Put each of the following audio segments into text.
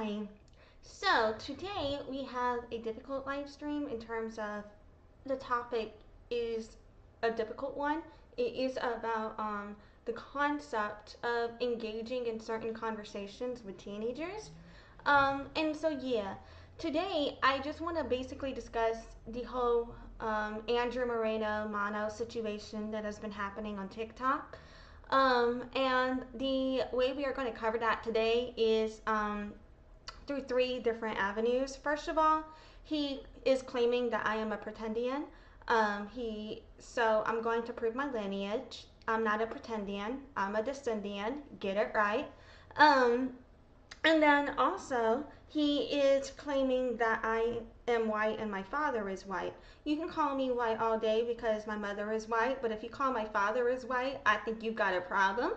Hi. So today we have a difficult live stream in terms of the topic is a difficult one. It is about the concept of engaging in certain conversations with teenagers. And so yeah, today I just want to basically discuss the whole Andrew Moreno Mono situation that has been happening on TikTok. And the way we are going to cover that today is through three different avenues. First of all, he is claiming that I am a pretendian. So I'm going to prove my lineage. I'm not a pretendian. I'm a descendian. Get it right. Um, and then also, he is claiming that I am white and my father is white. You can call me white all day because my mother is white, but if you call my father is white, I think you've got a problem.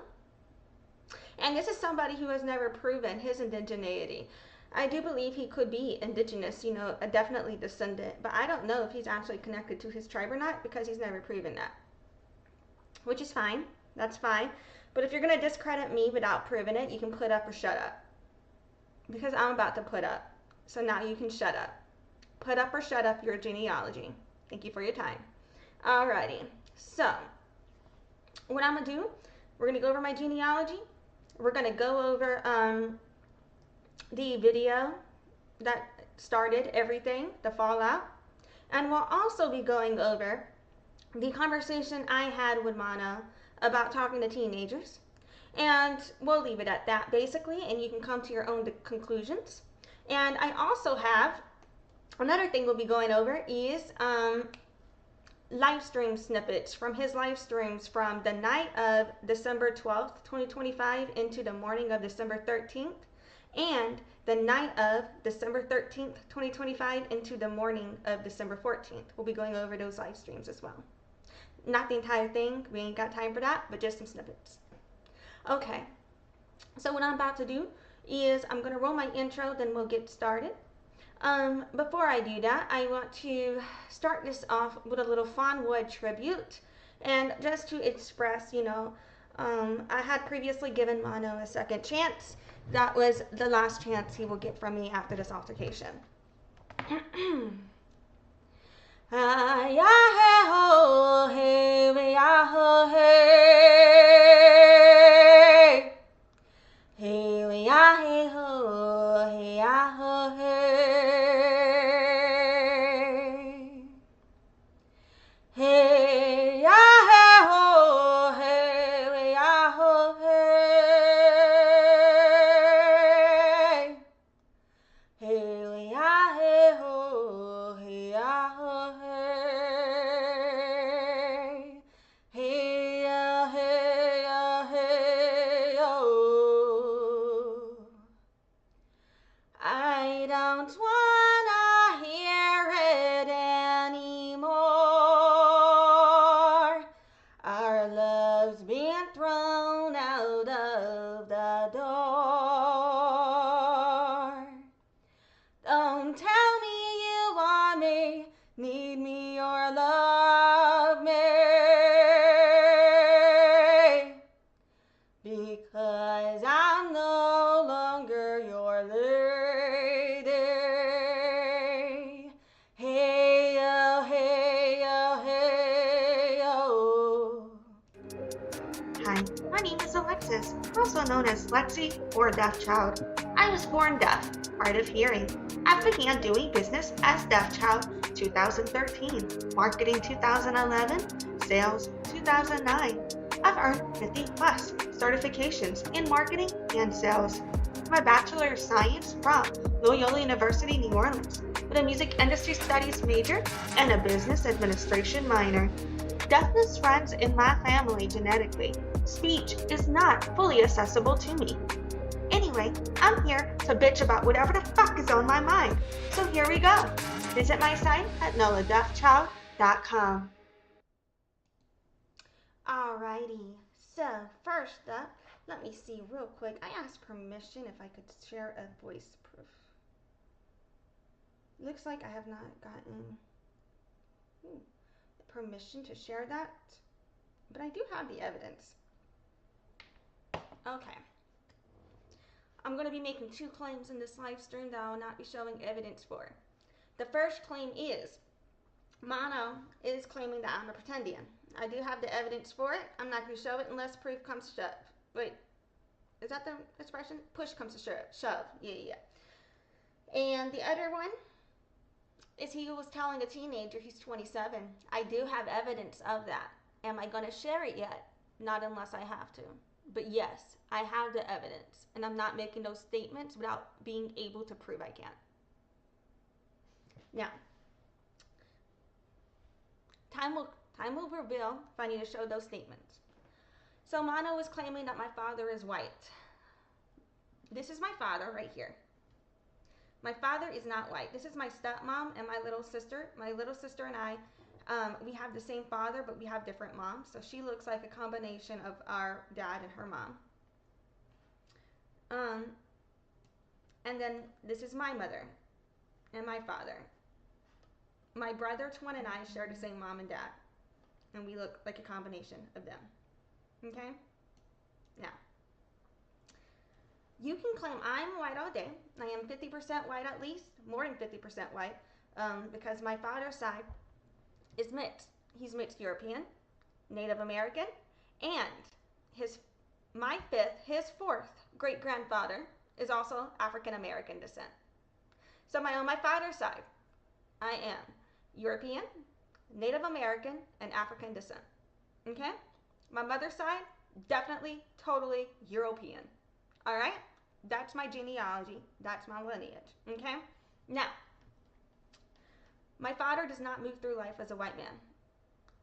And this is somebody who has never proven his indigeneity. I do believe he could be indigenous, a definitely descendant, but I don't know if he's actually connected to his tribe or not because he's never proven that. Which is fine. That's fine. But if you're going to discredit me without proving it, you can put up or shut up. Because I'm about to put up. So now you can shut up. Put up or shut up your genealogy. Thank you for your time. Alrighty. So, what I'm going to do, we're going to go over my genealogy. We're going to go over the video that started everything, the fallout. And we'll also be going over the conversation I had with Mana about talking to teenagers. And we'll leave it at that basically, and you can come to your own conclusions. And I also have another thing we'll be going over is live stream snippets from his live streams from the night of December 12th, 2025 into the morning of December 13th, and the night of December 13th, 2025 into the morning of December 14th. We'll be going over those live streams as well. Not the entire thing, we ain't got time for that, but just some snippets. Okay, so what I'm about to do is I'm going to roll my intro, then we'll get started. Before I do that, I want to start this off with a little Fawn tribute, and just to express, I had previously given Mono a second chance. That was the last chance he will get from me after this altercation. Also known as Lexi or Deaf Child. I was born deaf, hard of hearing. I began doing business as Deaf Child 2013, marketing 2011, sales 2009. I've earned 50 plus certifications in marketing and sales. My Bachelor of Science from Loyola University, New Orleans, with a music industry studies major and a business administration minor. Deafness runs in my family genetically. Speech is not fully accessible to me. Anyway, I'm here to bitch about whatever the fuck is on my mind. So here we go. Visit my site at noladeafchild.com. Alrighty, so first up, let me see real quick. I asked permission if I could share a voice proof. Looks like I have not gotten permission to share that, but I do have the evidence. Okay. I'm going to be making two claims in this live stream that I will not be showing evidence for. The first claim is Mono is claiming that I'm a pretendian. I do have the evidence for it. I'm not going to show it unless proof comes to shove. Wait, is that the expression? Push comes to shove. Yeah. And the other one is he was telling a teenager he's 27. I do have evidence of that. Am I going to share it yet? Not unless I have to. But yes, I have the evidence. And I'm not making those statements without being able to prove I can. Now, time will reveal if I need to show those statements. So Mono is claiming that my father is white. This is my father right here. My father is not white. This is my stepmom and my little sister. My little sister and I, we have the same father, but we have different moms. So she looks like a combination of our dad and her mom. And then this is my mother and my father. My brother, twin, and I share the same mom and dad. And we look like a combination of them. Okay? Now, you can claim I'm white all day. I am 50% white at least, more than 50% white, because my father's side is mixed. He's mixed European, Native American, and his fourth great-grandfather is also African American descent. So on my father's side, I am European, Native American, and African descent. Okay? My mother's side, definitely, totally European. All right? That's my genealogy. That's my lineage. Okay? Now, my father does not move through life as a white man.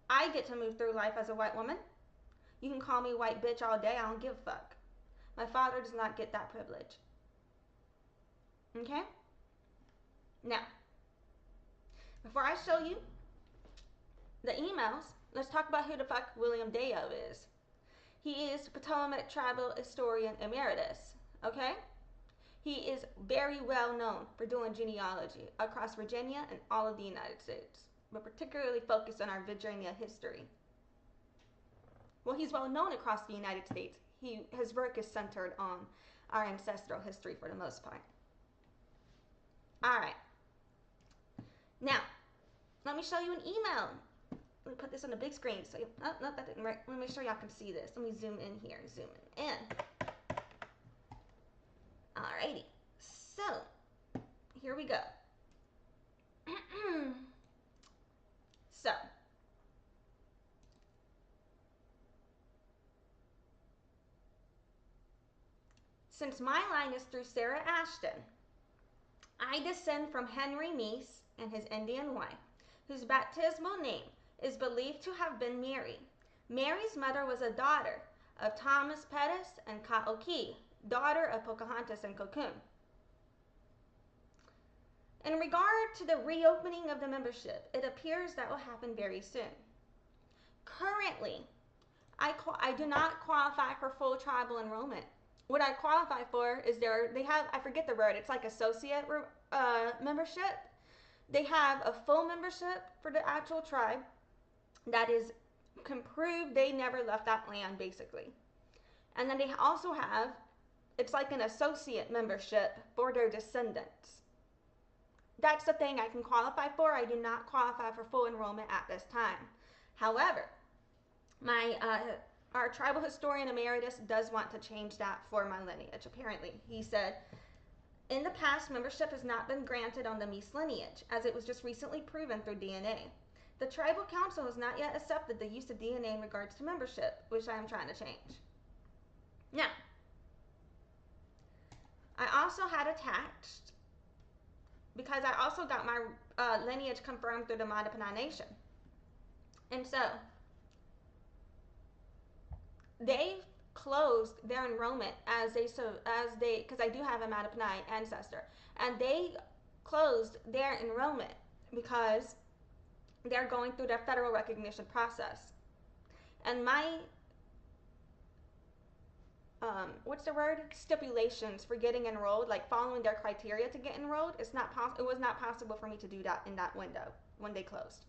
I get to move through life as a white woman. You can call me white bitch all day. I don't give a fuck. My father does not get that privilege. Okay? Now, before I show you the emails, let's talk about who the fuck William Deo is. He is Potomac Tribal Historian Emeritus. Okay? He is very well known for doing genealogy across Virginia and all of the United States, but particularly focused on our Virginia history. Well, he's well known across the United States. His work is centered on our ancestral history for the most part. All right. Now, let me show you an email. Let me put this on the big screen. So, no, that didn't work. Let me make sure y'all can see this. Let me zoom in here. Zoom in. Alrighty. So, here we go. So, since my line is through Sarah Ashton, I descend from Henry Meese and his Indian wife, whose baptismal name is believed to have been Mary. Mary's mother was a daughter of Thomas Pettis and Ka'oki, daughter of Pocahontas and Cocoon. In regard to the reopening of the membership, it appears that will happen very soon. Currently, I do not qualify for full tribal enrollment. What I qualify for is they have, I forget the word, it's like associate membership. They have a full membership for the actual tribe that can prove they never left that land, basically. And then they also have, it's like an associate membership for their descendants. That's the thing I can qualify for. I do not qualify for full enrollment at this time. However, our Tribal Historian Emeritus does want to change that for my lineage, apparently. He said, in the past, membership has not been granted on the Meese lineage, as it was just recently proven through DNA. The Tribal Council has not yet accepted the use of DNA in regards to membership, which I am trying to change. Now, I also had attached, because I also got my lineage confirmed through the Mattaponi Nation. And so, they closed their enrollment because I do have a Mattaponi ancestor, and they closed their enrollment because they're going through their federal recognition process. And my stipulations for getting enrolled, like following their criteria to get enrolled, it was not possible for me to do that in that window when they closed.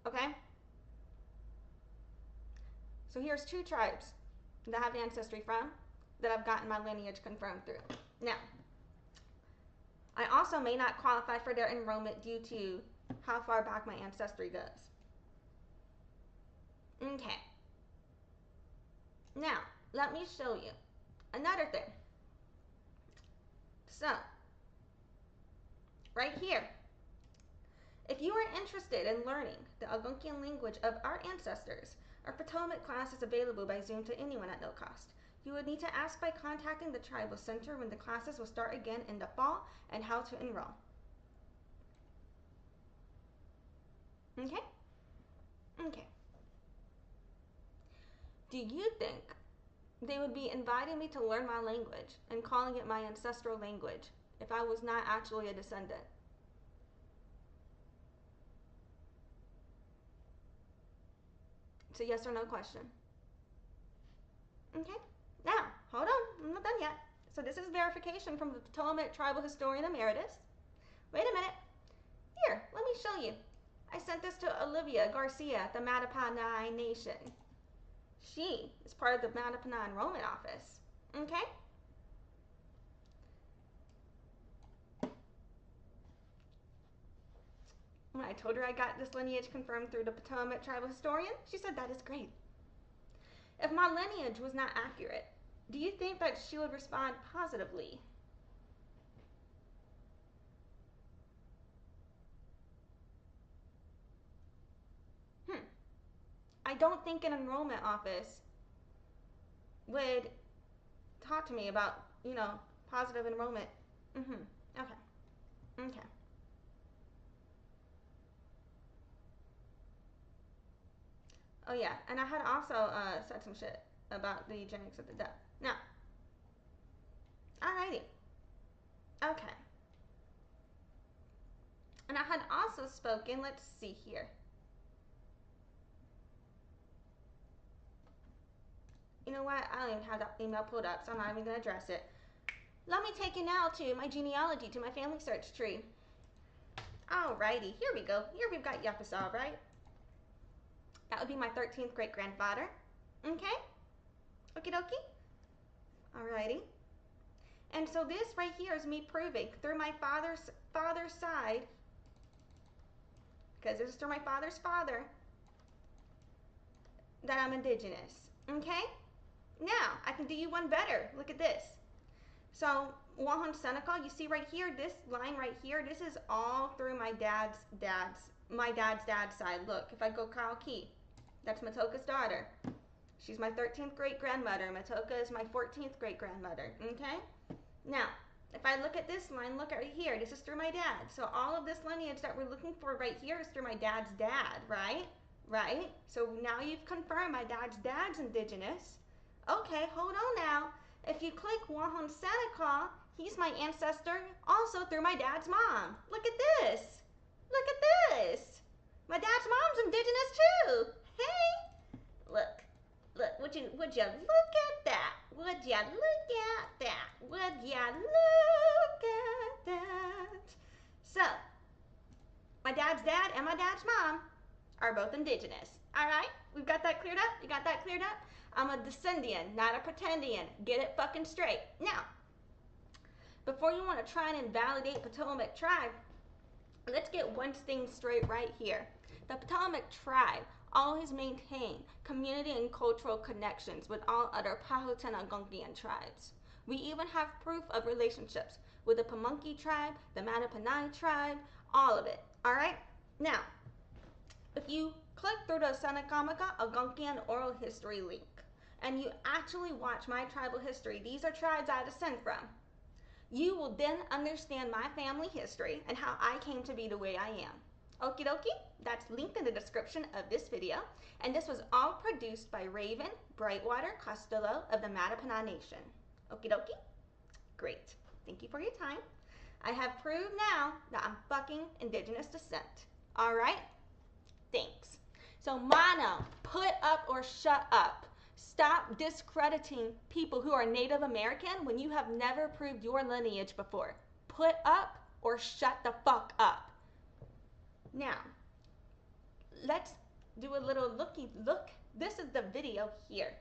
Okay? So here's two tribes that I have ancestry from. that I've gotten my lineage confirmed through. Now, I also may not qualify for their enrollment due to how far back my ancestry goes. Okay. Now, let me show you another thing. So, right here, if you are interested in learning the Algonquian language of our ancestors, our Potomac class is available by Zoom to anyone at no cost. You would need to ask by contacting the Tribal Center when the classes will start again in the fall and how to enroll. Okay? Okay. Do you think they would be inviting me to learn my language and calling it my ancestral language if I was not actually a descendant? It's a yes or no question. Okay, now, hold on, I'm not done yet. So this is verification from the Potomac Tribal Historian Emeritus. Wait a minute. Here, let me show you. I sent this to Olivia Garcia at the Mattaponi Nation. She is part of the Mattaponi Enrollment Office. Okay? When I told her I got this lineage confirmed through the Potomac Tribal Historian, she said that is great. If my lineage was not accurate, do you think that she would respond positively? I don't think an enrollment office would talk to me about, positive enrollment. Okay. Okay. Oh yeah, and I had also said some shit about the eugenics of the deaf. Now, alrighty. Okay. And I had also spoken, let's see here. You know what? I don't even have that email pulled up, so I'm not even going to address it. Let me take you now to my genealogy, to my family search tree. Alrighty, here we go. Here we've got Yapasal, right? That would be my 13th great-grandfather. Okay? Okie dokie? Alrighty. And so this right here is me proving through my father's side, because this is through my father's father, that I'm indigenous. Okay? Now, I can do you one better. Look at this. So, Tsenacommacah, you see right here, this line right here, this is all through my dad's dad's side. Look, if I go Kyle Key, that's Matoka's daughter. She's my 13th great-grandmother. Matoka is my 14th great-grandmother. Okay? Now, if I look at this line, look right here. This is through my dad. So all of this lineage that we're looking for right here is through my dad's dad, right? Right? So now you've confirmed my dad's indigenous. Okay, hold on now. If you click Tsenacommacah, he's my ancestor also through my dad's mom. Look at this. Look at this. My dad's mom's indigenous too. Hey, look, would you look at that? Would ya look at that? Would ya look at that? So, my dad's dad and my dad's mom are both indigenous. All right, we've got that cleared up? You got that cleared up? I'm a descendian, not a pretendian. Get it fucking straight. Now, before you want to try and invalidate Potomac tribe, let's get one thing straight right here. The Potomac tribe always maintain community and cultural connections with all other Powhatan Algonquian tribes. We even have proof of relationships with the Pamunkey tribe, the Mattaponi tribe, all of it. All right? Now, if you click through the Tsenacommacah Algonquian Oral History link, and you actually watch my tribal history, these are tribes I descend from, you will then understand my family history and how I came to be the way I am. Okie dokie, that's linked in the description of this video, and this was all produced by Raven Brightwater Costello of the Mattaponi Nation. Okie dokie? Great. Thank you for your time. I have proved now that I'm fucking indigenous descent. All right? Thanks. So, Mono, put up or shut up. Stop discrediting people who are Native American when you have never proved your lineage before. Put up or shut the fuck up. Now, let's do a little looky look. This is the video here.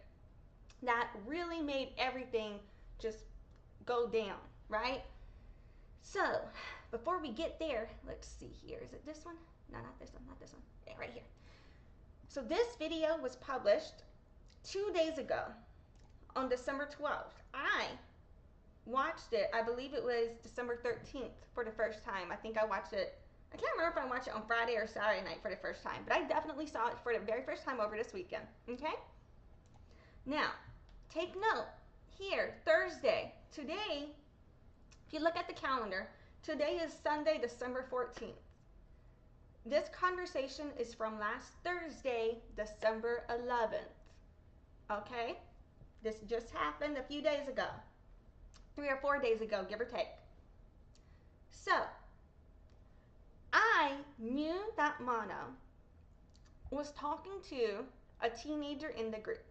that really made everything just go down, right? So, before we get there, let's see here. Is it this one? No, not this one, not this one. Yeah, right here. So this video was published 2 days ago on December 12th. I watched it, I believe it was December 13th for the first time. I think I watched it, I can't remember if I watched it on Friday or Saturday night for the first time, but I definitely saw it for the very first time over this weekend, okay? Now, take note, here, Thursday, today, if you look at the calendar, today is Sunday, December 14th. This conversation is from last Thursday, December 11th, okay? This just happened a few days ago, 3 or 4 days ago, give or take. So, I knew that Mono was talking to a teenager in the group,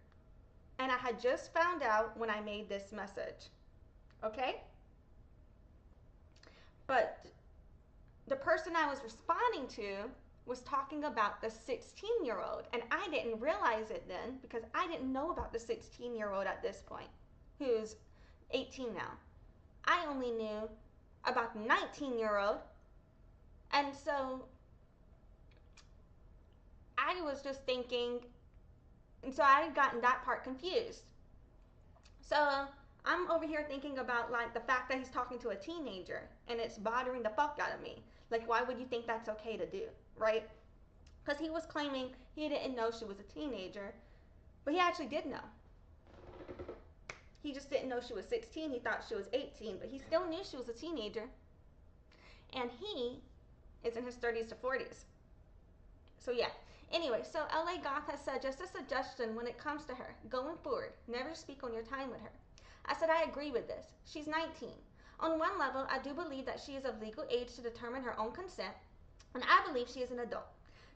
and I had just found out when I made this message, okay? But the person I was responding to was talking about the 16-year-old, and I didn't realize it then because I didn't know about the 16-year-old at this point, who's 18 now. I only knew about the 19-year-old, and so I was just thinking, and so I had gotten that part confused. So I'm over here thinking about like the fact that he's talking to a teenager, and it's bothering the fuck out of me. Like, why would you think that's okay to do, right? Because he was claiming he didn't know she was a teenager, but he actually did know. He just didn't know she was 16. He thought she was 18, but he still knew she was a teenager. And he is in his 30s to 40s. So yeah. Anyway, so LA Goth has said, just a suggestion when it comes to her. Going forward, never speak on your time with her. I said, I agree with this. She's 19. On one level, I do believe that she is of legal age to determine her own consent, and I believe she is an adult.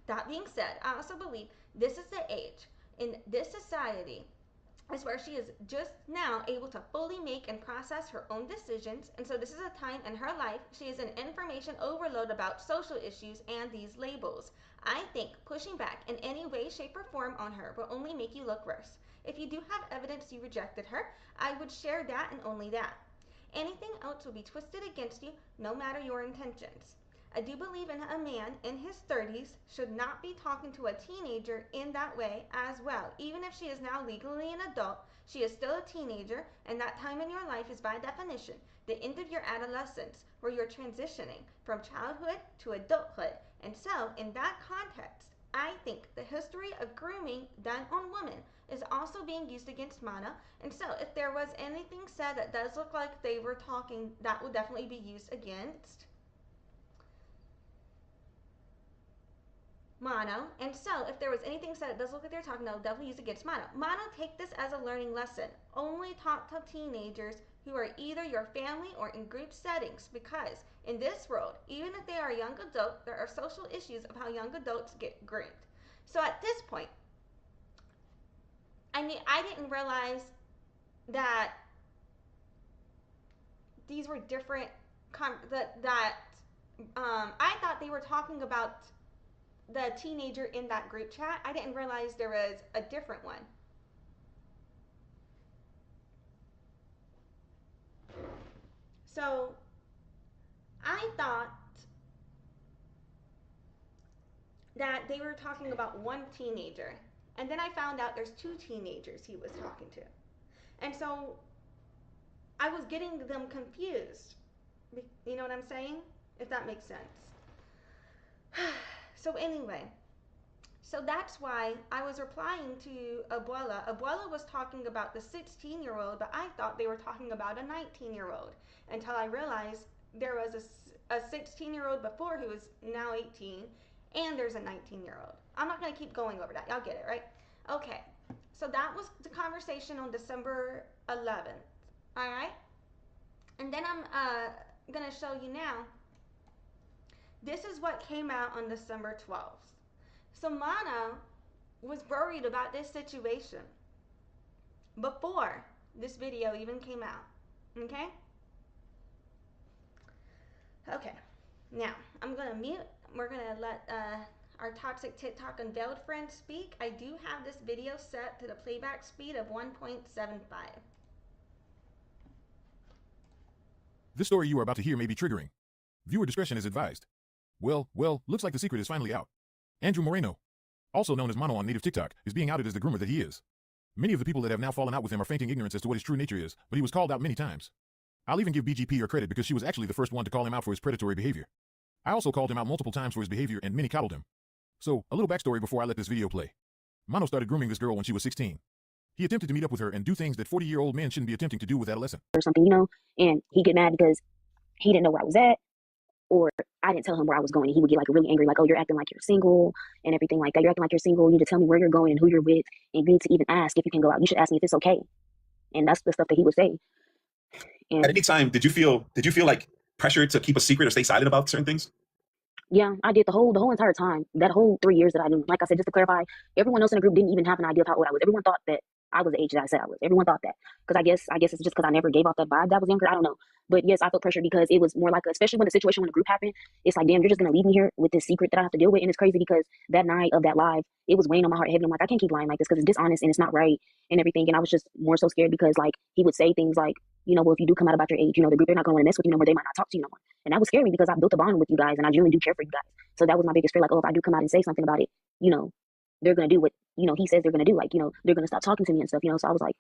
That being said, I also believe this is the age in this society is where she is just now able to fully make and process her own decisions, and so this is a time in her life she is in information overload about social issues and these labels. I think pushing back in any way, shape, or form on her will only make you look worse. If you do have evidence you rejected her, I would share that and only that. Anything else will be twisted against you, no matter your intentions. I do believe in a man in his 30s should not be talking to a teenager in that way as well. Even if she is now legally an adult, she is still a teenager, and that time in your life is by definition the end of your adolescence, where you're transitioning from childhood to adulthood. And so, in that context, I think the history of grooming done on women is also being used against Mana. And so, if there was anything said that does look like they were talking, that would definitely be used against Mono. And so, if there was anything said that does look like they're talking, they'll definitely use against Mono. Mono, take this as a learning lesson. Only talk to teenagers who are either your family or in group settings, because in this world, even if they are a young adult, there are social issues of how young adults get groomed. So at this point, I didn't realize that these were different, I thought they were talking about the teenager in that group chat. I didn't realize there was a different one. So I thought that they were talking about one teenager, and then I found out there's 2 teenagers he was talking to. And so I was getting them confused. You know what I'm saying? If that makes sense. So anyway, so that's why I was replying to Abuela. Abuela was talking about the 16-year-old, but I thought they were talking about a 19-year-old until I realized there was a 16-year-old before who is now 18, and there's a 19-year-old. I'm not going to keep going over that. Y'all get it, right? Okay, so that was the conversation on December 11th, all right? And then I'm going to show you now. This is what came out on December 12th. So Mana was worried about this situation before this video even came out, okay? Okay, now I'm gonna mute. We're gonna let our toxic TikTok Unveiled friends speak, I do have this video set to the playback speed of 1.75. This story you are about to hear may be triggering. Viewer discretion is advised. Well, looks like the secret is finally out. Andrew Moreno, also known as Mono on native TikTok, is being outed as the groomer that he is. Many of the people that have now fallen out with him are feigning ignorance as to what his true nature is, but he was called out many times. I'll even give BGP her credit because she was actually the first one to call him out for his predatory behavior. I also called him out multiple times for his behavior and many coddled him. So, a little backstory before I let this video play. Mono started grooming this girl when she was 16. He attempted to meet up with her and do things that 40-year-old men shouldn't be attempting to do with adolescent. Or something, and he'd get mad because he didn't know where I was at, or I didn't tell him where I was going. And he would get like really angry, like, oh, you're acting like you're single and everything like that. You're acting like you're single. You need to tell me where you're going and who you're with, and you need to even ask if you can go out. You should ask me if it's okay. And that's the stuff that he would say. And at any time, did you feel like pressure to keep a secret or stay silent about certain things? Yeah, I did the whole entire time. That whole 3 years that I knew. Like I said, just to clarify, everyone else in the group didn't even have an idea of how old I was. Everyone thought that I was the age that I said I was. Everyone thought that. Because I guess it's just because I never gave off that vibe that I was younger. I don't know. But yes, I felt pressure because it was more like, especially when the group happened, it's like, damn, you're just going to leave me here with this secret that I have to deal with. And it's crazy because that night of that live, it was weighing on my heart heavy. I'm like, I can't keep lying like this because it's dishonest and it's not right and everything. And I was just more so scared because like he would say things like, well, if you do come out about your age, the group, they're not going to want to mess with you no more. They might not talk to you no more. And that was scary because I built a bond with you guys and I genuinely do care for you guys. So that was my biggest fear. Like, oh, if I do come out and say something about it, they're going to do what, he says they're going to do. Like, they're going to stop talking to me and stuff, So I was like,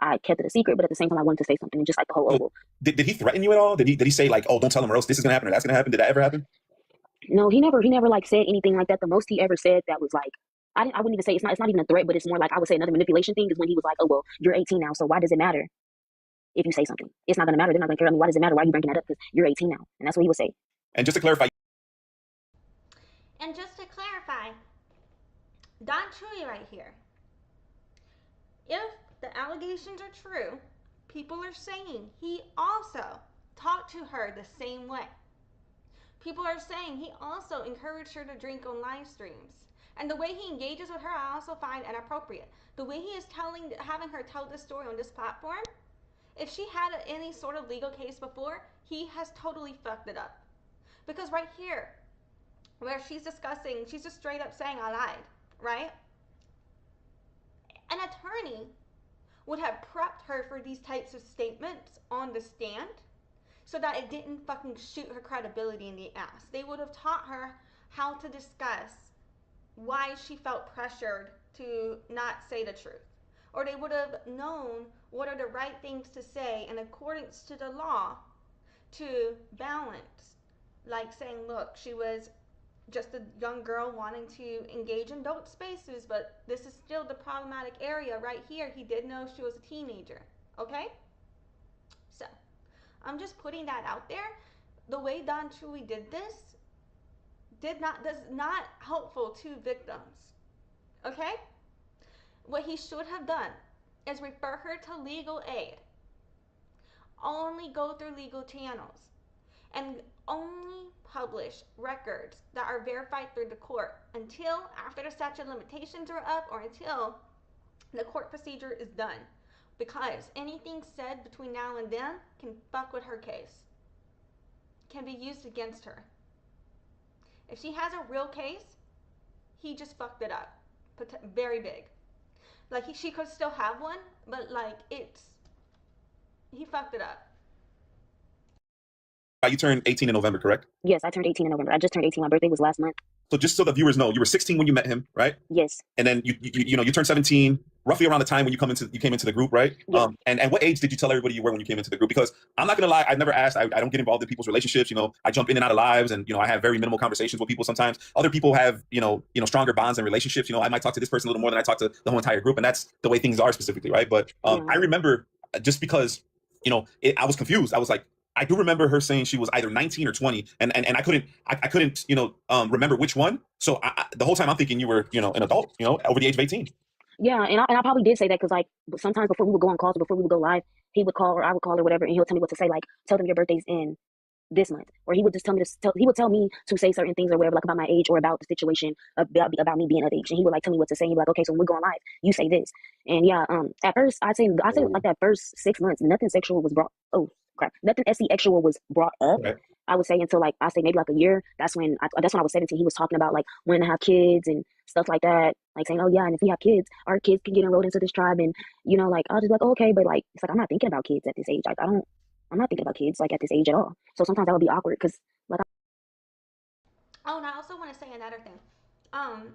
I kept it a secret, but at the same time, I wanted to say something. And just like the whole oval. Did he threaten you at all? Did he say like, oh, don't tell him or else this is going to happen or that's going to happen? Did that ever happen? No, he never like said anything like that. The most he ever said that was like, I wouldn't even say, it's not even a threat, but it's more like, I would say another manipulation thing is when he was like, oh, well, you're 18 now. So why does it matter if you say something? It's not going to matter. They're not going to care. I mean, why does it matter? Why are you bringing that up? Because you're 18 now. And that's what he would say. And just to clarify. Don Chuy right here. If the allegations are true, people are saying he also talked to her the same way. People are saying he also encouraged her to drink on live streams. And the way he engages with her, I also find inappropriate. The way he is having her tell this story on this platform, if she had any sort of legal case before, he has totally fucked it up. Because right here, where she's discussing, she's just straight up saying I lied, right? An attorney would have prepped her for these types of statements on the stand so that it didn't fucking shoot her credibility in the ass. They would have taught her how to discuss why she felt pressured to not say the truth. Or they would have known what are the right things to say in accordance to the law to balance. Like saying, look, she was just a young girl wanting to engage in adult spaces, but this is still the problematic area right here. He did know she was a teenager, okay? So, I'm just putting that out there. The way Don Chuy did this is not helpful to victims, okay? What he should have done is refer her to legal aid. Only go through legal channels. And only publish records that are verified through the court until after the statute of limitations are up or until the court procedure is done. Because anything said between now and then can fuck with her case. Can be used against her. If she has a real case, he just fucked it up. Very big. Like she could still have one, but like he fucked it up. You turned 18 in November, correct? Yes, I turned 18 in November. I just turned 18. My birthday was last month. So just so the viewers know, you were 16 when you met him, right? Yes. And then you turned 17 roughly around the time when you came into the group, right? Yeah. And what age did you tell everybody you were when you came into the group? Because I'm not gonna lie, I've never asked. I don't get involved in people's relationships. I jump in and out of lives, and I have very minimal conversations with people. Sometimes other people have stronger bonds and relationships. I might talk to this person a little more than I talk to the whole entire group, and that's the way things are specifically, right? But I remember just because I was confused. I was like, I do remember her saying she was either 19 or 20, and I couldn't remember which one. So the whole time I'm thinking you were an adult, over the age of 18. Yeah, and I probably did say that because like sometimes before we would go on calls or before we would go live, he would call or I would call or whatever, and he'll tell me what to say, like tell them your birthday's in this month, or he would just tell me he would tell me to say certain things or whatever, like about my age or about the situation about me being of age, and he would like tell me what to say. He'd be like, okay, so when we're going live, you say this, and yeah, at first I say like that first 6 months, nothing sexual was brought. Oh crap, nothing SE actual was brought up. Okay. I would say until like I say maybe like a year. That's when I was 17. He was talking about like wanting to have kids and stuff like that. Like saying, oh yeah, and if we have kids, our kids can get enrolled into this tribe. And like I'll just be like, oh, okay, but like it's like I'm not thinking about kids at this age. Like I'm not thinking about kids like at this age at all. So sometimes that would be awkward because like Oh, and I also want to say another thing. Um,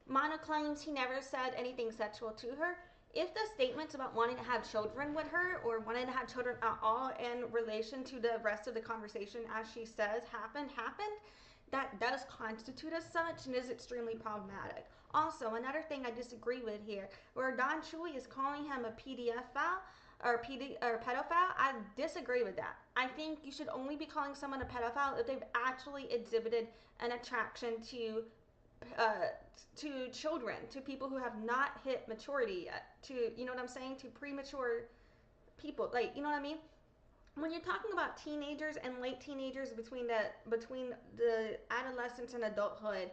Mono claims he never said anything sexual to her. If the statements about wanting to have children with her or wanting to have children at all in relation to the rest of the conversation, as she says, happened, that does constitute as such and is extremely problematic. Also, another thing I disagree with here, where Don Chuy is calling him a PDF file or pedophile, I disagree with that. I think you should only be calling someone a pedophile if they've actually exhibited an attraction uh, to children, to people who have not hit maturity yet, to you know what I'm saying, to premature people, like you know what I mean. When you're talking about teenagers and late teenagers between the adolescence and adulthood,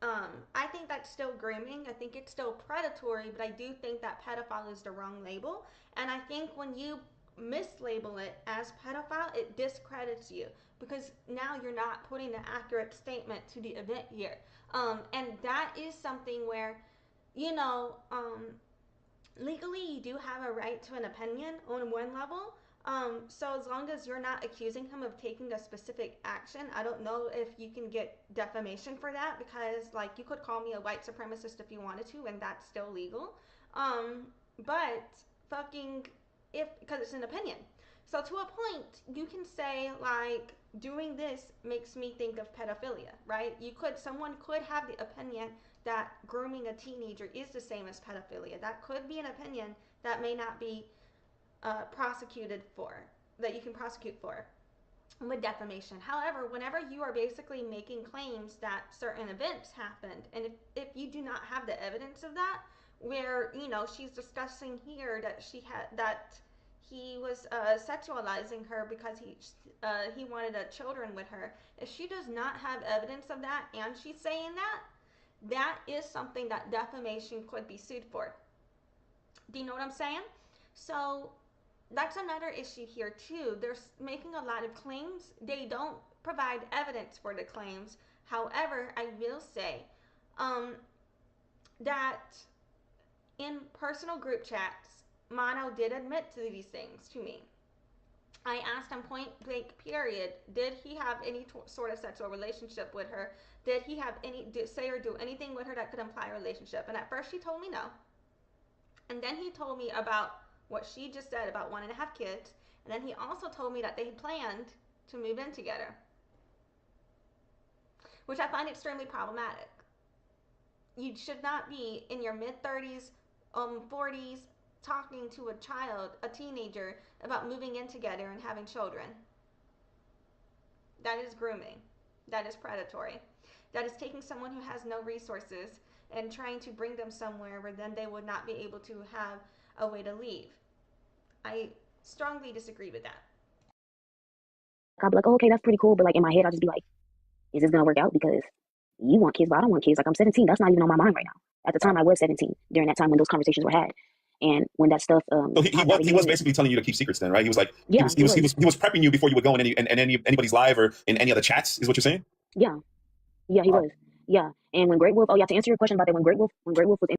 I think that's still grooming. I think it's still predatory, but I do think that pedophile is the wrong label. And I think when you mislabel it as pedophile, it discredits you because now you're not putting an accurate statement to the event here. And that is something where, you know, legally you do have a right to an opinion on one level. So as long as you're not accusing him of taking a specific action, I don't know if you can get defamation for that because like you could call me a white supremacist if you wanted to, and that's still legal. But fucking if because it's an opinion. So to a point, you can say like doing this makes me think of pedophilia, right? Someone could have the opinion that grooming a teenager is the same as pedophilia. That could be an opinion that may not be prosecuted for, that you can prosecute for with defamation. However, whenever you are basically making claims that certain events happened, and if you do not have the evidence of that, where she's discussing here that he was sexualizing her because he wanted children with her. If she does not have evidence of that and she's saying that, that is something that defamation could be sued for. Do you know what I'm saying? So that's another issue here too. They're making a lot of claims. They don't provide evidence for the claims. However, I will say um, that in personal group chats, Mono did admit to these things to me. I asked him point blank, period, did he have any sort of sexual relationship with her? Did he have say or do anything with her that could imply a relationship? And at first she told me no. And then he told me about what she just said about wanting to have kids. And then he also told me that they planned to move in together, which I find extremely problematic. You should not be in your mid 30s, 40s, talking to a child, a teenager, about moving in together and having children. That is grooming. That is predatory. That is taking someone who has no resources and trying to bring them somewhere where then they would not be able to have a way to leave. I strongly disagree with that. I'd be like, oh, okay, that's pretty cool. But like in my head, I'll just be like, is this gonna work out? Because you want kids, but I don't want kids. Like I'm 17. That's not even on my mind right now. At the time, I was 17 during that time when those conversations were had, and when that stuff. So he was basically telling you to keep secrets then, right? He was like yeah, he was prepping you before you would go in anybody's live or in any other chats, is what you're saying? yeah, yeah, he was. Yeah, and when Great Wolf, oh yeah, to answer your question about that, when Great Wolf was in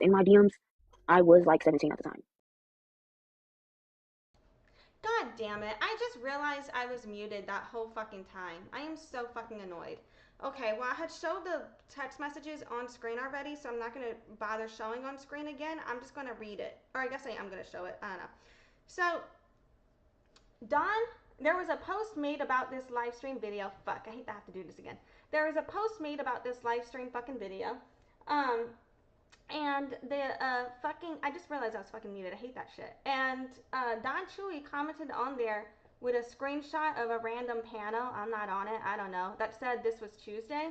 in my DMs. I was like 17 at the time. God damn it. I just realized I was muted that whole fucking time. I am so fucking annoyed. Okay, well, I had showed the text messages on screen already, so I'm not going to bother showing on screen again. I'm just going to read it. Or I guess I am going to show it. I don't know. So, Don, there was a post made about this live stream video. Fuck, I hate to have to do this again. There was a post made about this live stream fucking video. And the I just realized I was fucking muted. I hate that shit. And Don Chuy commented on there with a screenshot of a random panel. I'm not on it. I don't know. That said this was Tuesday.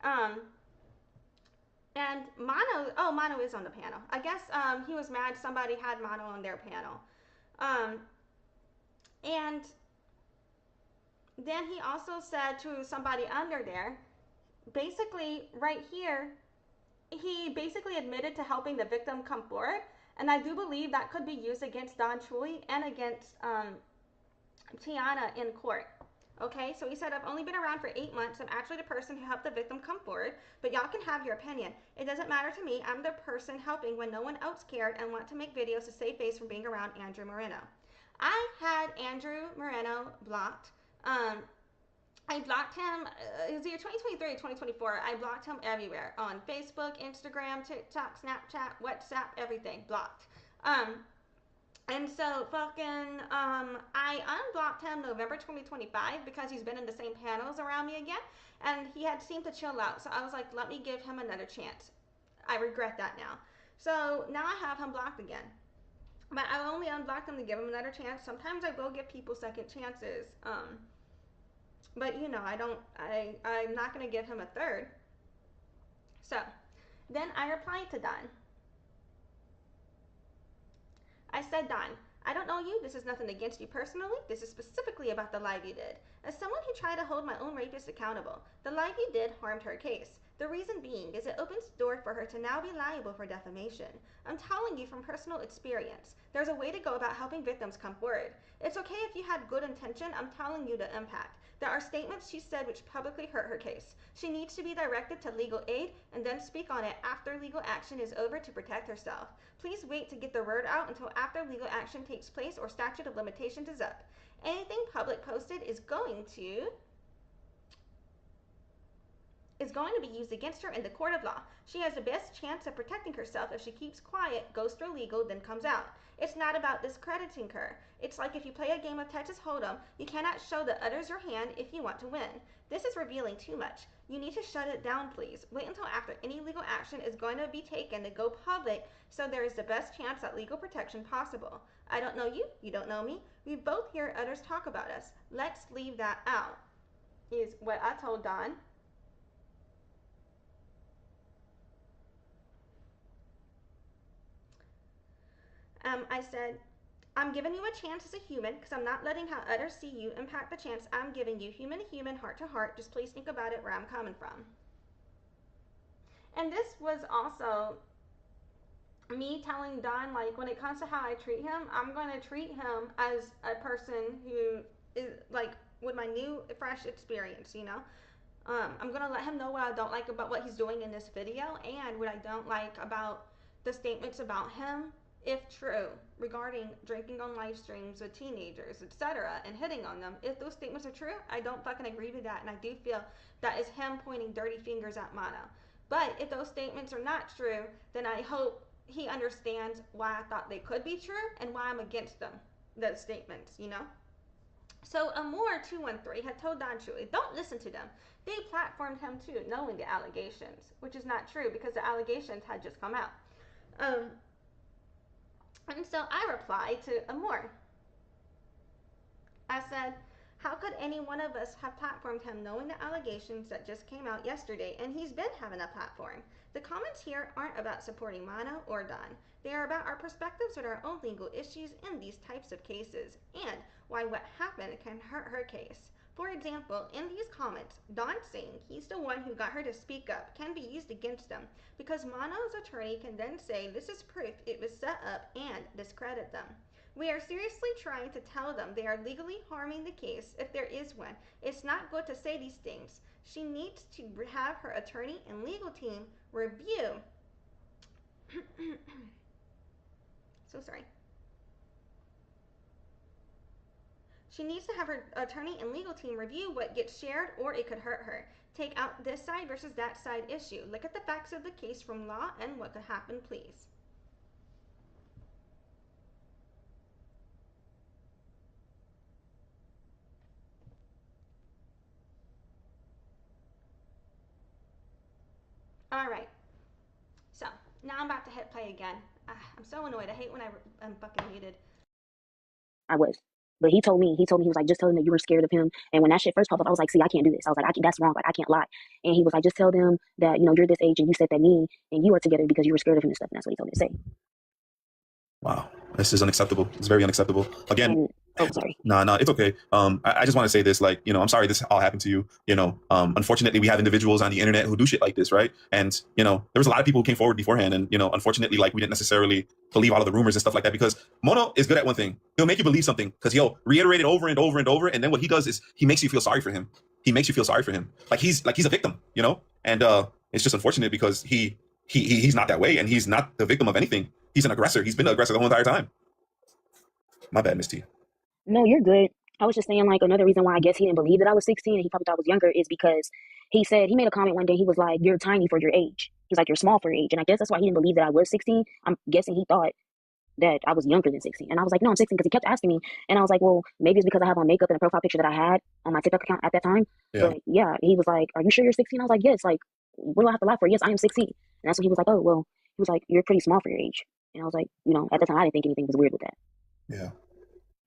And Mono is on the panel. I guess he was mad somebody had Mono on their panel. And then he also said to somebody under there, basically right here, he basically admitted to helping the victim come forward, and I do believe that could be used against Don Chuy and against Tiana in court. Okay, so he said, I've only been around for 8 months. I'm actually the person who helped the victim come forward, but y'all can have your opinion. It doesn't matter to me. I'm the person helping when no one else cared and want to make videos to save face from being around Andrew Moreno. I had Andrew Moreno blocked. I blocked him, it was either 2023 or 2024. I blocked him everywhere on Facebook, Instagram, TikTok, Snapchat, WhatsApp, everything blocked. And so I unblocked him November 2025 because he's been in the same panels around me again, and he had seemed to chill out. So I was like, let me give him another chance. I regret that now. So now I have him blocked again. But I only unblocked him to give him another chance. Sometimes I will give people second chances. But you know, I'm not going to give him a third. So then I replied to Don. I said, Don, I don't know you. This is nothing against you personally. This is specifically about the live you did. As someone who tried to hold my own rapist accountable, the live you did harmed her case. The reason being is it opens the door for her to now be liable for defamation. I'm telling you from personal experience. There's a way to go about helping victims come forward. It's okay if you had good intention. I'm telling you the impact. There are statements she said which publicly hurt her case. She needs to be directed to legal aid and then speak on it after legal action is over to protect herself. Please wait to get the word out until after legal action takes place or statute of limitations is up. Anything public posted is going to be used against her in the court of law. She has the best chance of protecting herself if she keeps quiet, goes through legal, then comes out. It's not about discrediting her. It's like if you play a game of Texas Hold'em, you cannot show the others your hand if you want to win. This is revealing too much. You need to shut it down, please. Wait until after any legal action is going to be taken to go public so there is the best chance at legal protection possible. I don't know you, you don't know me. We both hear others talk about us. Let's leave that out, is what I told Don. I said, I'm giving you a chance as a human because I'm not letting how others see you impact the chance I'm giving you human to human, heart to heart. Just please think about it where I'm coming from. And this was also me telling Don, like, when it comes to how I treat him, I'm going to treat him as a person who is, like, with my new, fresh experience, you know? I'm going to let him know what I don't like about what he's doing in this video and what I don't like about the statements about him, if true, regarding drinking on live streams with teenagers, etc., and hitting on them. If those statements are true, I don't fucking agree with that, and I do feel that is him pointing dirty fingers at Mono. But if those statements are not true, then I hope he understands why I thought they could be true and why I'm against them, those statements, you know? So Amor213 had told Don Chuy, don't listen to them. They platformed him too, knowing the allegations, which is not true because the allegations had just come out. And so I replied to Amor. I said, how could any one of us have platformed him knowing the allegations that just came out yesterday and he's been having a platform? The comments here aren't about supporting Mono or Don. They are about our perspectives on our own legal issues in these types of cases and why what happened can hurt her case. For example, in these comments, Don saying he's the one who got her to speak up can be used against them because Mono's attorney can then say this is proof it was set up and discredit them. We are seriously trying to tell them they are legally harming the case if there is one. It's not good to say these things. She needs to have her attorney and legal team review So sorry. She needs to have her attorney and legal team review what gets shared, or it could hurt her. Take out this side versus that side issue. Look at the facts of the case from law and what could happen, please. All right. So now I'm about to hit play again. I'm so annoyed. I hate when I'm fucking muted. I was. But he told me, he was like, just tell him that you were scared of him. And when that shit first popped up, I was like, see, I can't do this. I was like, that's wrong. Like, I can't lie. And he was like, just tell them that, you know, you're this age and you said that me and you are together because you were scared of him and stuff. And that's what he told me to say. Wow, this is unacceptable. It's very unacceptable. Again, And, oh, sorry. No, it's okay. I just want to say this, like, you know, I'm sorry this all happened to you. You know, unfortunately, we have individuals on the internet who do shit like this, right? And, you know, there was a lot of people who came forward beforehand. And, you know, unfortunately, like, we didn't necessarily believe all of the rumors and stuff like that, because Mono is good at one thing. He'll make you believe something because he'll reiterate it over and over and over. And then what he does is he makes you feel sorry for him. He makes you feel sorry for him. Like he's a victim, you know? And it's just unfortunate because he's not that way. And he's not the victim of anything. He's an aggressor. He's been the aggressor the whole entire time. My bad, Miss T. No, you're good. I was just saying, like, another reason why I guess he didn't believe that I was 16 and he probably thought I was younger is because he made a comment one day. He was like, you're tiny for your age. He's like, you're small for your age. And I guess that's why he didn't believe that I was 16. I'm guessing he thought that I was younger than 16. And I was like, no, I'm 16, because he kept asking me. And I was like, well, maybe it's because I have on makeup and a profile picture that I had on my TikTok account at that time. Yeah. But yeah, he was like, are you sure you're 16? I was like, yes. Like, what do I have to lie for? Yes, I am 16. And that's when he was like, oh, well, he was like, you're pretty small for your age. And I was like, you know, at the time, I didn't think anything was weird with that. Yeah.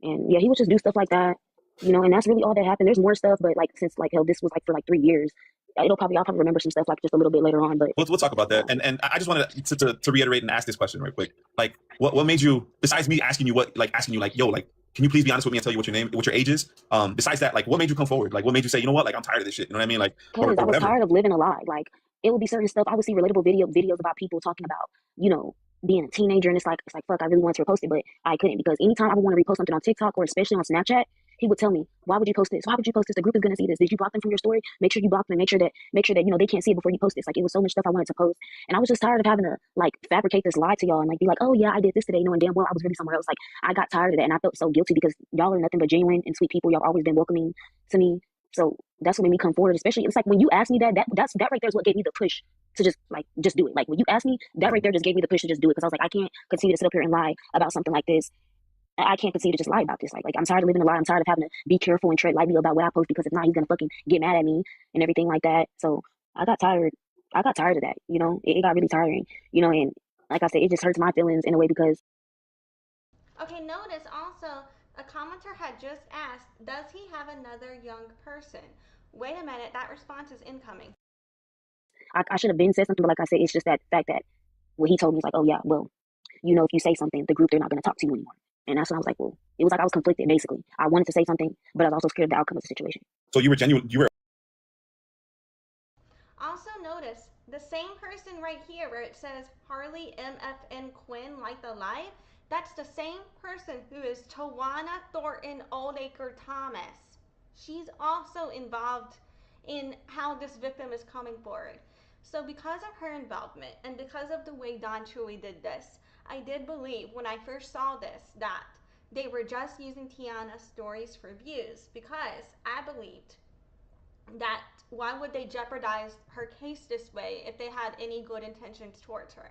And yeah, he would just do stuff like that, you know, and that's really all that happened. There's more stuff, but like, since like, hell, this was like for like 3 years, I'll probably remember some stuff like just a little bit later on, but we'll talk about that. And I just wanted to reiterate and ask this question real quick. Like, what made you, besides me asking you like, yo, like, can you please be honest with me and tell you what your age is? Besides that, like, what made you come forward? Like, what made you say, you know what, like, I'm tired of this shit. You know what I mean? Like, because I was tired of living a lie. Like, it would be certain stuff. I would see relatable videos about people talking about, you know, being a teenager, and it's like, fuck, I really wanted to repost it, but I couldn't, because anytime I would want to repost something on TikTok or especially on Snapchat, he would tell me, why would you post this? Why would you post this? The group is gonna see this. Did you block them from your story? Make sure you block them, and make sure that you know they can't see it before you post this. Like, it was so much stuff I wanted to post, and I was just tired of having to like fabricate this lie to y'all and like be like, oh yeah, I did this today, knowing damn well I was really somewhere else. Like, I got tired of that, and I felt so guilty because y'all are nothing but genuine and sweet people. Y'all have always been welcoming to me. So that's what made me come forward. Especially, it's like when you asked me that right there is what gave me the push to just do it. Like, when you asked me, that right there just gave me the push to just do it, because I was like, I can't continue to sit up here and lie about something like this. I can't continue to just lie about this. Like, I'm tired of living a lie. I'm tired of having to be careful and tread lightly about what I post, because if not, he's gonna fucking get mad at me and everything like that. So I got tired of that. You know, it got really tiring. You know, and like I said, it just hurts my feelings in a way because. Okay, notice also a commenter had just asked, does he have another young person? Wait a minute, that response is incoming. I should have been said something, but like I said, it's just that fact that what he told me is like, oh yeah, well, you know, if you say something, the group, they're not going to talk to you anymore. And that's when I was like, well, it was like I was conflicted, basically. I wanted to say something, but I was also scared of the outcome of the situation. So you were genuine. You were. Also notice the same person right here where it says Harley MFN Quinn like the live, that's the same person who is Tawana Thornton Oldacre Thomas. She's also involved in how this victim is coming forward. So because of her involvement and because of the way Don Chuy did this, I did believe when I first saw this that they were just using Tiana's stories for views, because I believed that why would they jeopardize her case this way if they had any good intentions towards her?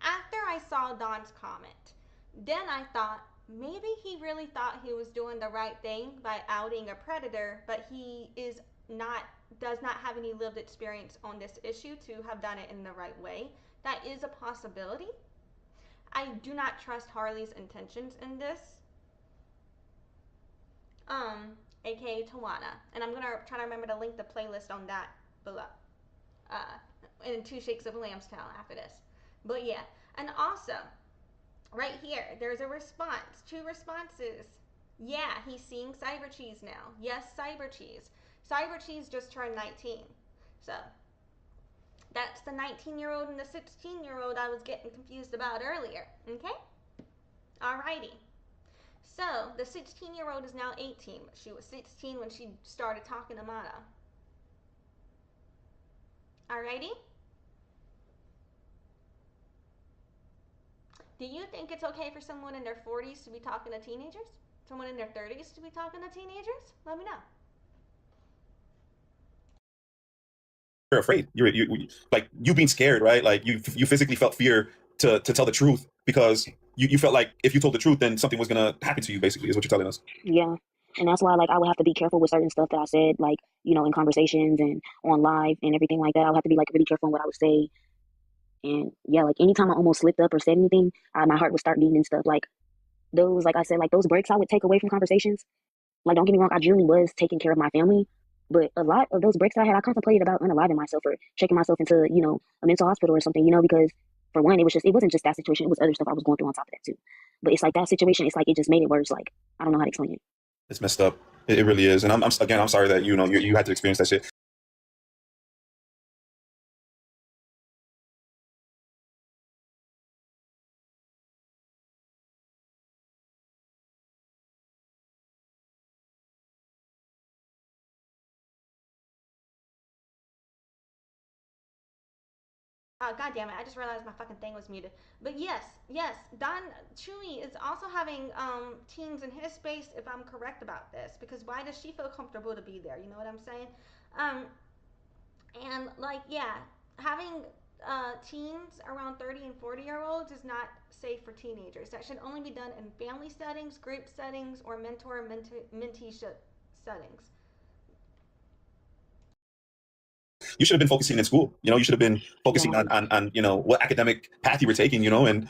After I saw Don's comment, then I thought maybe he really thought he was doing the right thing by outing a predator, but he does not have any lived experience on this issue to have done it in the right way. That is a possibility. I do not trust Harley's intentions in this. AKA Tawana. And I'm gonna try to remember to link the playlist on that below. In Two Shakes of a Lamb's Tail after this. But yeah. And also, right here, there's a response. 2 responses. Yeah, he's seeing Cyber Cheese now. Yes, Cyber Cheese. Cyber Cheese just turned 19. So, that's the 19-year-old and the 16-year-old I was getting confused about earlier. Okay? Alrighty. So, the 16-year-old is now 18. She was 16 when she started talking to Mana. Alrighty? Do you think it's okay for someone in their 40s to be talking to teenagers? Someone in their 30s to be talking to teenagers? Let me know. You're afraid. Like you being scared, right? Like you physically felt fear to tell the truth because you felt like if you told the truth, then something was gonna happen to you. Basically, is what you're telling us. Yeah. And that's why, like, I would have to be careful with certain stuff that I said, like, you know, in conversations and on live and everything like that. I would have to be, like, really careful on what I would say. And yeah, like, anytime I almost slipped up or said anything, my heart would start beating and stuff. Like, those, like I said, like, those breaks I would take away from conversations. Like, don't get me wrong, I genuinely was taking care of my family. But a lot of those breaks that I had, I contemplated about unaliving myself or checking myself into, you know, a mental hospital or something, you know, because for one, it wasn't just that situation, it was other stuff I was going through on top of that too. But it's like that situation, it's like it just made it worse. Like, I don't know how to explain it. It's messed up. It really is. And I'm again, I'm sorry that you had to experience that shit. Oh, God damn it. I just realized my fucking thing was muted. But yes, yes, Don Chuy is also having teens in his space, if I'm correct about this. Because why does she feel comfortable to be there? You know what I'm saying? Um, and, like, yeah, having teens around 30 and 40-year-olds is not safe for teenagers. That should only be done in family settings, group settings, or mentee settings. You should have been focusing in school. You should have been focusing Yeah. on what academic path you were taking. And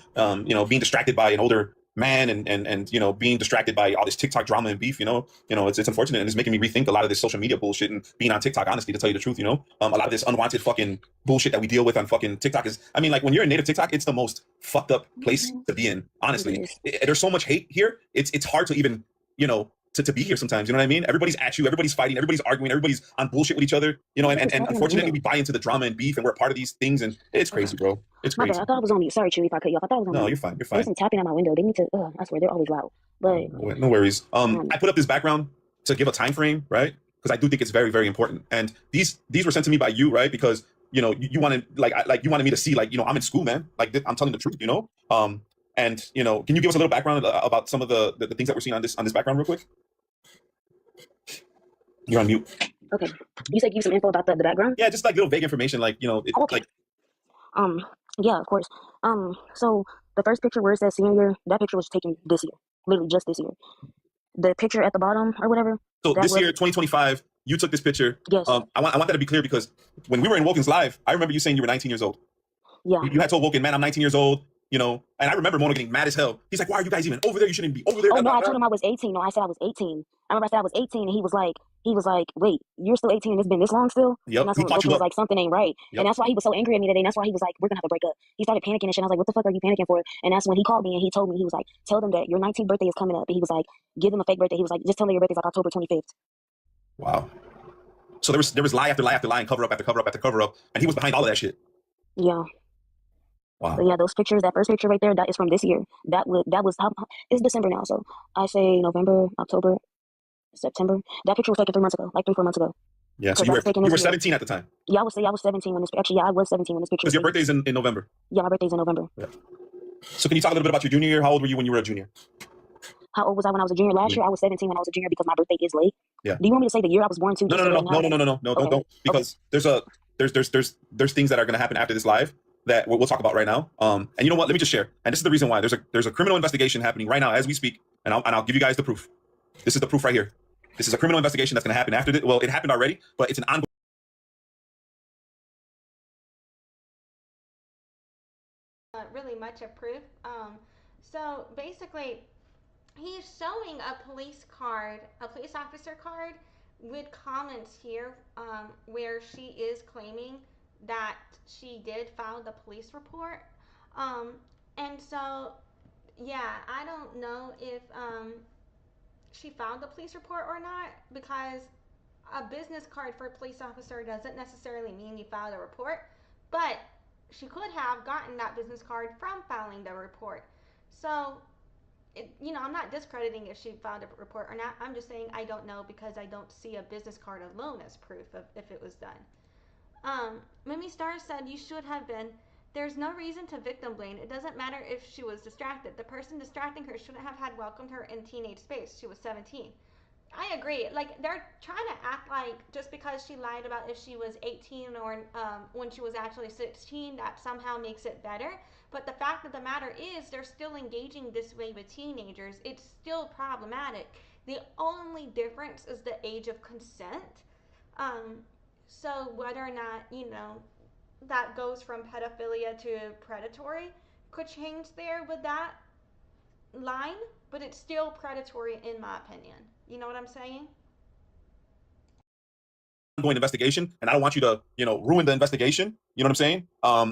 being distracted by an older man and being distracted by all this TikTok drama and beef. It's unfortunate, and it's making me rethink a lot of this social media bullshit and being on TikTok. Honestly, to tell you the truth, a lot of this unwanted fucking bullshit that we deal with on fucking TikTok is. I mean, like when you're in native TikTok, it's the most fucked up place to be in. Honestly, there's so much hate here. It's hard to even to be here sometimes. You know what I mean? Everybody's at you, everybody's fighting, everybody's arguing, everybody's on bullshit with each other, and unfortunately we buy into the drama and beef and we're a part of these things, and it's crazy, bro. It's My crazy. bad. I thought I was on mute. Sorry, Chewy, if I cut you off. I thought I was on No, mute. you're fine. You're There's fine. some tapping at my window. They need to, I swear, they're always loud. But No worries. I put up this background to give a time frame, right? Because I do think it's very, very important. And these were sent to me by you, right? Because you wanted you wanted me to see I'm in school, man. Like I'm telling the truth, And can you give us a little background about some of the things that we're seeing on this background real quick? You're on mute. okay, you said give some info about the background. Yeah, just like little vague information, Okay. like. Yeah, of course. So the first picture where it says senior year, that picture was taken this year, literally just this year. The picture at the bottom or whatever. So this year, 2025, you took this picture. Yes. I want that to be clear because when we were in Woken's live, I remember you saying you were 19 years old. Yeah. You had told Woken, man, I'm 19 years old. And I remember Mono getting mad as hell. He's like, why are you guys even over there? You shouldn't be over there. Oh no, I told him I was 18. No, I said I was 18. I remember I said I was 18, and he was like, wait, you're still 18 and it's been this long still? Yep. And that's when Woken was like, something ain't right. Yep. And that's why he was so angry at me that day. And that's why he was like, we're gonna have to break up. He started panicking and shit. I was like, what the fuck are you panicking for? And that's when he called me and he told me, he was like, tell them that your 19th birthday is coming up. And he was like, give them a fake birthday. He was like, just tell them your birthday's like October 25th. Wow. So there was lie after lie after lie and cover up after cover up after cover up, and he was behind all of that shit. Yeah. Wow. But yeah, those pictures, that first picture right there, that is from this year. That was it's December now, so I say November, October, September. That picture was taken 3 months ago, like 3-4 months ago. Yeah, so you were 17 at the time. Yeah, I was 17 when this. Actually, yeah, I was 17 when this picture. Because your birthday's in November. Yeah, my birthday's in November. Yeah. So can you talk a little bit about your junior year? How old were you when you were a junior? How old was I when I was a junior? Last year, I was 17 when I was a junior because my birthday is late. Yeah. Do you want me to say the year I was born to? No, Okay. don't. Because there's things that are gonna happen after this live that we'll talk about right now. And you know what? Let me just share. And this is the reason why there's a criminal investigation happening right now as we speak. And I'll give you guys the proof. This is the proof right here. This is a criminal investigation that's gonna happen after this. Well, it happened already, but it's an ongoing. Really much of proof. So basically, he's showing a police officer card with comments here where she is claiming that she did file the police report. And so, yeah, I don't know if she filed the police report or not because a business card for a police officer doesn't necessarily mean you filed a report, but she could have gotten that business card from filing the report. So, I'm not discrediting if she filed a report or not. I'm just saying I don't know because I don't see a business card alone as proof of if it was done. Mumi Starr said you should have been. there's no reason to victim blame. It doesn't matter if she was distracted. The person distracting her shouldn't have had welcomed her in teenage space. She was 17. I agree. Like, they're trying to act like just because she lied about if she was 18 or when she was actually 16, that somehow makes it better. But the fact of the matter is, they're still engaging this way with teenagers. It's still problematic. The only difference is the age of consent. Um, so whether or not, that goes from pedophilia to predatory could change there with that line, but it's still predatory in my opinion. You know what I'm saying? Ongoing investigation, and I don't want you to, ruin the investigation. You know what I'm saying?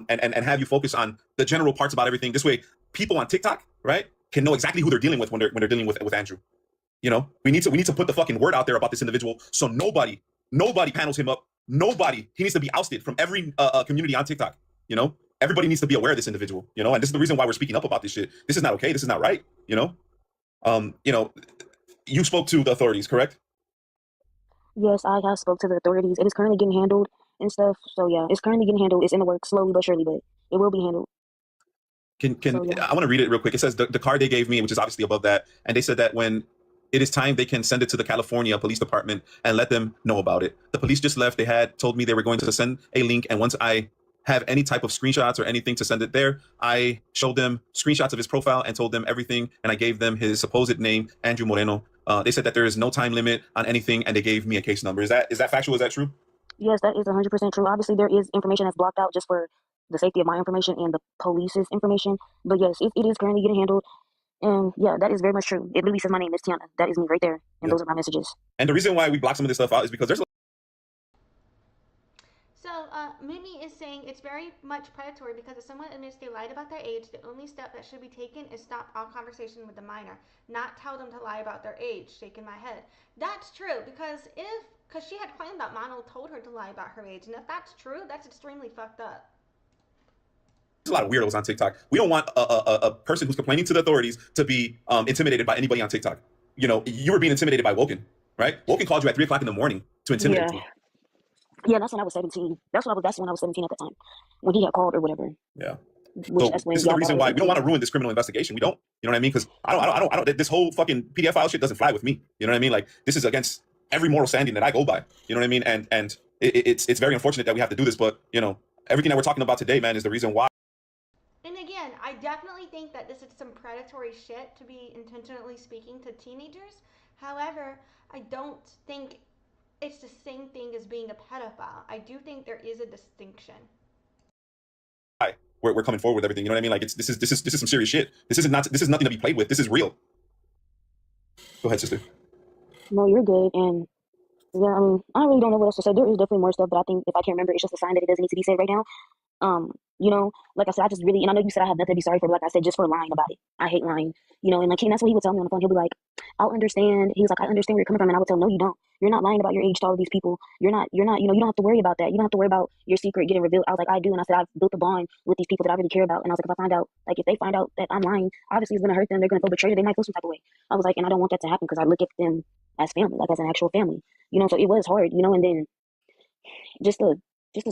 And have you focus on the general parts about everything. This way, people on TikTok, right, can know exactly who they're dealing with when they're dealing with Andrew. We need to put the fucking word out there about this individual, so nobody panels him up. Nobody. He needs to be ousted from every community on TikTok. Everybody needs to be aware of this individual. And this is the reason why we're speaking up about this shit. This is not okay. This is not right. You spoke to the authorities, correct? Yes, I have spoke to the authorities. It is currently getting handled and stuff. So yeah, it's currently getting handled. It's in the works, slowly but surely, but it will be handled. I want to read it real quick. It says the card they gave me, which is obviously above that, and they said that when it is time, they can send it to the California Police Department and let them know about it. The police just left. They had told me they were going to send a link, and once I have any type of screenshots or anything to send it there, I showed them screenshots of his profile and told them everything, and I gave them his supposed name, Andrew Moreno. They said that there is no time limit on anything, and they gave me a case number. Is that factual? Is that true? Yes, that is 100% true. Obviously, there is information that's blocked out just for the safety of my information and the police's information. But yes, it is currently getting handled. And yeah, that is very much true. It literally says my name is Tiana. That is me right there. And those are my messages. And the reason why we block some of this stuff out is because there's Mumi is saying it's very much predatory because if someone admits they lied about their age, the only step that should be taken is stop all conversation with the minor, not tell them to lie about their age. Shaking my head. That's true because she had claimed that Mono told her to lie about her age, and if that's true, that's extremely fucked up. There's a lot of weirdos on TikTok. We don't want a person who's complaining to the authorities to be intimidated by anybody on TikTok. You were being intimidated by Woken, right? Woken called you at 3 o'clock in the morning to intimidate you. Yeah, that's when I was 17. That's when I was 17 at the time, when he had called or whatever. Yeah. So this is the reason why we don't want to ruin this criminal investigation. We don't. You know what I mean? Because I don't. This whole fucking PDF file shit doesn't fly with me. You know what I mean? Like, this is against every moral standing that I go by. You know what I mean? And it's very unfortunate that we have to do this, but everything that we're talking about today, man, is the reason why. And again, I definitely think that this is some predatory shit to be intentionally speaking to teenagers. However, I don't think it's the same thing as being a pedophile. I do think there is a distinction. We're coming forward with everything. You know what I mean? Like, this is some serious shit. This is nothing to be played with. This is real. Go ahead, sister. No, you're good. And yeah, I mean, I really don't know what else to say. There is definitely more stuff, but I think if I can't remember, it's just a sign that it doesn't need to be said right now. Like I said, I just really, and I know you said I have nothing to be sorry for, but like I said, just for lying about it. I hate lying, and like, that's what he would tell me on the phone. He'll be like, I'll understand. He was like, I understand where you're coming from. And I would tell him, no, you don't. You're not lying about your age to all of these people. You're not, you don't have to worry about that. You don't have to worry about your secret getting revealed. I was like, I do. And I said, I've built a bond with these people that I really care about. And I was like, if they find out that I'm lying, obviously it's going to hurt them. They're going to feel betrayed. They might feel some type of way. I was like, and I don't want that to happen because I look at them as family, like as an actual family, so it was hard, and then just the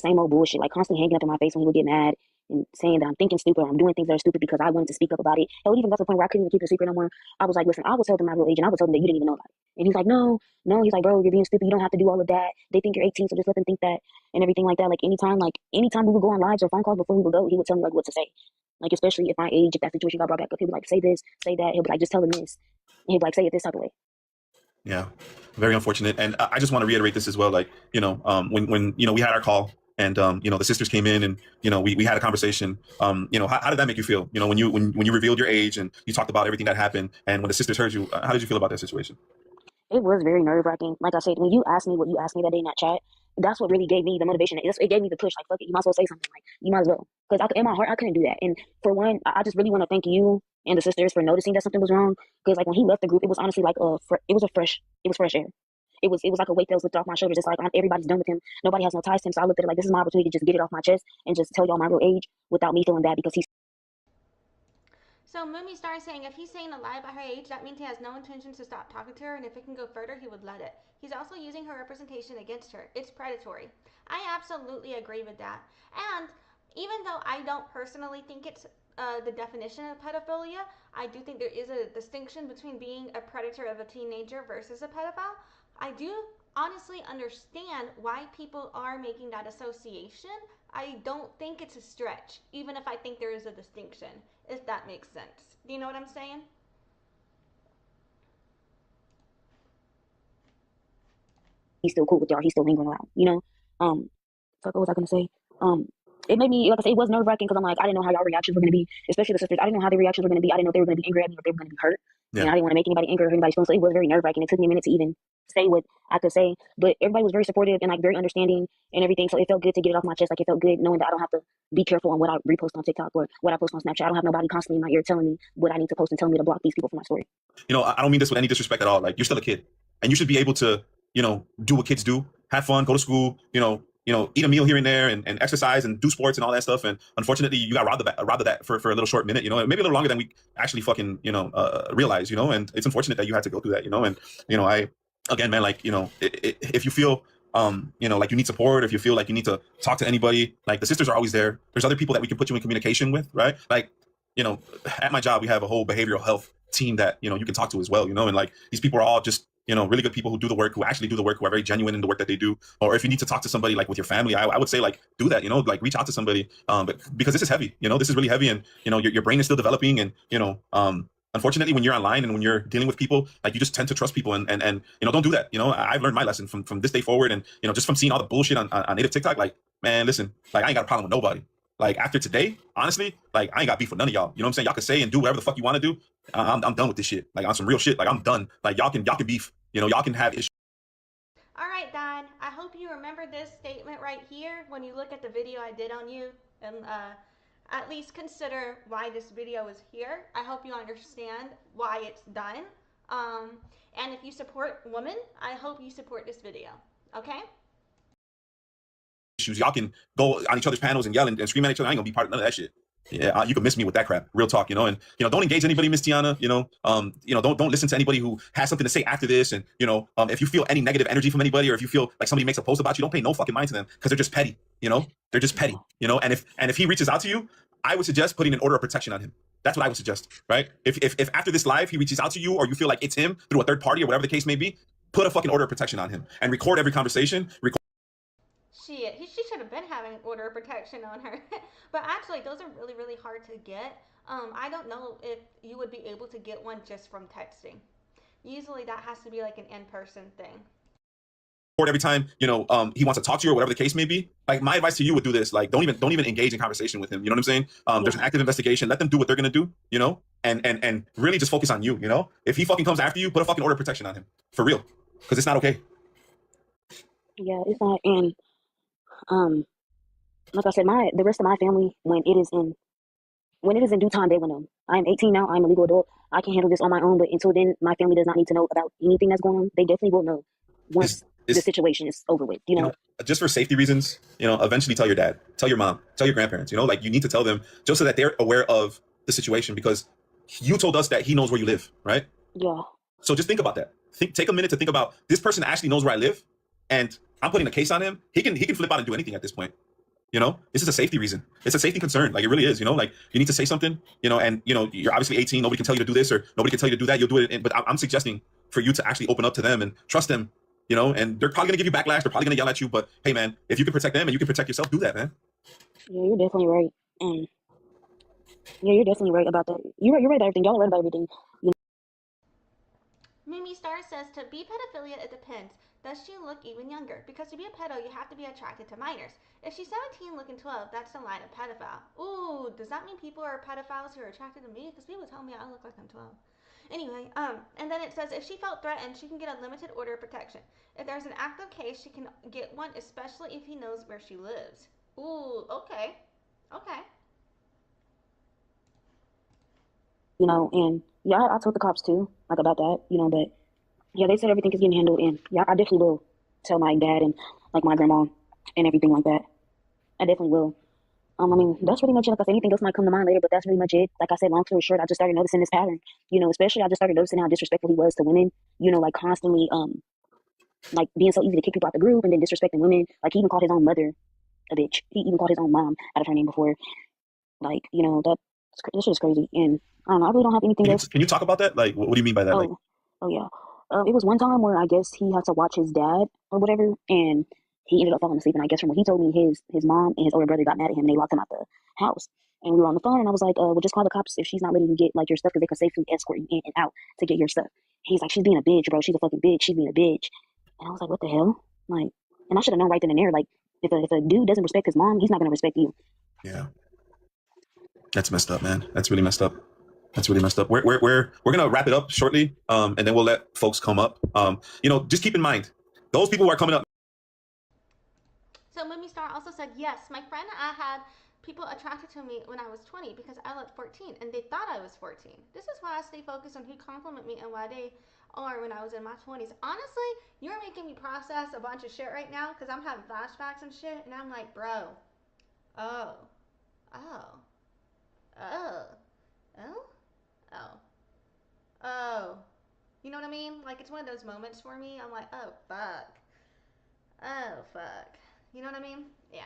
same old bullshit, like constantly hanging up in my face when he would get mad and saying that I'm thinking stupid or I'm doing things that are stupid because I wanted to speak up about it. Hell, it even got to the point where I couldn't even keep it a secret no more. I was like, listen, I will tell them my real age and I will tell them that you didn't even know about it. And he's like, no. He's like, bro, you're being stupid. You don't have to do all of that. They think you're 18, so just let them think that and everything like that. Like anytime we would go on lives or phone calls before we would go, he would tell me like what to say. Like, especially if my age, if that situation got brought back up, he'd be like, say this, say that. He'll be like, just tell them this. And he'd be like, say it this type of way. Yeah, very unfortunate. And I just want to reiterate this as well. Like, when we had our call and, the sisters came in and, we had a conversation, how did that make you feel? When you revealed your age and you talked about everything that happened and when the sisters heard you, how did you feel about that situation? It was very nerve-wracking. Like I said, when you asked me what you asked me that day in that chat, that's what really gave me the motivation. It gave me the push. Like, fuck it, you might as well say something. Like, you might as well. Because in my heart, I couldn't do that. And for one, I just really want to thank you and the sisters for noticing that something was wrong. Because like when he left the group, it was honestly like it was fresh air. It was like a weight that was lifted off my shoulders. It's like everybody's done with him. Nobody has no ties to him. So I looked at it like this is my opportunity to just get it off my chest and just tell y'all my real age without me feeling bad because he's. So Mumi Starr saying if he's saying a lie about her age, that means he has no intention to stop talking to her, and if it can go further, he would let it. He's also using her representation against her. It's predatory. I absolutely agree with that. And even though I don't personally think it's the definition of pedophilia, I do think there is a distinction between being a predator of a teenager versus a pedophile. I do honestly understand why people are making that association. I don't think it's a stretch, even if I think there is a distinction, if that makes sense. Do you know what I'm saying? He's still cool with y'all. He's still lingering around, you know? So what was I gonna say? It made me, like I said, it was nerve wracking because I'm like, I didn't know how y'all reactions were gonna be, especially the sisters. I didn't know how their reactions were gonna be. I didn't know if they were gonna be angry at me or if they were gonna be hurt. Yeah. And I didn't want to make anybody angry or anybody's feelings. So it was very nerve wracking. It took me a minute to even say what I could say, but everybody was very supportive and like very understanding and everything. So it felt good to get it off my chest. Like it felt good knowing that I don't have to be careful on what I repost on TikTok or what I post on Snapchat. I don't have nobody constantly in my ear telling me what I need to post and telling me to block these people from my story. You know, I don't mean this with any disrespect at all. Like, you're still a kid, and you should be able to, you know, do what kids do, have fun, go to school, you know, eat a meal here and there, and exercise and do sports and all that stuff. And unfortunately, you got robbed of that for a little short minute, you know, maybe a little longer than we actually fucking, realize, you know. And it's unfortunate that you had to go through that, you know. And, again, man, like, if you feel, like you need support, if you feel like you need to talk to anybody, like, the sisters are always there. There's other people that we can put you in communication with, right? Like, at my job, we have a whole behavioral health team that, you can talk to as well, and like, these people are all just, really good people who do the work, who actually do the work, who are very genuine in the work that they do. Or if you need to talk to somebody, like with your family, I would say, like, do that, like, reach out to somebody, but because this is heavy, this is really heavy, and your brain is still developing, and unfortunately, when you're online and when you're dealing with people, like, you just tend to trust people, and don't do that. I've learned my lesson from this day forward, and just from seeing all the bullshit on native TikTok. Like, man, listen, like, I ain't got a problem with nobody. Like, after today, honestly, like, I ain't got beef with none of y'all. You know what I'm saying? Y'all can say and do whatever the fuck you want to do. I'm done with this shit. Like, on some real shit. Like, I'm done. Like, y'all can beef. Y'all can have issues. All right, Don. I hope you remember this statement right here when you look at the video I did on you, and at least consider why this video is here. I hope you understand why it's done. And if you support women, I hope you support this video. Okay? Y'all can go on each other's panels and yell and scream at each other. I ain't gonna be part of none of that shit. Yeah, you can miss me with that crap. Real talk, and don't engage anybody, Miss Tiana. Don't listen to anybody who has something to say after this. And if you feel any negative energy from anybody, or if you feel like somebody makes a post about you, don't pay no fucking mind to them, because they're just petty. They're just petty. And if he reaches out to you, I would suggest putting an order of protection on him. That's what I would suggest, right? If after this live he reaches out to you, or you feel like it's him through a third party or whatever the case may be, put a fucking order of protection on him and record every conversation. She should have been having order of protection on her. But actually, those are really, really hard to get. I don't know if you would be able to get one just from texting. Usually that has to be like an in-person thing. Or every time, he wants to talk to you or whatever the case may be. Like, my advice to you would do this. Like, don't even engage in conversation with him. You know what I'm saying? There's an active investigation. Let them do what they're going to do, and really just focus on you, If he fucking comes after you, put a fucking order of protection on him. For real. Because it's not okay. Yeah, it's not. And like I said, the rest of my family, when it is in due time, they will know. I'm 18 now. I'm a legal adult. I can handle this on my own. But until then, my family does not need to know about anything that's going on. They definitely will know once the situation is over with. Just for safety reasons, eventually tell your dad, tell your mom, tell your grandparents. Like, you need to tell them just so that they're aware of the situation, because you told us that he knows where you live, right? Yeah. So just think about that. Take a minute to think about, this person actually knows where I live, and I'm putting a case on him. He can flip out and do anything at this point. This is a safety reason. It's a safety concern. Like, it really is. Like, you need to say something. And you're obviously 18. Nobody can tell you to do this, or nobody can tell you to do that. You'll do it. But I'm suggesting for you to actually open up to them and trust them. And they're probably gonna give you backlash. They're probably gonna yell at you. But hey, man, if you can protect them and you can protect yourself, do that, man. Yeah, you're definitely right. Yeah, you're definitely right about that. You're right about everything. Y'all are right about everything. Mumi Starr says, to be pedophilia, it depends. Does she look even younger? Because to be a pedo, you have to be attracted to minors. If she's 17 looking 12, that's the line of pedophile. Ooh, does that mean people are pedophiles who are attracted to me? Because people tell me I look like I'm 12. Anyway, and then it says, if she felt threatened, she can get a limited order of protection. If there's an active case, she can get one, especially if he knows where she lives. Ooh, okay. Okay. And yeah, I told the cops too, like, about that, but yeah, they said everything is getting handled, and yeah, I definitely will tell my dad and like my grandma and everything like that. I definitely will. I mean, that's pretty much it. Like I said, anything else might come to mind later, but that's pretty much it. Like I said, long story short, I just started noticing this pattern, especially I just started noticing how disrespectful he was to women, like constantly, like being so easy to kick people out the group and then disrespecting women. Like, he even called his own mother, a bitch. He even called his own mom out of her name before. Like, you know, that shit is crazy. And I don't know, I really don't have anything else. Can you talk about that? Like, what do you mean by that? Like, Oh yeah. It was one time where I guess he had to watch his dad or whatever, and he ended up falling asleep. And I guess from what he told me, his mom and his older brother got mad at him and they locked him out the house. And we were on the phone, and I was like, well, just call the cops if she's not letting you get like your stuff, because they can safely escort you in and out to get your stuff. He's like, she's being a bitch, bro. She's a fucking bitch. She's being a bitch. And I was like, what the hell? Like, and I should have known right then and there. Like, if a dude doesn't respect his mom, he's not gonna respect you. yeah, that's messed up, man. That's really messed up. That's really messed up. We're gonna wrap it up shortly, and then we'll let folks come up. You know, just keep in mind those people who are coming up. So Mumi Starr also said, yes, my friend and I had people attracted to me when I was 20 because I looked 14 and they thought I was 14. This is why I stay focused on who compliment me and why they are when I was in my 20s. Honestly, you're making me process a bunch of shit right now because I'm having flashbacks and shit, and I'm like, bro, oh, oh, oh, oh, oh, oh. You know what I mean? Like, it's one of those moments for me. I'm like, oh, fuck. Oh, fuck. You know what I mean? Yeah.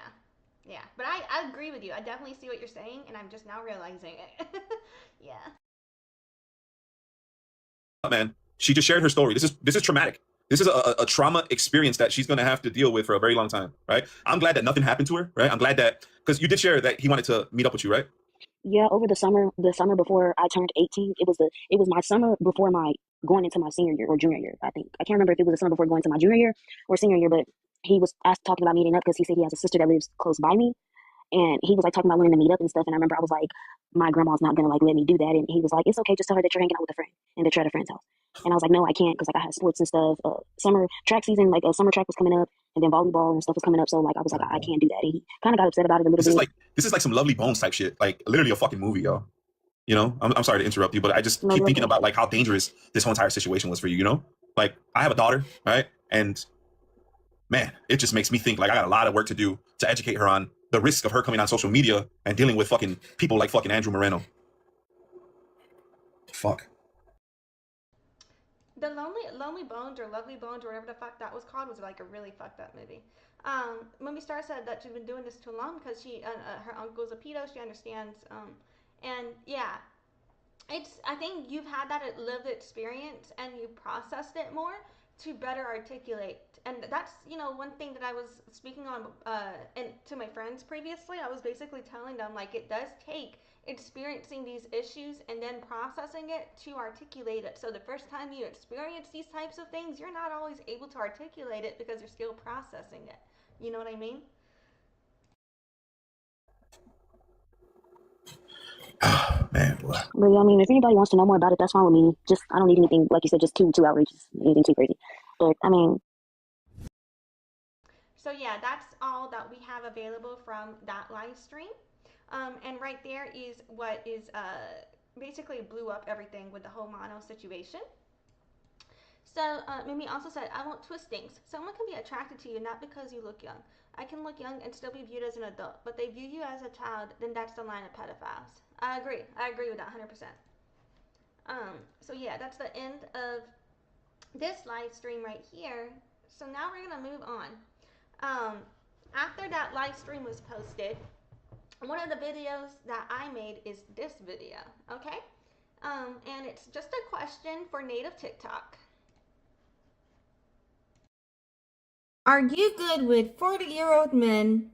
Yeah. But I agree with you. I definitely see what you're saying, and I'm just now realizing it. Yeah. Man, she just shared her story. This is traumatic. This is a trauma experience that she's going to have to deal with for a very long time, right? I'm glad that nothing happened to her, right? I'm glad that, because you did share that he wanted to meet up with you, right? Yeah, over the summer before I turned 18, it was my summer before my going into my senior year or junior year. I think I can't remember if it was the summer before going to my junior year or senior year, but he was talking about meeting up because he said he has a sister that lives close by me, and he was like talking about wanting to meet up and stuff. And I remember I was like, my grandma's not gonna like let me do that, and he was like, it's okay, just tell her that you're hanging out with a friend and that you're at a friend's house. And I was like, no, I can't, because like I had sports and stuff. Summer track season, like a summer track was coming up, and then volleyball and stuff was coming up. So like I was like, I can't do that. And he kind of got upset about it a little bit. This is like some Lovely Bones type shit, like literally a fucking movie, yo. You know, I'm sorry to interrupt you, but I just keep thinking about like how dangerous this whole entire situation was for you. You know, like I have a daughter, right? And man, it just makes me think like I got a lot of work to do to educate her on the risk of her coming on social media and dealing with fucking people like fucking Andrew Moreno. Fuck. The Lonely Bones or Lovely Bones or whatever the fuck that was called was like a really fucked up movie. Mumi Starr said that she's been doing this too long because her uncle's a pedo. She understands. And yeah, I think you've had that lived experience and you processed it more to better articulate. And that's, one thing that I was speaking on and to my friends previously. I was basically telling them like it does take experiencing these issues and then processing it to articulate it. So the first time you experience these types of things, you're not always able to articulate it because you're still processing it. You know what I mean? Man, boy. But yeah, I mean, if anybody wants to know more about it, that's fine with me. Just I don't need anything, like you said, just too outrageous, anything too crazy. But I mean, so yeah, that's all that we have available from that live stream. And right there is what is basically blew up everything with the whole mono situation. So Mimi also said, I won't twist things. Someone can be attracted to you not because you look young. I can look young and still be viewed as an adult, but they view you as a child, then that's the line of pedophiles. I agree with that 100%. So yeah, that's the end of this live stream right here. So now we're gonna move on. After that live stream was posted, one of the videos that I made is this video, okay? And it's just a question for native TikTok. Are you good with 40-year-old men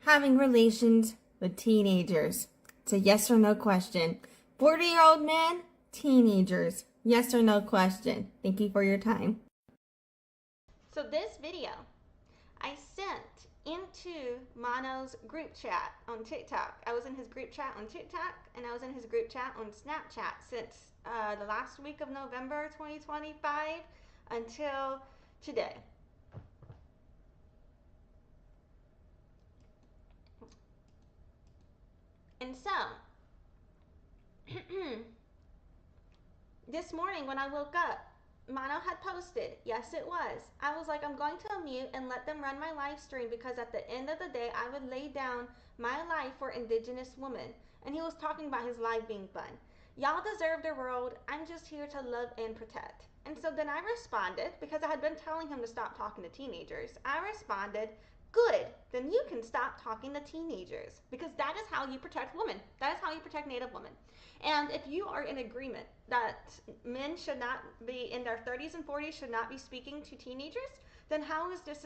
having relations with teenagers? It's a yes or no question. 40-year-old men, teenagers, yes or no question. Thank you for your time. So this video I sent into Mono's group chat on TikTok. I was in his group chat on TikTok and I was in his group chat on Snapchat since the last week of November 2025 until today. And so, this morning when I woke up, Mono had posted, yes it was. I was like, I'm going to unmute and let them run my live stream because at the end of the day, I would lay down my life for Indigenous women. And he was talking about his life being fun. Y'all deserve the world. I'm just here to love and protect. And so then I responded, because I had been telling him to stop talking to teenagers. I responded, Good, then you can stop talking to teenagers, because that is how you protect women. That is how you protect Native women. And if you are in agreement that men should not be in their 30s and 40s, should not be speaking to teenagers, then how is this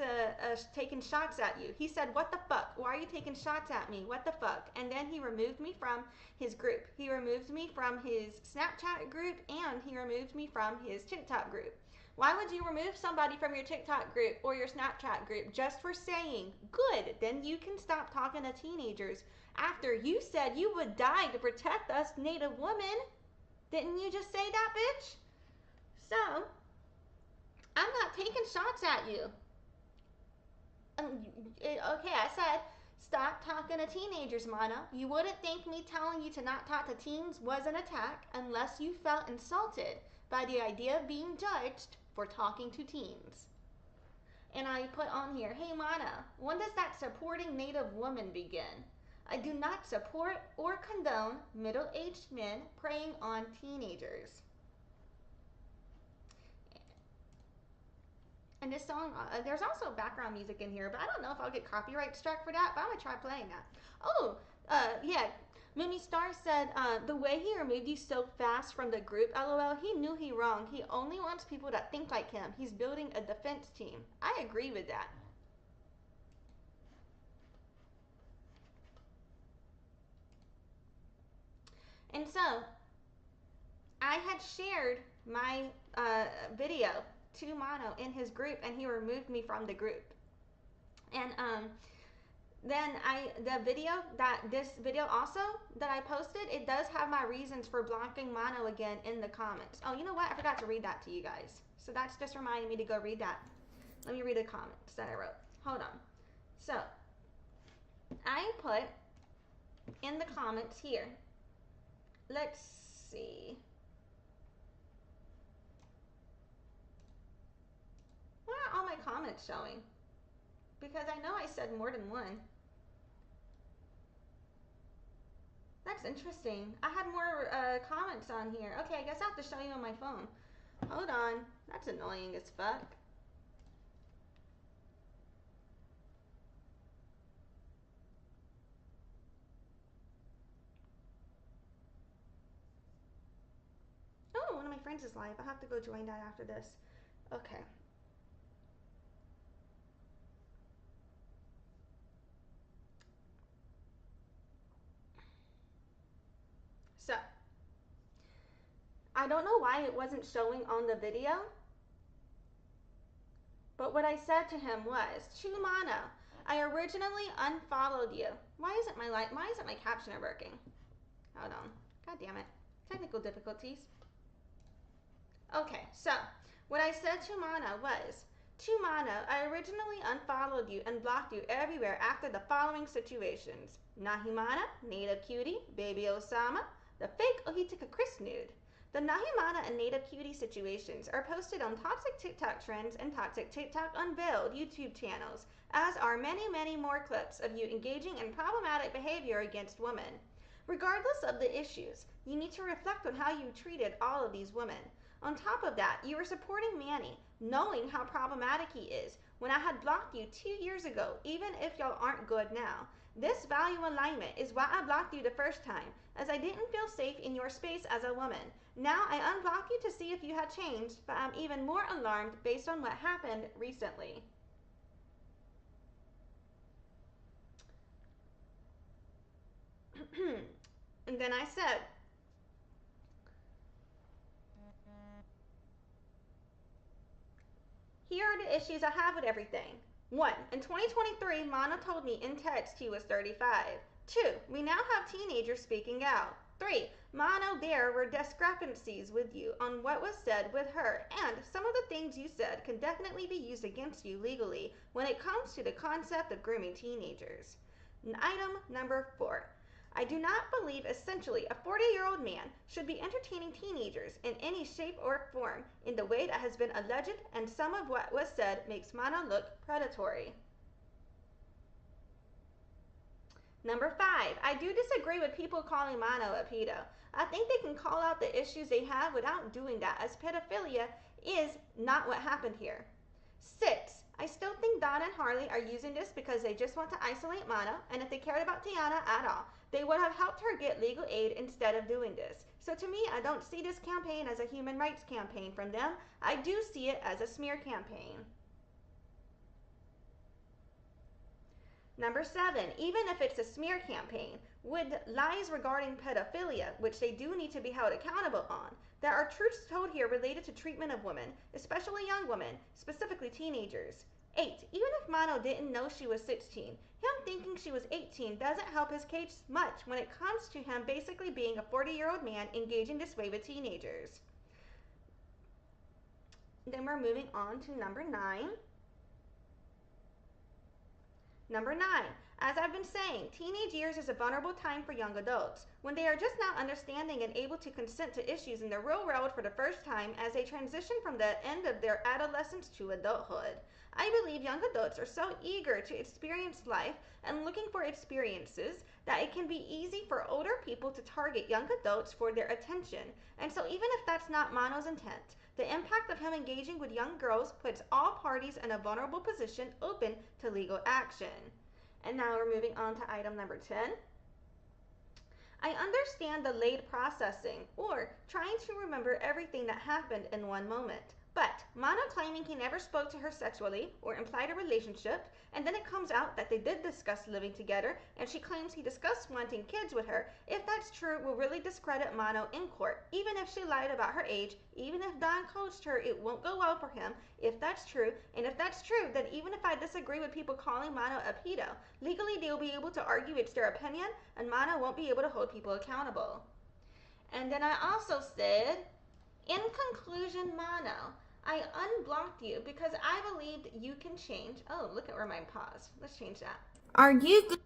taking shots at you? He said, what the fuck? Why are you taking shots at me? What the fuck? And then he removed me from his group. He removed me from his Snapchat group, and he removed me from his TikTok group. Why would you remove somebody from your TikTok group or your Snapchat group just for saying, good, then you can stop talking to teenagers after you said you would die to protect us Native women? Didn't you just say that, bitch? So, I'm not taking shots at you. Okay, I said, stop talking to teenagers, Mana. You wouldn't think me telling you to not talk to teens was an attack unless you felt insulted by the idea of being judged for talking to teens. And I put on here, hey Mana, when does that supporting Native woman begin? I do not support or condone middle-aged men preying on teenagers. And this song, there's also background music in here, but I don't know if I'll get copyright struck for that, but I'm gonna try playing that. Oh, yeah, Mumi Starr said, the way he removed you so fast from the group, LOL, he knew he wrong. He only wants people that think like him. He's building a defense team. I agree with that. And so, I had shared my video to Mono in his group, and he removed me from the group. And then this video also that I posted, it does have my reasons for blocking Mono again in the comments. Oh, you know what? I forgot to read that to you guys. So that's just reminding me to go read that. Let me read the comments that I wrote. Hold on. So, I put in the comments here, let's see. Why are all my comments showing? Because I know I said more than one. That's interesting. I had more comments on here. Okay, I guess I have to show you on my phone. Hold on. That's annoying as fuck. Oh, one of my friends is live. I'll have to go join that after this. Okay. So, I don't know why it wasn't showing on the video, but what I said to him was, Chumano, I originally unfollowed you. Why isn't my captioner working? Hold on. God damn it. Technical difficulties. Okay, so what I said to Mana was, Chumano, I originally unfollowed you and blocked you everywhere after the following situations. Nahimana, Native Cutie, Baby Osama, the fake Ohitika Chris nude. The Nahimana and Native Cutie situations are posted on Toxic TikTok Trends and Toxic TikTok Unveiled YouTube channels, as are many, many more clips of you engaging in problematic behavior against women. Regardless of the issues, you need to reflect on how you treated all of these women. On top of that, you were supporting Manny, knowing how problematic he is, when I had blocked you 2 years ago, even if y'all aren't good now. This value alignment is why I blocked you the first time, as I didn't feel safe in your space as a woman. Now I unblock you to see if you had changed, but I'm even more alarmed based on what happened recently. And then I said, here are the issues I have with everything. 1. In 2023, Mana told me in text he was 35. 2. We now have teenagers speaking out. 3. Mono, there were discrepancies with you on what was said with her, and some of the things you said can definitely be used against you legally when it comes to the concept of grooming teenagers. Item number 4. I do not believe essentially a 40-year-old man should be entertaining teenagers in any shape or form in the way that has been alleged, and some of what was said makes Mana look predatory. Number 5, I do disagree with people calling Mono a pedo. I think they can call out the issues they have without doing that, as pedophilia is not what happened here. 6, I still think Don and Harley are using this because they just want to isolate Mono, and if they cared about Tiana at all, they would have helped her get legal aid instead of doing this. So to me, I don't see this campaign as a human rights campaign from them. I do see it as a smear campaign. Number 7, even if it's a smear campaign, with lies regarding pedophilia, which they do need to be held accountable on, there are truths told here related to treatment of women, especially young women, specifically teenagers. 8, even if Mono didn't know she was 16, him thinking she was 18 doesn't help his case much when it comes to him basically being a 40-year-old man engaging this way with teenagers. Then we're moving on to number 9. Number 9, as I've been saying, teenage years is a vulnerable time for young adults, when they are just now understanding and able to consent to issues in the real world for the first time as they transition from the end of their adolescence to adulthood. I believe young adults are so eager to experience life and looking for experiences that it can be easy for older people to target young adults for their attention. And so even if that's not Mono's intent, the impact of him engaging with young girls puts all parties in a vulnerable position open to legal action. And now we're moving on to item number 10. I understand delayed processing, or trying to remember everything that happened in one moment. But Mono claiming he never spoke to her sexually or implied a relationship, and then it comes out that they did discuss living together, and she claims he discussed wanting kids with her. If that's true, will really discredit Mono in court. Even if she lied about her age, even if Don coached her, it won't go well for him if that's true. And if that's true, then even if I disagree with people calling Mono a pedo, legally they'll be able to argue it's their opinion, and Mono won't be able to hold people accountable. And then I also said, in conclusion, Mono, I unblocked you because I believed you can change. Oh, look at where mine paused. Let's change that. Are you good?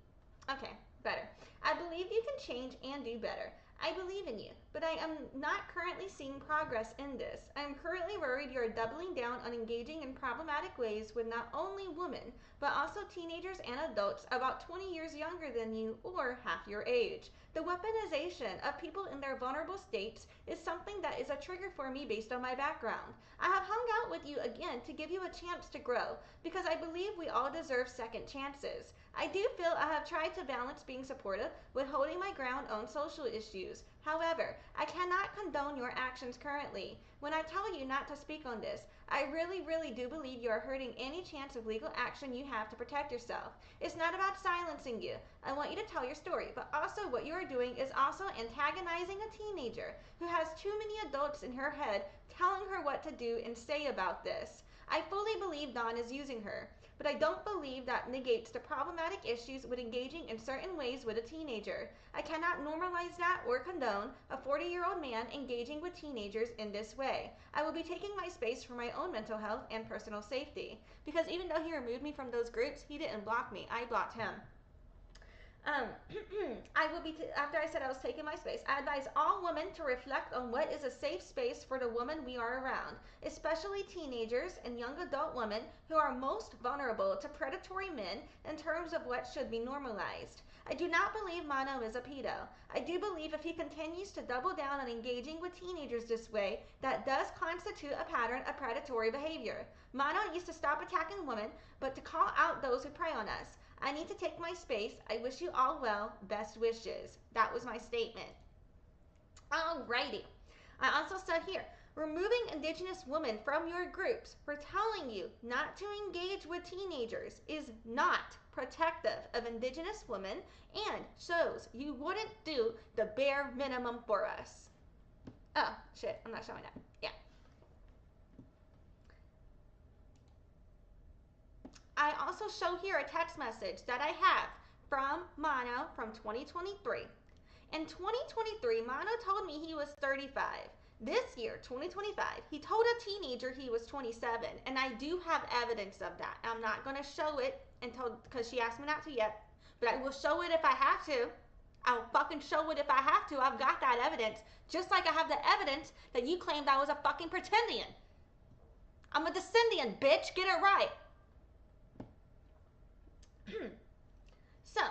Okay, better. I believe you can change and do better. I believe in you, but I am not currently seeing progress in this. I am currently worried you are doubling down on engaging in problematic ways with not only women, but also teenagers and adults about 20 years younger than you or half your age. The weaponization of people in their vulnerable states is something that is a trigger for me based on my background. I have hung out with you again to give you a chance to grow, because I believe we all deserve second chances. I do feel I have tried to balance being supportive with holding my ground on social issues. However, I cannot condone your actions currently. When I tell you not to speak on this, I really do believe you are hurting any chance of legal action you have to protect yourself. It's not about silencing you. I want you to tell your story, but also what you are doing is also antagonizing a teenager who has too many adults in her head telling her what to do and say about this. I fully believe Don is using her, but I don't believe that negates the problematic issues with engaging in certain ways with a teenager. I cannot normalize that or condone a 40-year-old man engaging with teenagers in this way. I will be taking my space for my own mental health and personal safety, because even though he removed me from those groups, he didn't block me. I blocked him. After I said I was taking my space, I advise all women to reflect on what is a safe space for the woman we are around, especially teenagers and young adult women who are most vulnerable to predatory men in terms of what should be normalized. I do not believe Mono is a pedo. I do believe if he continues to double down on engaging with teenagers this way, that does constitute a pattern of predatory behavior. Mono needs to stop attacking women, but to call out those who prey on us. I need to take my space. I wish you all well. Best wishes. That was my statement. Alrighty. I also said here, removing Indigenous women from your groups for telling you not to engage with teenagers is not protective of Indigenous women and shows you wouldn't do the bare minimum for us. Oh, shit. I'm not showing that. Yeah. I also show here a text message that I have from Mono from 2023. In 2023, Mono told me he was 35. This year, 2025, he told a teenager he was 27, and I do have evidence of that. I'm not going to show it because she asked me not to yet, but I will show it if I have to. I'll fucking show it if I have to. I've got that evidence, just like I have the evidence that you claimed I was a fucking pretendian. I'm a descendian, bitch. Get it right. So,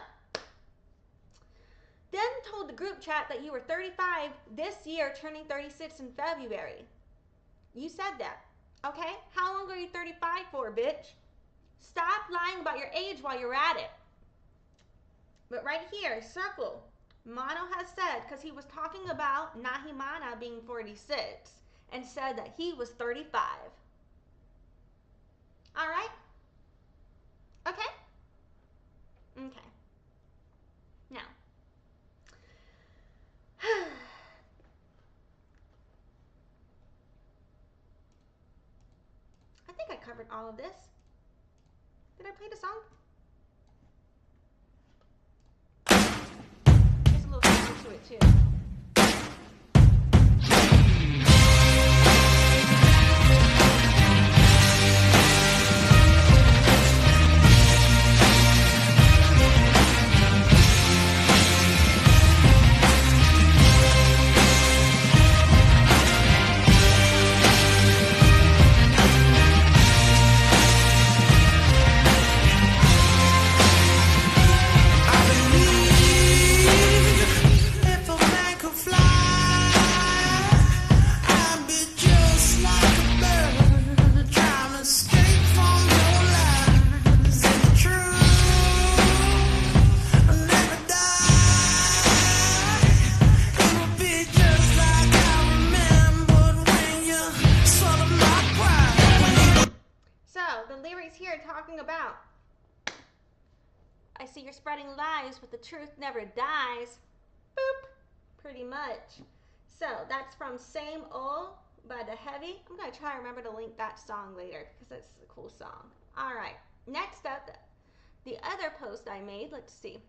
then told the group chat that you were 35 this year, turning 36 in February. You said that, okay? How long are you 35 for, bitch? Stop lying about your age while you're at it. But right here, circle. Mono has said, because he was talking about Nahimana being 46, and said that he was 35. All right? Okay? Okay. Now, I think I covered all of this. Did I play the song? There's a little something to it too. About, I see you're spreading lies, but the truth never dies. Boop. Pretty much. So that's from Same Old by The Heavy. I'm going to try to remember to link that song later because that's a cool song. All right. Next up, the other post I made. Let's see.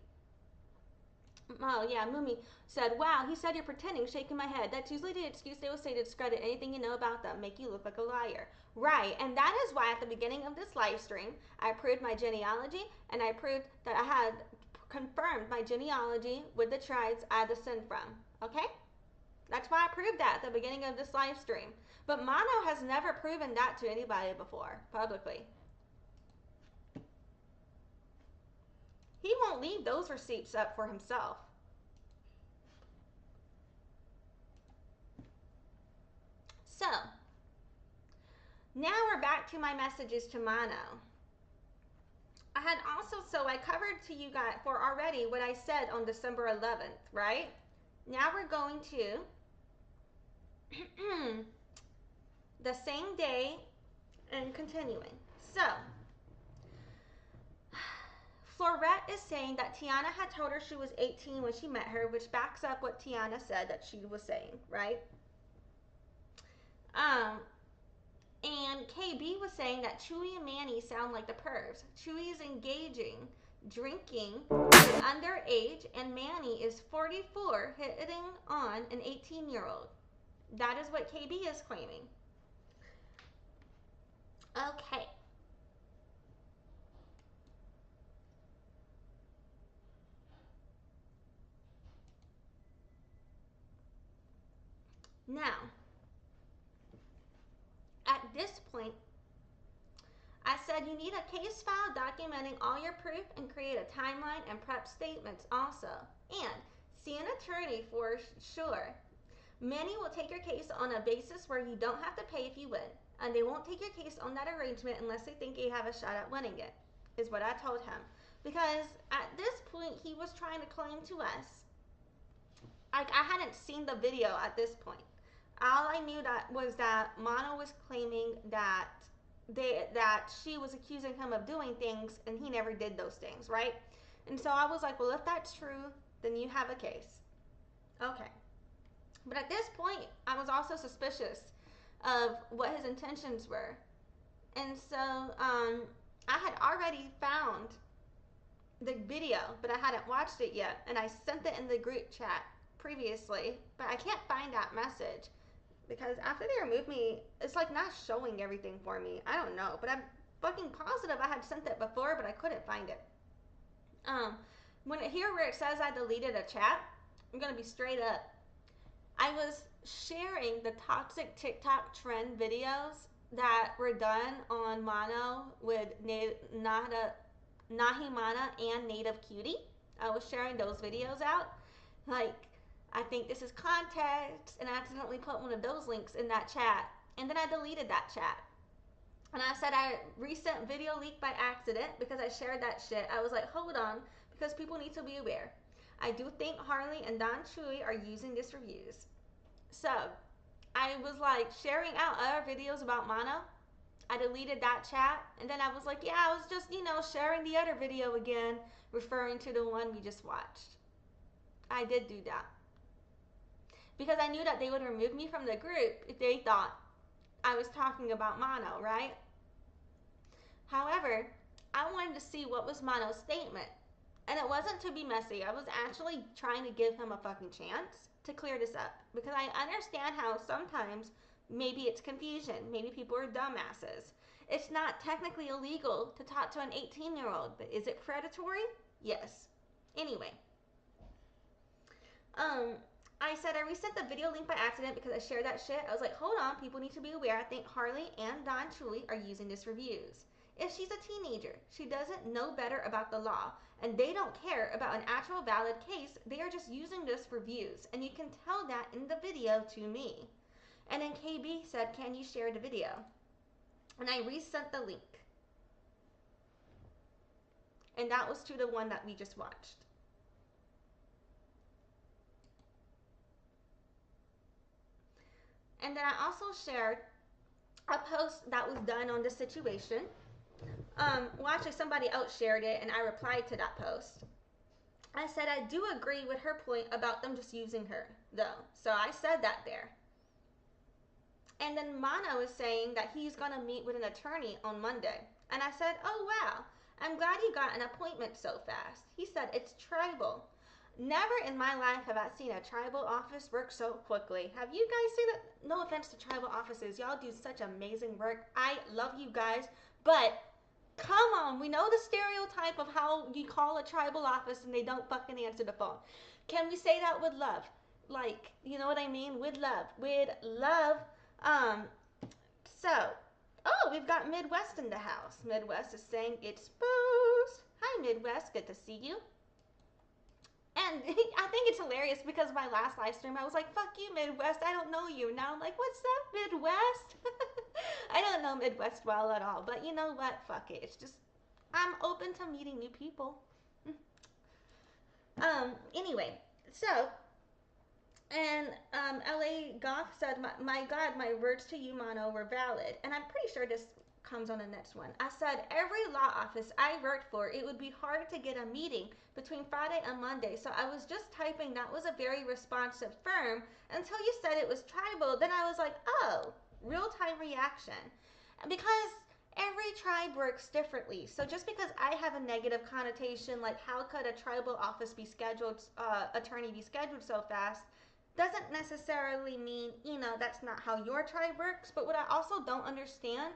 Oh, yeah, Mumi said, wow, he said you're pretending, shaking my head. That's usually the excuse they will say to discredit anything you know about them, make you look like a liar. Right, and that is why at the beginning of this live stream, I proved my genealogy, and I proved that I had confirmed my genealogy with the tribes I descend from, okay? That's why I proved that at the beginning of this live stream. But Mono has never proven that to anybody before, publicly. He won't leave those receipts up for himself. So, now we're back to my messages to Mono. I had also, so I covered to you guys for already what I said on December 11th, right? Now we're going to the same day and continuing. So, Florette is saying that Tiana had told her she was 18 when she met her, which backs up what Tiana said that she was saying, right? And KB was saying that Chuy and Manny sound like the pervs. Chuy is engaging, drinking, is underage, and Manny is 44, hitting on an 18-year-old. That is what KB is claiming. Okay. Now, at this point, I said you need a case file documenting all your proof and create a timeline and prep statements also. And see an attorney for sure. Many will take your case on a basis where you don't have to pay if you win. And they won't take your case on that arrangement unless they think you have a shot at winning it, is what I told him. Because at this point, he was trying to claim to us. I hadn't seen the video at this point. All I knew that was that Mono was claiming that she was accusing him of doing things and he never did those things, right? And so I was like, well, if that's true, then you have a case. Okay. But at this point, I was also suspicious of what his intentions were. And so I had already found the video, but I hadn't watched it yet. And I sent it in the group chat previously, but I can't find that message. Because after they removed me, it's like not showing everything for me. I don't know, but I'm fucking positive I had sent it before, but I couldn't find it. Here where it says I deleted a chat, I'm gonna be straight up. I was sharing the toxic TikTok trend videos that were done on Mono with Nahimana and Native Cutie. I was sharing those videos out. Like, I think this is context, and I accidentally put one of those links in that chat, and then I deleted that chat. And I said I recent video leaked by accident because I shared that shit. I was like, hold on, because people need to be aware. I do think Harley and Don Chuy are using this reviews. So I was like sharing out other videos about Mono. I deleted that chat, and then I was like, yeah, I was just, sharing the other video again, referring to the one we just watched. I did do that. Because I knew that they would remove me from the group if they thought I was talking about Mono, right? However, I wanted to see what was Mono's statement. And it wasn't to be messy. I was actually trying to give him a fucking chance to clear this up. Because I understand how sometimes maybe it's confusion. Maybe people are dumbasses. It's not technically illegal to talk to an 18-year-old, but is it predatory? Yes. Anyway. I said I resent the video link by accident because I shared that shit. I was like, hold on, people need to be aware. I think Harley and Don Chuy are using this reviews. If she's a teenager, she doesn't know better about the law, and they don't care about an actual valid case. They are just using this for views, and you can tell that in the video to me. And then KB said, can you share the video? And I resent the link. And that was to the one that we just watched. And then I also shared a post that was done on the situation. Well, actually, somebody else shared it, and I replied to that post. I said I do agree with her point about them just using her, though. So I said that there. And then Mono is saying that he's going to meet with an attorney on Monday. And I said, oh, wow, I'm glad you got an appointment so fast. He said, it's tribal. Never in my life have I seen a tribal office work so quickly. Have you guys seen it? No offense to tribal offices. Y'all do such amazing work. I love you guys. But come on, we know the stereotype of how you call a tribal office and they don't fucking answer the phone. Can we say that with love? Like, you know what I mean? With love. With love. Oh, we've got Midwest in the house. Midwest is saying it's booze. Hi, Midwest. Good to see you. And I think it's hilarious because my last live stream, I was like, fuck you, Midwest. I don't know you. Now I'm like, what's up, Midwest? I don't know Midwest well at all. But you know what? Fuck it. It's just, I'm open to meeting new people. Anyway, so, and LA Goth said, my God, my words to you, Mono, were valid. And I'm pretty sure this comes on the next one. I said, every law office I worked for, it would be hard to get a meeting between Friday and Monday. So I was just typing that was a very responsive firm until you said it was tribal. Then I was like, oh, real-time reaction. Because every tribe works differently. So just because I have a negative connotation, like how could a tribal office be scheduled, attorney be scheduled so fast, doesn't necessarily mean, that's not how your tribe works. But what I also don't understand,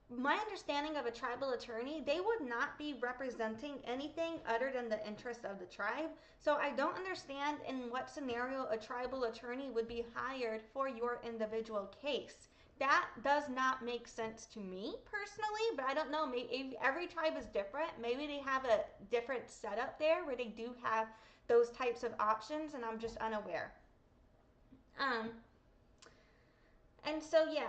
my understanding of a tribal attorney, they would not be representing anything other than the interest of the tribe. So I don't understand in what scenario a tribal attorney would be hired for your individual case. That does not make sense to me personally, but I don't know, maybe every tribe is different. Maybe they have a different setup there where they do have those types of options and I'm just unaware. And so yeah,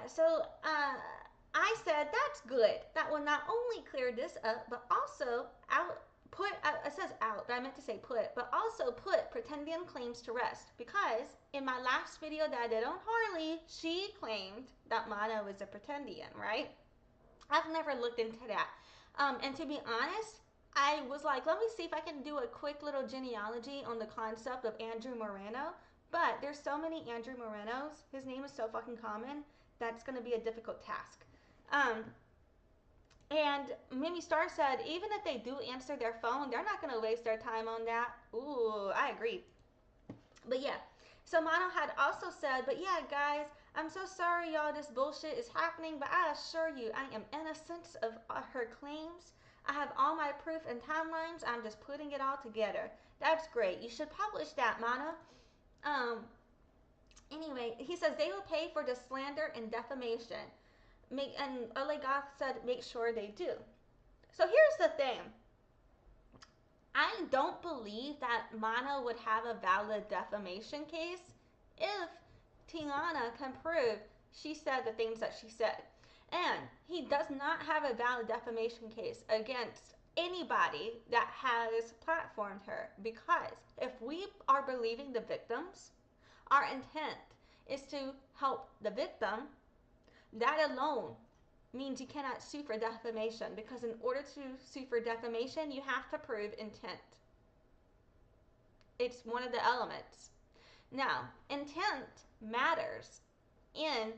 I said that's good. That will not only clear this up, but also it says out, but I meant to say put, but also put pretendian claims to rest. Because in my last video that I did on Harley, she claimed that Mono is a pretendian, right? I've never looked into that. And to be honest, I was like, let me see if I can do a quick little genealogy on the concept of Andrew Moreno. But there's so many Andrew Morenos, his name is so fucking common, that's going to be a difficult task. And Mumi Starr said, even if they do answer their phone, they're not going to waste their time on that. Ooh, I agree. But yeah, so Mono had also said, but yeah, guys, I'm so sorry, y'all, this bullshit is happening, but I assure you, I am innocent of her claims. I have all my proof and timelines. I'm just putting it all together. That's great. You should publish that, Mono. Anyway, he says they will pay for the slander and defamation. And LA Goth said, make sure they do. So here's the thing. I don't believe that Mono would have a valid defamation case if Tiana can prove she said the things that she said. And he does not have a valid defamation case against anybody that has platformed her, because if we are believing the victims, our intent is to help the victim. That alone means you cannot sue for defamation, because in order to sue for defamation, you have to prove intent. It's one of the elements. Now, intent matters in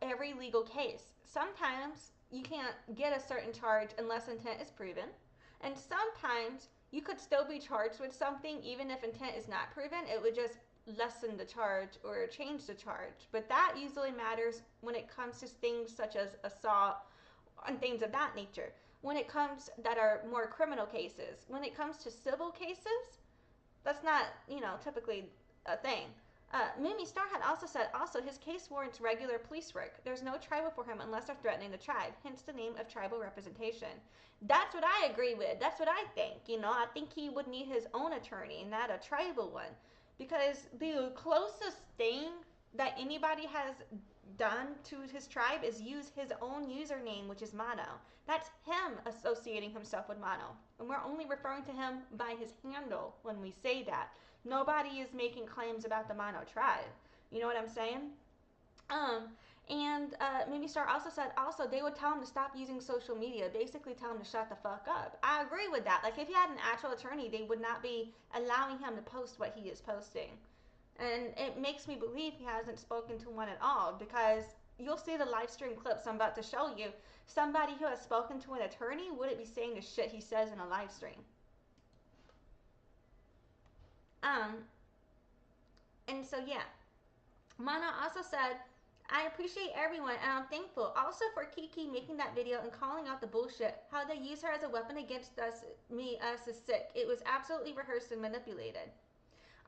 every legal case. Sometimes you can't get a certain charge unless intent is proven, and sometimes you could still be charged with something even if intent is not proven. It would just lessen the charge or change the charge. But that usually matters when it comes to things such as assault and things of that nature. When it comes that are more criminal cases. When it comes to civil cases, that's not, typically a thing. Mumi Starr had also said, his case warrants regular police work. There's no tribal for him unless they're threatening the tribe, hence the name of tribal representation. That's what I agree with. That's what I think. I think he would need his own attorney, not a tribal one. Because the closest thing that anybody has done to his tribe is use his own username, which is Mono. That's him associating himself with Mono. And we're only referring to him by his handle when we say that. Nobody is making claims about the Mono tribe. You know what I'm saying? Mimi Starr also said, they would tell him to stop using social media, basically tell him to shut the fuck up. I agree with that. Like, if he had an actual attorney, they would not be allowing him to post what he is posting. And it makes me believe he hasn't spoken to one at all, because you'll see the live stream clips I'm about to show you. Somebody who has spoken to an attorney wouldn't be saying the shit he says in a live stream. And so, yeah. Mana also said, I appreciate everyone and I'm thankful also for Kiki making that video and calling out the bullshit. How they use her as a weapon against us is sick. It was absolutely rehearsed and manipulated.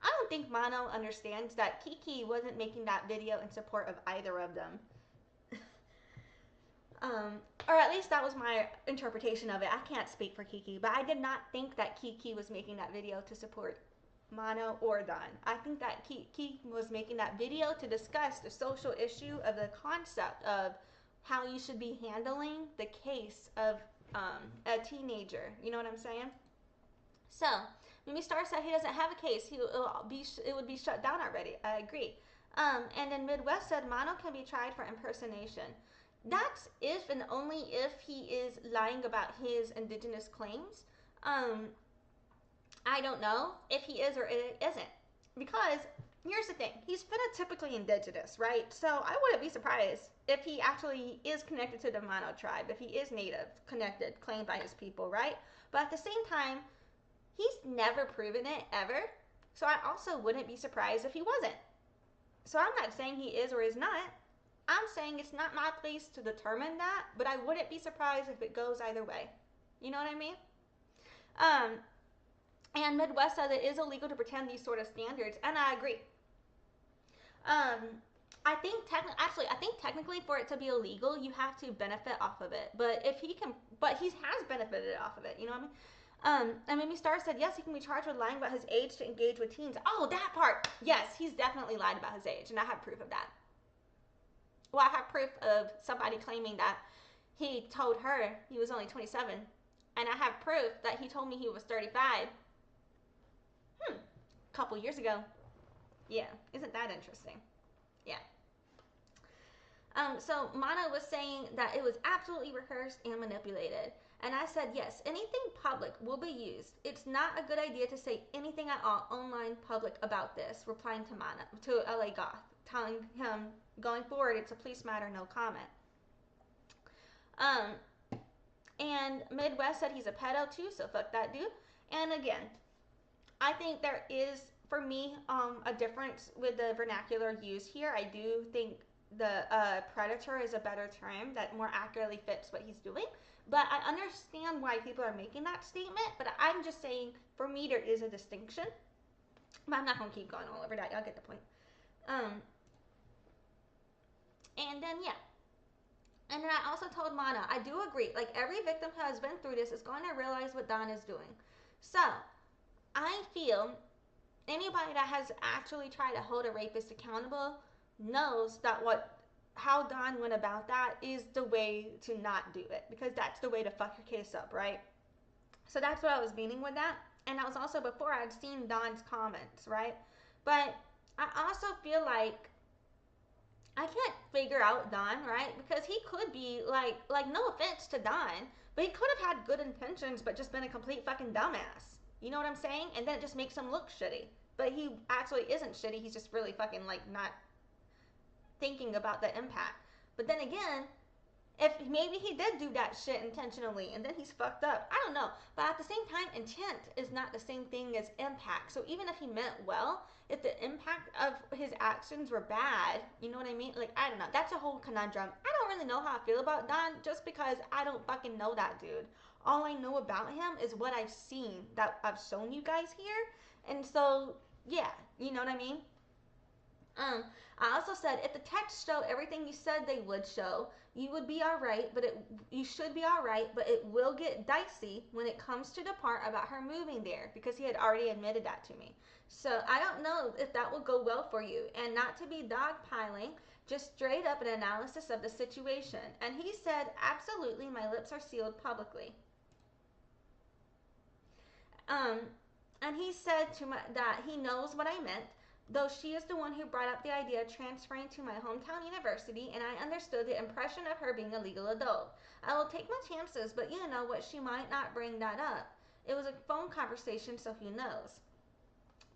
I don't think Mono understands that Kiki wasn't making that video in support of either of them. Or at least that was my interpretation of it. I can't speak for Kiki, but I did not think that Kiki was making that video to support Mono or Don. I think that Kiki was making that video to discuss the social issue of the concept of how you should be handling the case of a teenager. You know what I'm saying? So, Mimi Starr said he doesn't have a case. It would be shut down already. I agree. And then Midwest said Mono can be tried for impersonation. That's if and only if he is lying about his indigenous claims. I don't know if he is or isn't. Because here's the thing. He's phenotypically indigenous, right? So I wouldn't be surprised if he actually is connected to the Mono tribe, if he is native, connected, claimed by his people, right? But at the same time, he's never proven it, ever. So I also wouldn't be surprised if he wasn't. So I'm not saying he is or is not. I'm saying it's not my place to determine that, but I wouldn't be surprised if it goes either way. You know what I mean? And Midwest says it is illegal to pretend these sort of standards, and I agree. I think technically for it to be illegal, you have to benefit off of it. But he has benefited off of it. You know what I mean? And Mimi Starr said, yes, he can be charged with lying about his age to engage with teens. Oh, that part. Yes, he's definitely lied about his age, and I have proof of that. Well, I have proof of somebody claiming that he told her he was only 27, and I have proof that he told me he was 35. A couple years ago. Yeah, isn't that interesting? Yeah. So Mana was saying that it was absolutely rehearsed and manipulated. And I said, yes, anything public will be used. It's not a good idea to say anything at all online public about this, replying to LA Goth, telling him, going forward, it's a police matter, no comment. And Midwest said he's a pedo too, so fuck that dude. And again, I think there is, for me, a difference with the vernacular used here. I do think the predator is a better term that more accurately fits what he's doing. But I understand why people are making that statement. But I'm just saying, for me, there is a distinction. But I'm not going to keep going all over that. Y'all get the point. And then, yeah. And then I also told Mana, I do agree. Like, every victim who has been through this is going to realize what Don is doing. So, I feel anybody that has actually tried to hold a rapist accountable knows that what how Don went about that is the way to not do it, because that's the way to fuck your case up, right? So that's what I was meaning with that. And that was also before I'd seen Don's comments, right? But I also feel like I can't figure out Don, right? Because he could be like no offense to Don, but he could have had good intentions, but just been a complete fucking dumbass. You know what I'm saying? And then it just makes him look shitty. But he actually isn't shitty. He's just really fucking like not thinking about the impact. But then again, if maybe he did do that shit intentionally and then he's fucked up. I don't know. But at the same time, intent is not the same thing as impact. So even if he meant well, if the impact of his actions were bad, you know what I mean? Like, I don't know. That's a whole conundrum. I don't really know how I feel about Don just because I don't fucking know that dude. All I know about him is what I've seen that I've shown you guys here. And so, yeah, you know what I mean? I also said if the text show everything you said they would show, you would be alright, but you should be alright, but it will get dicey when it comes to the part about her moving there, because he had already admitted that to me. So I don't know if that will go well for you, and not to be dogpiling, just straight up an analysis of the situation. And he said, absolutely, my lips are sealed publicly. And he said that he knows what I meant, though she is the one who brought up the idea of transferring to my hometown university, and I understood the impression of her being a legal adult. I will take my chances, but you know what, she might not bring that up. It was a phone conversation, so who knows.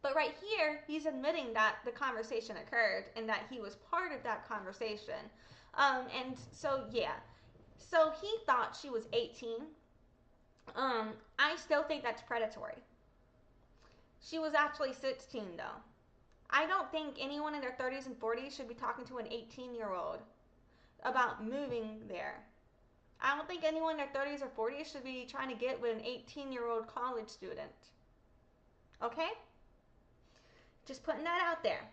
But right here, he's admitting that the conversation occurred and that he was part of that conversation. And so, yeah. So he thought she was 18. I still think that's predatory. She was actually 16, though. I don't think anyone in their 30s and 40s should be talking to an 18-year-old about moving there. I don't think anyone in their 30s or 40s should be trying to get with an 18-year-old college student. Okay? Just putting that out there.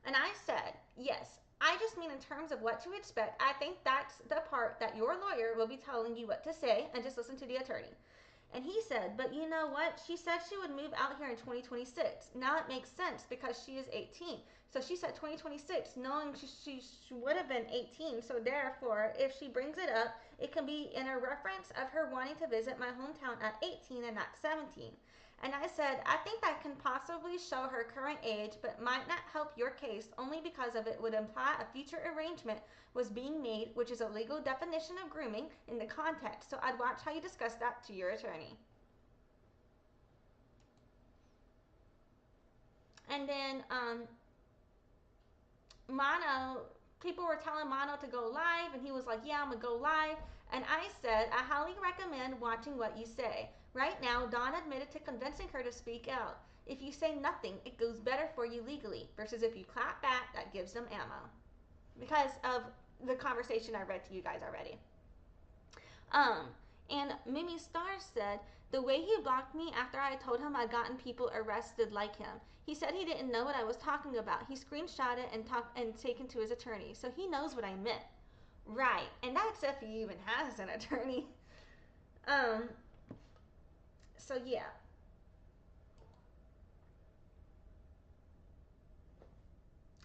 And I said, yes, I just mean in terms of what to expect. I think that's the part that your lawyer will be telling you what to say, and just listen to the attorney. And he said, but you know what? She said she would move out here in 2026. Now it makes sense because she is 18. So she said 2026, knowing she would have been 18. So therefore, if she brings it up, it can be in a reference of her wanting to visit my hometown at 18 and not 17. And I said, I think that can possibly show her current age, but might not help your case, only because of it would imply a future arrangement was being made, which is a legal definition of grooming in the context. So I'd watch how you discuss that to your attorney. And then Mono, people were telling Mono to go live, and he was like, yeah, I'm gonna go live. And I said, I highly recommend watching what you say. Right now, Don admitted to convincing her to speak out. If you say nothing, it goes better for you legally, versus if you clap back, that gives them ammo. Because of the conversation I read to you guys already. And Mumi Starr said, the way he blocked me after I told him I'd gotten people arrested like him. He said he didn't know what I was talking about. He screenshot it and taken to his attorney. So he knows what I meant. Right. And that's if he even has an attorney. So yeah.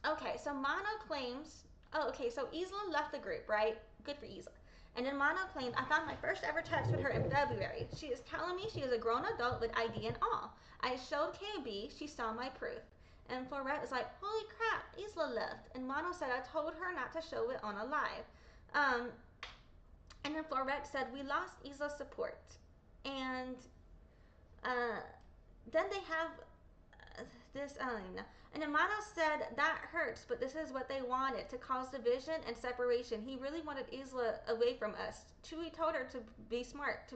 Okay, so Mono claims, oh, okay, so Isla left the group, right? Good for Isla. And then Mono claimed, I found my first ever text with her in February. She is telling me she is a grown adult with ID and all. I showed KB, she saw my proof. And Florette was like, holy crap, Isla left. And Mono said, I told her not to show it on a live. And then Florette said, we lost Isla's support. And then they have this, and then Mono said, that hurts, but this is what they wanted, to cause division and separation. He really wanted Isla away from us. Chuy told her to be smart,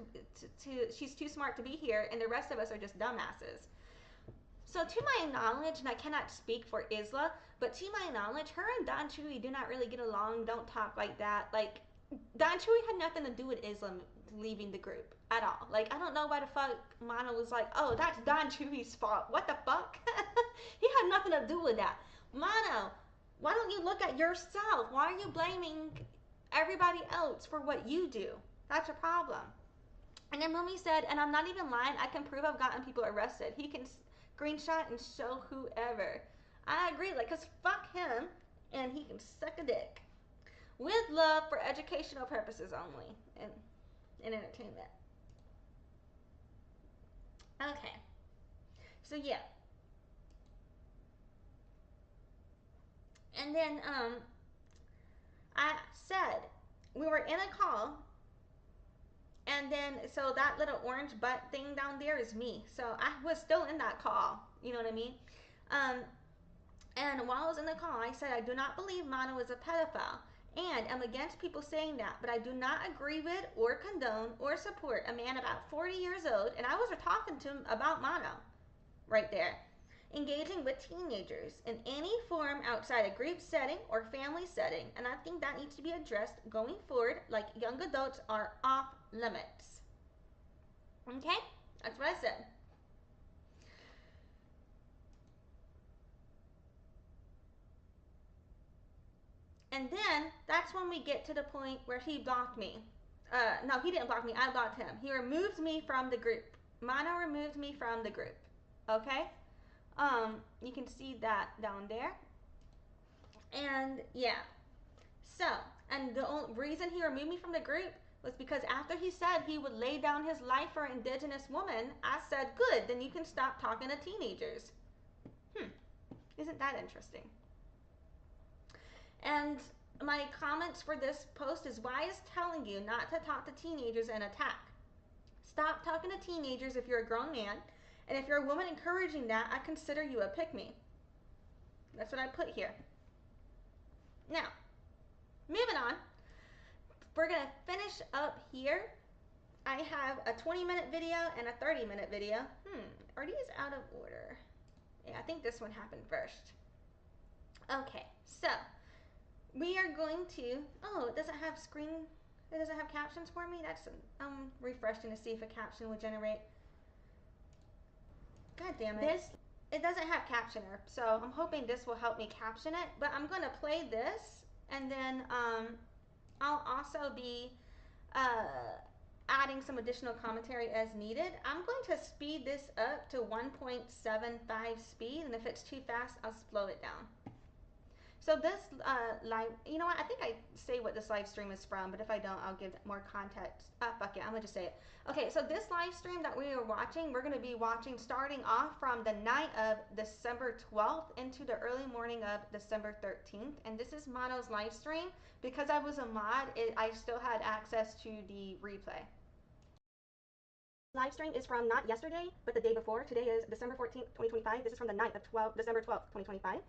she's too smart to be here, and the rest of us are just dumbasses. So to my knowledge, and I cannot speak for Isla, but to my knowledge, her and Don Chuy do not really get along, don't talk like that. Like, Don Chuy had nothing to do with Isla leaving the group at all. Like, I don't know why the fuck Mono was like, oh, that's Don Chuy's fault. What the fuck? He had nothing to do with that. Mono, why don't you look at yourself? Why are you blaming everybody else for what you do? That's a problem. And then Mumi said, and I'm not even lying, I can prove I've gotten people arrested. He can screenshot and show whoever. I agree, like, cause fuck him, and he can suck a dick. With love for educational purposes only, and entertainment. Okay. So yeah. And then I said we were in a call, and then so that little orange butt thing down there is me. So I was still in that call. You know what I mean? Um, and while I was in the call, I said I do not believe Mono is a pedophile. And I'm against people saying that, but I do not agree with or condone or support a man about 40 years old, and I was talking to him about Mono right there, engaging with teenagers in any form outside a group setting or family setting, and I think that needs to be addressed going forward, like young adults are off limits. Okay? That's what I said. And then that's when we get to the point where he blocked me. No, he didn't block me. I blocked him. He removed me from the group. Mono removed me from the group. Okay? You can see that down there. And yeah. So, and the only reason he removed me from the group was because after he said he would lay down his life for an Indigenous woman, I said, good, then you can stop talking to teenagers. Isn't that interesting? And my comments for this post is, why is telling you not to talk to teenagers an attack? Stop talking to teenagers if you're a grown man, and if you're a woman encouraging that, I consider you a pick-me. That's what I put here. Now, moving on, we're going to finish up here. I have a 20-minute video and a 30-minute video. Are these out of order? Yeah, I think this one happened first. Okay, so we are going to, oh, it doesn't have captions for me? That's, refreshing to see if a caption will generate. God damn it. It doesn't have captioner, so I'm hoping this will help me caption it, but I'm going to play this, and then I'll also be adding some additional commentary as needed. I'm going to speed this up to 1.75 speed, and if it's too fast, I'll slow it down. So this live, you know what, I think I say what this live stream is from, but if I don't, I'll give more context. Fuck it, I'm gonna just say it. Okay, so this live stream that we are watching, we're gonna be watching starting off from the night of December 12th into the early morning of December 13th. And this is Mono's live stream. Because I was a mod, I still had access to the replay. Live stream is from not yesterday, but the day before. Today is December 14th, 2025. This is from the night of December 12th, 2025.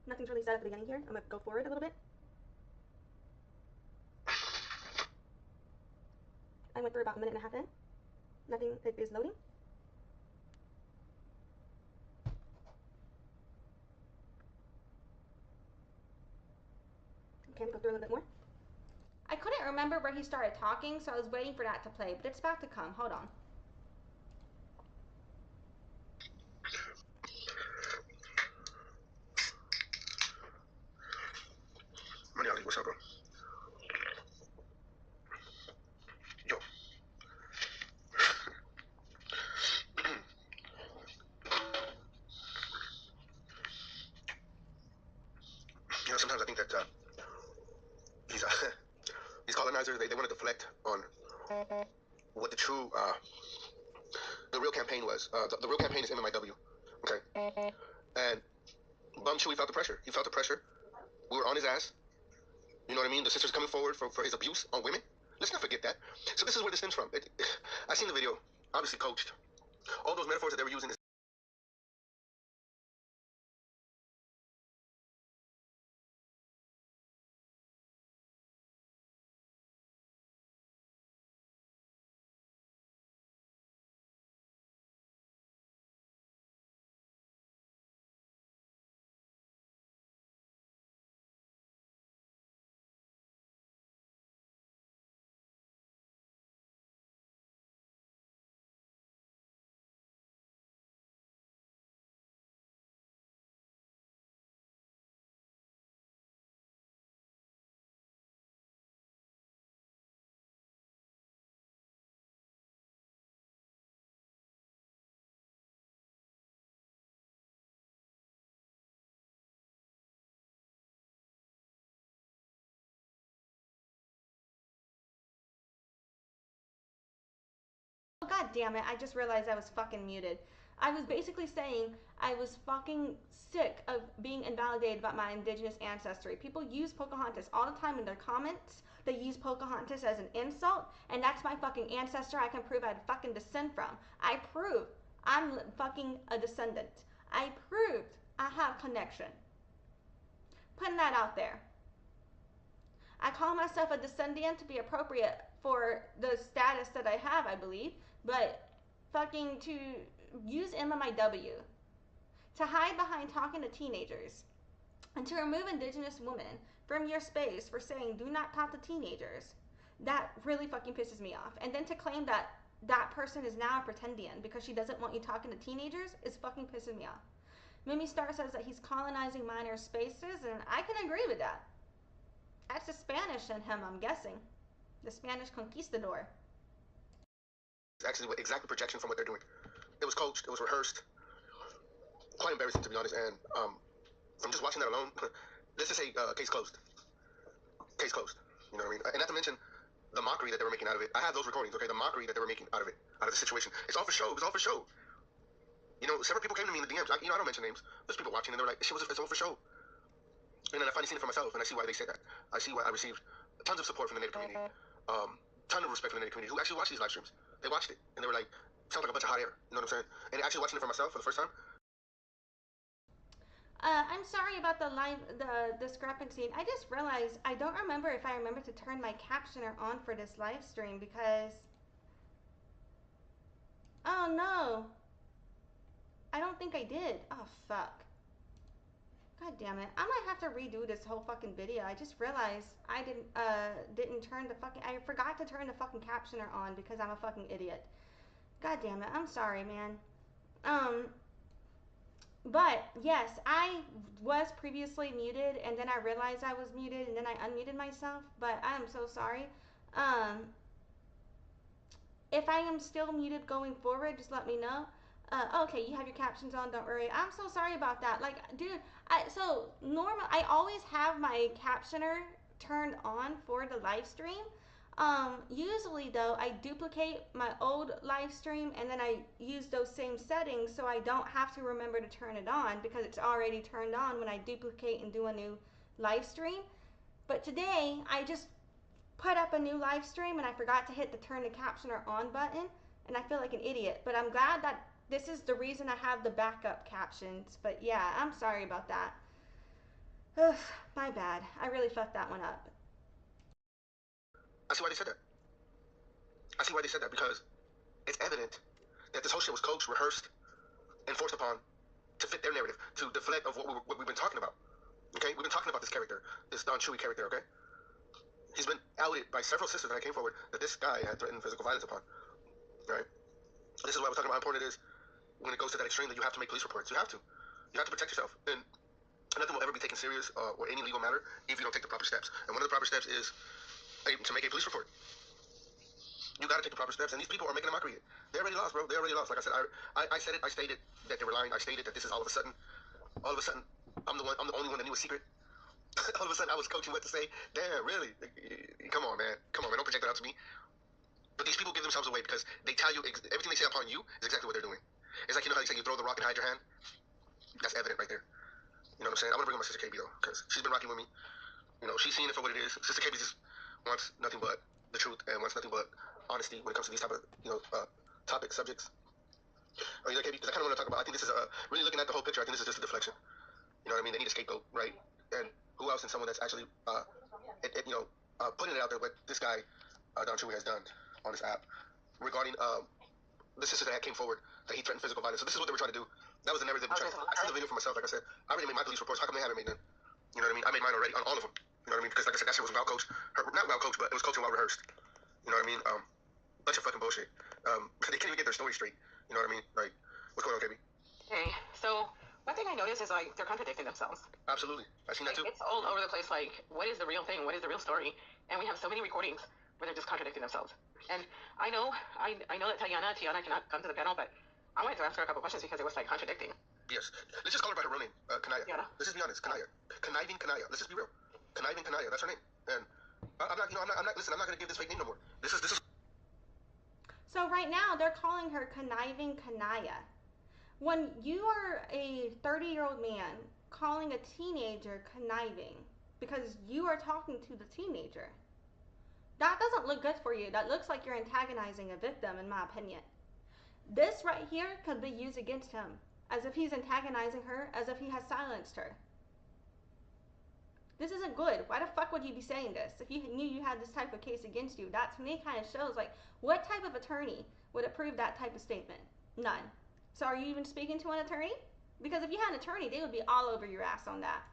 Nothing's really said at the beginning here. I'm going to go forward a little bit. I went through about a minute and a half in. Nothing is loading. Okay, I'm going to go through a little bit more. I couldn't remember where he started talking, so I was waiting for that to play, but it's about to come. Hold on. What's up, bro? Yo. Sometimes I think that these colonizers, they want to deflect on what the true, the real campaign was. The real campaign is MMIW, okay? And Don Chuy felt the pressure. He felt the pressure. We were on his ass. You know what I mean? The sisters coming forward for his abuse on women. Let's not forget that. So this is where this stems from. I seen the video, obviously coached. All those metaphors that they were using Oh, god damn it, I just realized I was fucking muted. I was basically saying I was fucking sick of being invalidated about my indigenous ancestry. People use Pocahontas all the time in their comments. They use Pocahontas as an insult, and that's my fucking ancestor I can prove I'd fucking descend from. I prove I'm fucking a descendant. I proved I have connection. Putting that out there. I call myself a descendian to be appropriate for the status that I have, I believe, but fucking to use MMIW, to hide behind talking to teenagers, and to remove Indigenous women from your space for saying do not talk to teenagers, that really fucking pisses me off. And then to claim that that person is now a pretendian because she doesn't want you talking to teenagers is fucking pissing me off. Mumi Starr says that he's colonizing minor spaces, and I can agree with that. That's the Spanish in him, I'm guessing. The Spanish conquistador. It's actually exactly projection from what they're doing. It was coached, it was rehearsed. Quite embarrassing, to be honest, and from just watching that alone, let's just say case closed. Case closed. You know what I mean? And not to mention the mockery that they were making out of it. I have those recordings, okay? The mockery that they were making out of it, out of the situation. It's all for show. It was all for show. You know, several people came to me in the DMs. I don't mention names. There's people watching, and they were like, it's all for show. And then I finally seen it for myself, and I see why they said that. I see why I received tons of support from the Native community, ton of respect from the Native community who actually watched these live streams. They watched it, and they were like, sounds like a bunch of hot air. You know what I'm saying? And actually watching it for myself for the first time. I'm sorry about the discrepancy. I just realized I don't remember if I remember to turn my captioner on for this live stream because... Oh no! I don't think I did. Oh fuck. God damn it. I might have to redo this whole fucking video. I just realized I didn't turn the fucking... I forgot to turn the fucking captioner on because I'm a fucking idiot. God damn it. I'm sorry, man. But yes, I was previously muted, and then I realized I was muted, and then I unmuted myself. But I'm so sorry. If I am still muted going forward, just let me know. Okay, you have your captions on. Don't worry. I'm so sorry about that. Like, dude, I always have my captioner turned on for the live stream. Usually though, I duplicate my old live stream and then I use those same settings so I don't have to remember to turn it on because it's already turned on when I duplicate and do a new live stream. But today, I just put up a new live stream and I forgot to hit the turn the captioner on button and I feel like an idiot. But I'm glad that this is the reason I have the backup captions. But yeah, I'm sorry about that. Ugh, my bad. I really fucked that one up. I see why they said that. I see why they said that because it's evident that this whole shit was coached, rehearsed, and forced upon to fit their narrative, to deflect of what we've been talking about. Okay? We've been talking about this character, this Don Chuy character, okay? He's been outed by several sisters that I came forward that this guy had threatened physical violence upon. Right? This is why I was talking about how important it is when it goes to that extreme that you have to make police reports. You have to. You have to protect yourself. And nothing will ever be taken serious or any legal matter if you don't take the proper steps. And one of the proper steps is to make a police report. You got to take the proper steps, and these people are making a mockery of it. They already lost, bro. They already lost. Like I said, I said it. I stated that they were lying. I stated that this is all of a sudden, I'm the only one that knew a secret. All of a sudden, I was coaching what to say. Damn, really? Come on, man. Come on, man. Don't project that out to me. But these people give themselves away because they tell you everything they say upon you is exactly what they're doing. It's like, you know how they say you throw the rock and hide your hand? That's evident right there. You know what I'm saying? I want to bring up my sister KB, though, because she's been rocking with me. You know, she's seen it for what it is. Sister KB just wants nothing but the truth and wants nothing but honesty when it comes to these type of, topic subjects. Are you there, KB? Because I kind of want to talk about, I think this is really looking at the whole picture. I think this is just a deflection. You know what I mean? They need a scapegoat, right? And who else than someone that's actually, putting it out there what this guy, Don Chuy, has done on this app regarding the sister that came forward that he threatened physical violence. So this is what they were trying to do. That was the narrative they were trying to do. I seen the video for myself, like I said. I already made my police reports. How come they haven't made them? You know what I mean? I made mine already on all of them. You know what I mean? Because like I said, that shit was well coached. Not well coached, but it was coached and well rehearsed. You know what I mean? Bunch of fucking bullshit. They can't even get their story straight. You know what I mean? Like, what's going on, KB? Hey, so one thing I noticed is like they're contradicting themselves. Absolutely. I've seen that too. It's all over the place. Like, what is the real thing? What is the real story? And we have so many recordings where they're just contradicting themselves. And I know that Tiana cannot come to the panel, but I wanted to ask her a couple questions because it was like contradicting. Yes. Let's just call her by her real name, Kanaya. Yeah. Let's just be honest, Kanaya. Conniving Kanaya. Let's just be real. Conniving Kanaya. That's her name. And I'm not. Listen, I'm not gonna give this fake name no more. This is. So right now they're calling her conniving Kanaya. When you are a 30-year-old man calling a teenager conniving because you are talking to the teenager, that doesn't look good for you. That looks like you're antagonizing a victim, in my opinion. This right here could be used against him, as if he's antagonizing her, as if he has silenced her. This isn't good. Why the fuck would you be saying this? If you knew you had this type of case against you, that to me kind of shows, like, what type of attorney would approve that type of statement? None. So are you even speaking to an attorney? Because if you had an attorney, they would be all over your ass on that.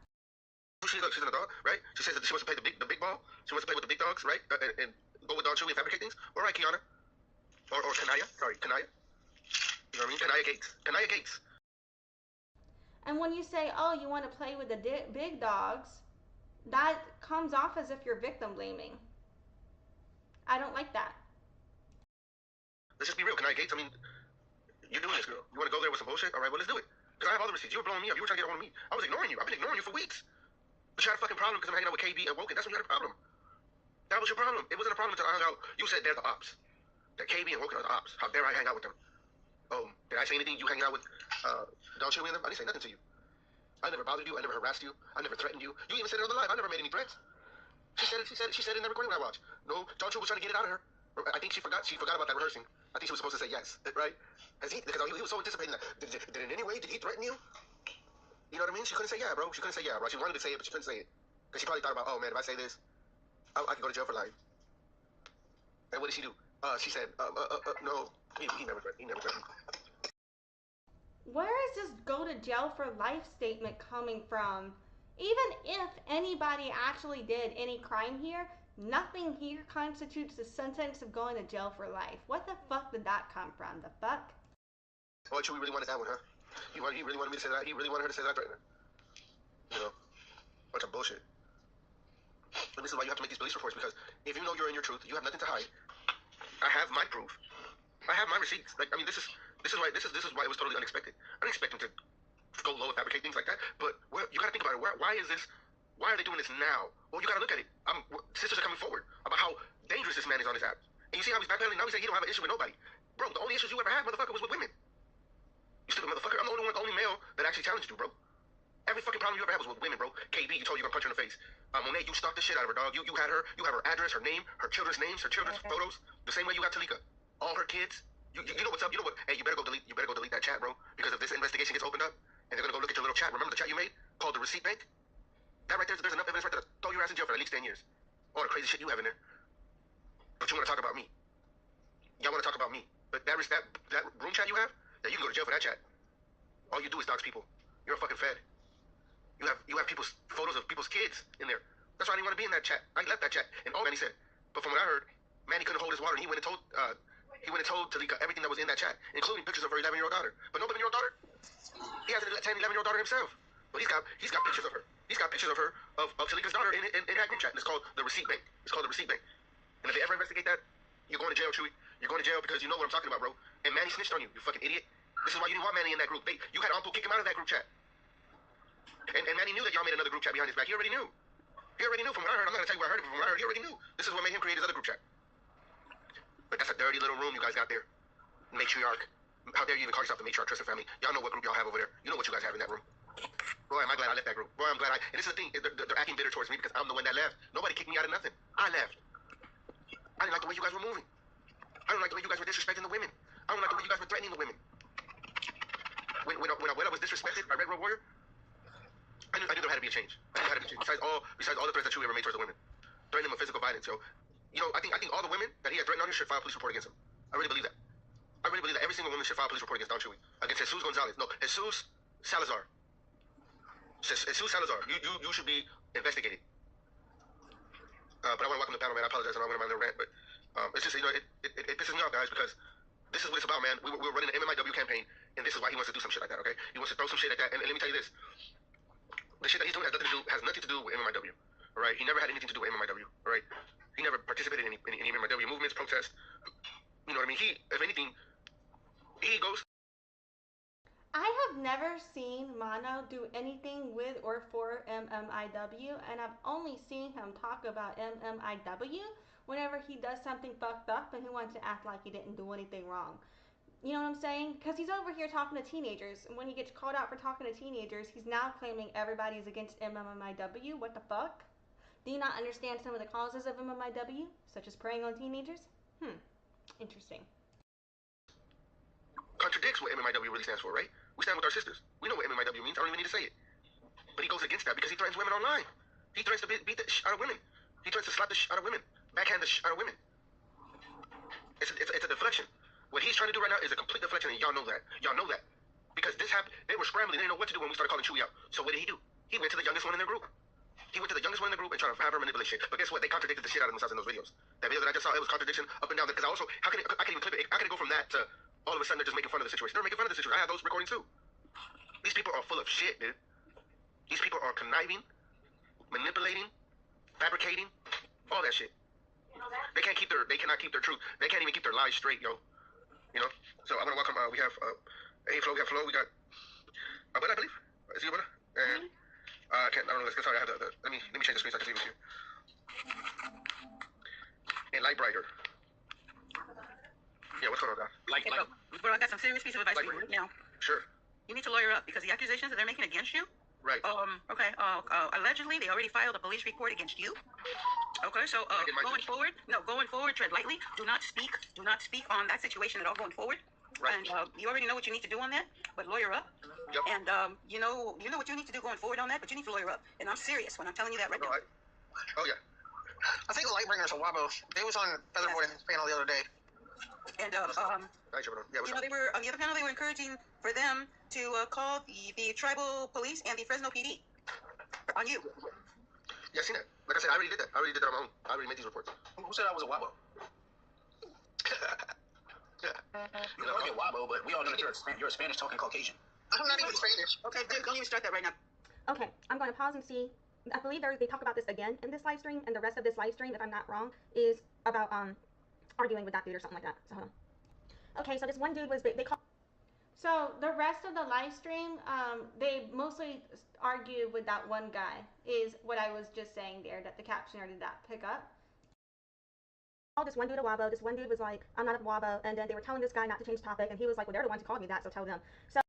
She's an adult, right? She says that she wants to play the big ball. She wants to play with the big dogs, right? And go with Don Chuy and fabricate things. All right, Kiana. Or Kanaya. Sorry, Kanaya. You know what I mean? Kanaya Gates. Kanaya Gates. And when you say, oh, you want to play with the big dogs, that comes off as if you're victim blaming. I don't like that. Let's just be real, Kanaya Gates. I mean, you're doing this, girl. You want to go there with some bullshit? All right, well, let's do it. Because I have all the receipts. You were blowing me up. You were trying to get a hold of me. I was ignoring you. I've been ignoring you for weeks. But you had a fucking problem because I'm hanging out with KB and Woken. That's when you had a problem. That was your problem. It wasn't a problem until I hung out. You said they're the ops. That KB and Woken are the ops. How dare I hang out with them? Did I say anything? You hanging out with Don Chuy and them? I didn't say nothing to you. I never bothered you. I never harassed you. I never threatened you. You even said it on the live. I never made any threats. She said it in the recording that I watched. No, Don Chuy was trying to get it out of her. I think she forgot about that rehearsing. I think she was supposed to say yes, right? Because he was so anticipating that. Did in any way, did he threaten you? You know what I mean? She couldn't say yeah, bro. She couldn't say yeah, bro. She wanted to say it, but she couldn't say it. Because she probably thought about, oh, man, if I say this, I could go to jail for life. And what did she do? She said, no. He never threatened. Where is this go to jail for life statement coming from? Even if anybody actually did any crime here, nothing here constitutes the sentence of going to jail for life. What the fuck did that come from? The fuck? Oh, Chuy really wanted that one, huh? He really wanted me to say that. He really wanted her to say that, threatening her. You know, bunch of bullshit. And this is why you have to make these police reports, because if you know you're in your truth, you have nothing to hide. I have my proof. I have my receipts. Like, I mean, this is why it was totally unexpected. I didn't expect him to go low and fabricate things like that. But you got to think about it. Why is this? Why are they doing this now? Well, you got to look at it. Sisters are coming forward about how dangerous this man is on his app. And you see how he's backpedaling? Now he said he don't have an issue with nobody. Bro, the only issues you ever had, motherfucker, was with women. You stupid motherfucker. I'm the only male that actually challenged you, bro. Every fucking problem you ever had was with women, bro. KB, you told you gonna punch her in the face. Monet, you stalked the shit out of her, dog. You had her address, her name, her children's names, her children's photos. The same way you got Talika. All her kids. You know what's up. You know what? Hey, you better go delete that chat, bro. Because if this investigation gets opened up and they're gonna go look at your little chat, remember the chat you made called the receipt bank? That right there's enough evidence right there to throw your ass in jail for at least 10 years. All the crazy shit you have in there. But you want to talk about me? Y'all want to talk about me? But that room chat you have, that you can go to jail for that chat. All you do is dox people. You're a fucking fed. You have people's photos of people's kids in there. That's why I didn't want to be in that chat. I left that chat, and all Manny said. But from what I heard, Manny couldn't hold his water, and he went and told Talika everything that was in that chat, including pictures of her 11-year-old daughter. But no 11-year-old daughter. He has a 10, 11-year-old daughter himself. But he's got pictures of her. He's got pictures of her of Talika's daughter in that group chat, and it's called the receipt bank. It's called the receipt bank. And if they ever investigate that, you're going to jail, Chuy. You're going to jail because you know what I'm talking about, bro. And Manny snitched on you, you fucking idiot. This is why you didn't want Manny in that group. You had Uncle kick him out of that group chat. And Manny knew that y'all made another group chat behind his back. He already knew. From what I heard. I'm not going to tell you where I heard it, but from what I heard, he already knew. This is what made him create his other group chat. But that's a dirty little room you guys got there. Matriarch. How dare you even call yourself the matriarch trusted family? Y'all know what group y'all have over there. You know what you guys have in that room. Boy, am I glad I left that group. Boy, I'm glad and this is the thing. They're acting bitter towards me because I'm the one that left. Nobody kicked me out of nothing. I left. I didn't like the way you guys were moving. I don't like the way you guys were disrespecting the women. I don't like the way you guys were threatening the women. When Abuela was disrespected by Red Road Warrior, I knew there had to be a change. Besides all the threats that Chuy ever made towards the women, threatening them with physical violence. So, you know, I think all the women that he had threatened on here should file a police report against him. I really believe that. I really believe that every single woman should file a police report against Don Chuy, against Jesus Gonzalez. No, Jesus Salazar. Jesus Salazar. You should be investigated. But I want to welcome the panel, man. I apologize, and I went on my little rant, but it's just, you know, it pisses me off, guys, because this is what it's about, man. We're running an MMIW campaign, and this is why he wants to do some shit like that, okay? He wants to throw some shit like that, and let me tell you this. The shit that he's doing has nothing to do with MMIW, all right? He never had anything to do with MMIW, all right? He never participated in any MMIW movements, protests. You know what I mean? If anything, he goes. I have never seen Mono do anything with or for MMIW, and I've only seen him talk about MMIW whenever he does something fucked up and he wants to act like he didn't do anything wrong. You know what I'm saying? Because he's over here talking to teenagers, and when he gets called out for talking to teenagers, he's now claiming everybody's against MMIW. What the fuck? Do you not understand some of the causes of MMIW, such as preying on teenagers? Interesting. Contradicts what MMIW really stands for, right? We stand with our sisters. We know what MMIW means. I don't even need to say it. But he goes against that because he threatens women online. He threatens to beat the shit out of women. He threatens to slap the shit out of women. Backhand the shit out of women. It's a deflection. What he's trying to do right now is a complete deflection, and y'all know that. Y'all know that. Because this happened, they were scrambling. They didn't know what to do when we started calling Chuy out. So what did he do? He went to the youngest one in their group. He went to the youngest one in the group and tried to have her manipulate shit. But guess what? They contradicted the shit out of themselves in those videos. That video that I just saw, it was contradiction up and down. Because I can even clip it. I can go from that to all of a sudden they're just making fun of the situation. They're making fun of the situation. I have those recordings too. These people are full of shit, dude. These people are conniving, manipulating, fabricating, all that shit. They cannot keep their truth. They can't even keep their lies straight, yo. You know. So I want to welcome. We have Flo. We have Flo. We got Abuela, I believe. Is he Abuela? And I don't know. Sorry, I have the. Let me change the screen so I can see with you. And Light Brighter. Yeah, what's going on, guys? Bro, I got some serious piece of advice for you right now. Sure. You need to lawyer up because the accusations that they're making against you. Right. Okay. Allegedly, they already filed a police report against you. Okay. So going forward, tread lightly. Do not speak on that situation at all going forward. Right. And you already know what you need to do on that, but lawyer up. Yep. And you know what you need to do going forward on that, but you need to lawyer up. And I'm serious when I'm telling you that right now. Oh yeah. I think the Lightbringers or Wabo, they was on Featherboard panel the other day. And Yeah, they were on the other panel. They were encouraging for them to call the tribal police and the Fresno PD on you. Yeah, I seen that. Like I said, I already did that. I already did that on my own. I already made these reports. Who said I was a Wabo? You know, I'm a Wabo, but we all know that you're a Spanish talking Caucasian. I'm not even Spanish. Okay, don't even start that right now. Okay, I'm going to pause and see. I believe they talk about this again in this live stream, and the rest of this live stream, if I'm not wrong, is about arguing with that dude or something like that. So hold on. Okay, so this one dude was they called. So the rest of the live stream, they mostly argue with that one guy. Is what I was just saying there that the captioner did not pick up. Called this one dude a wabo. This one dude was like, "I'm not a wabo," and then they were telling this guy not to change topic, and he was like, "Well, they're the ones who called me that, so tell them." So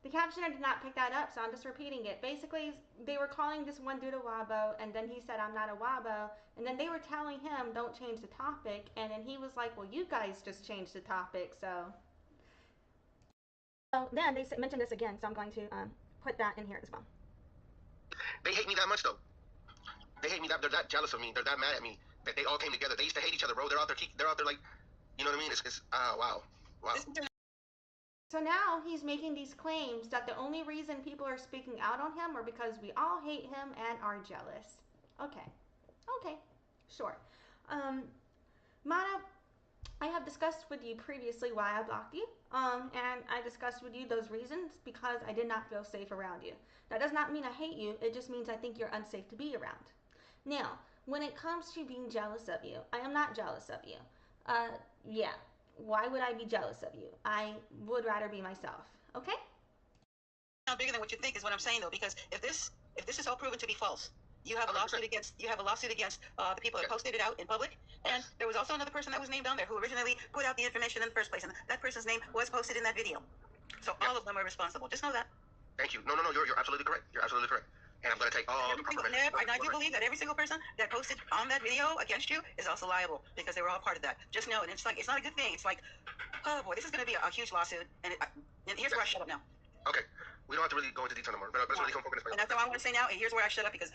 the captioner did not pick that up, so I'm just repeating it. Basically, they were calling this one dude a wabo, and then he said, "I'm not a wabo," and then they were telling him, "Don't change the topic," and then he was like, "Well, you guys just changed the topic," so then they mentioned this again, so I'm going to put that in here as well. They hate me that much, though. They hate me that they're that jealous of me. They're that mad at me that they all came together. They used to hate each other, bro. They're out there like, you know what I mean? It's wow. So now he's making these claims that the only reason people are speaking out on him are because we all hate him and are jealous. Okay, sure. Mana, I have discussed with you previously why I blocked you, and I discussed with you those reasons because I did not feel safe around you. That does not mean I hate you, it just means I think you're unsafe to be around. Now, when it comes to being jealous of you, I am not jealous of you. Yeah, why would I be jealous of you? I would rather be myself, okay? Not bigger than what you think is what I'm saying, though, because if this is all proven to be false, you have a lawsuit against the people that posted it out in public, and there was also another person that was named on there who originally put out the information in the first place, and that person's name was posted in that video. So all of them are responsible. Just know that. Thank you. No, you're absolutely correct. You're absolutely correct. And I'm going to take all the and I do believe that every single person that posted on that video against you is also liable because they were all part of that. Just know, and it's not a good thing. It's like, oh boy, this is going to be a huge lawsuit, and here's where I shut up now. Okay. We don't have to really go into detail anymore, but let's really come focus. And that's all I want to say now, and here's where I shut up because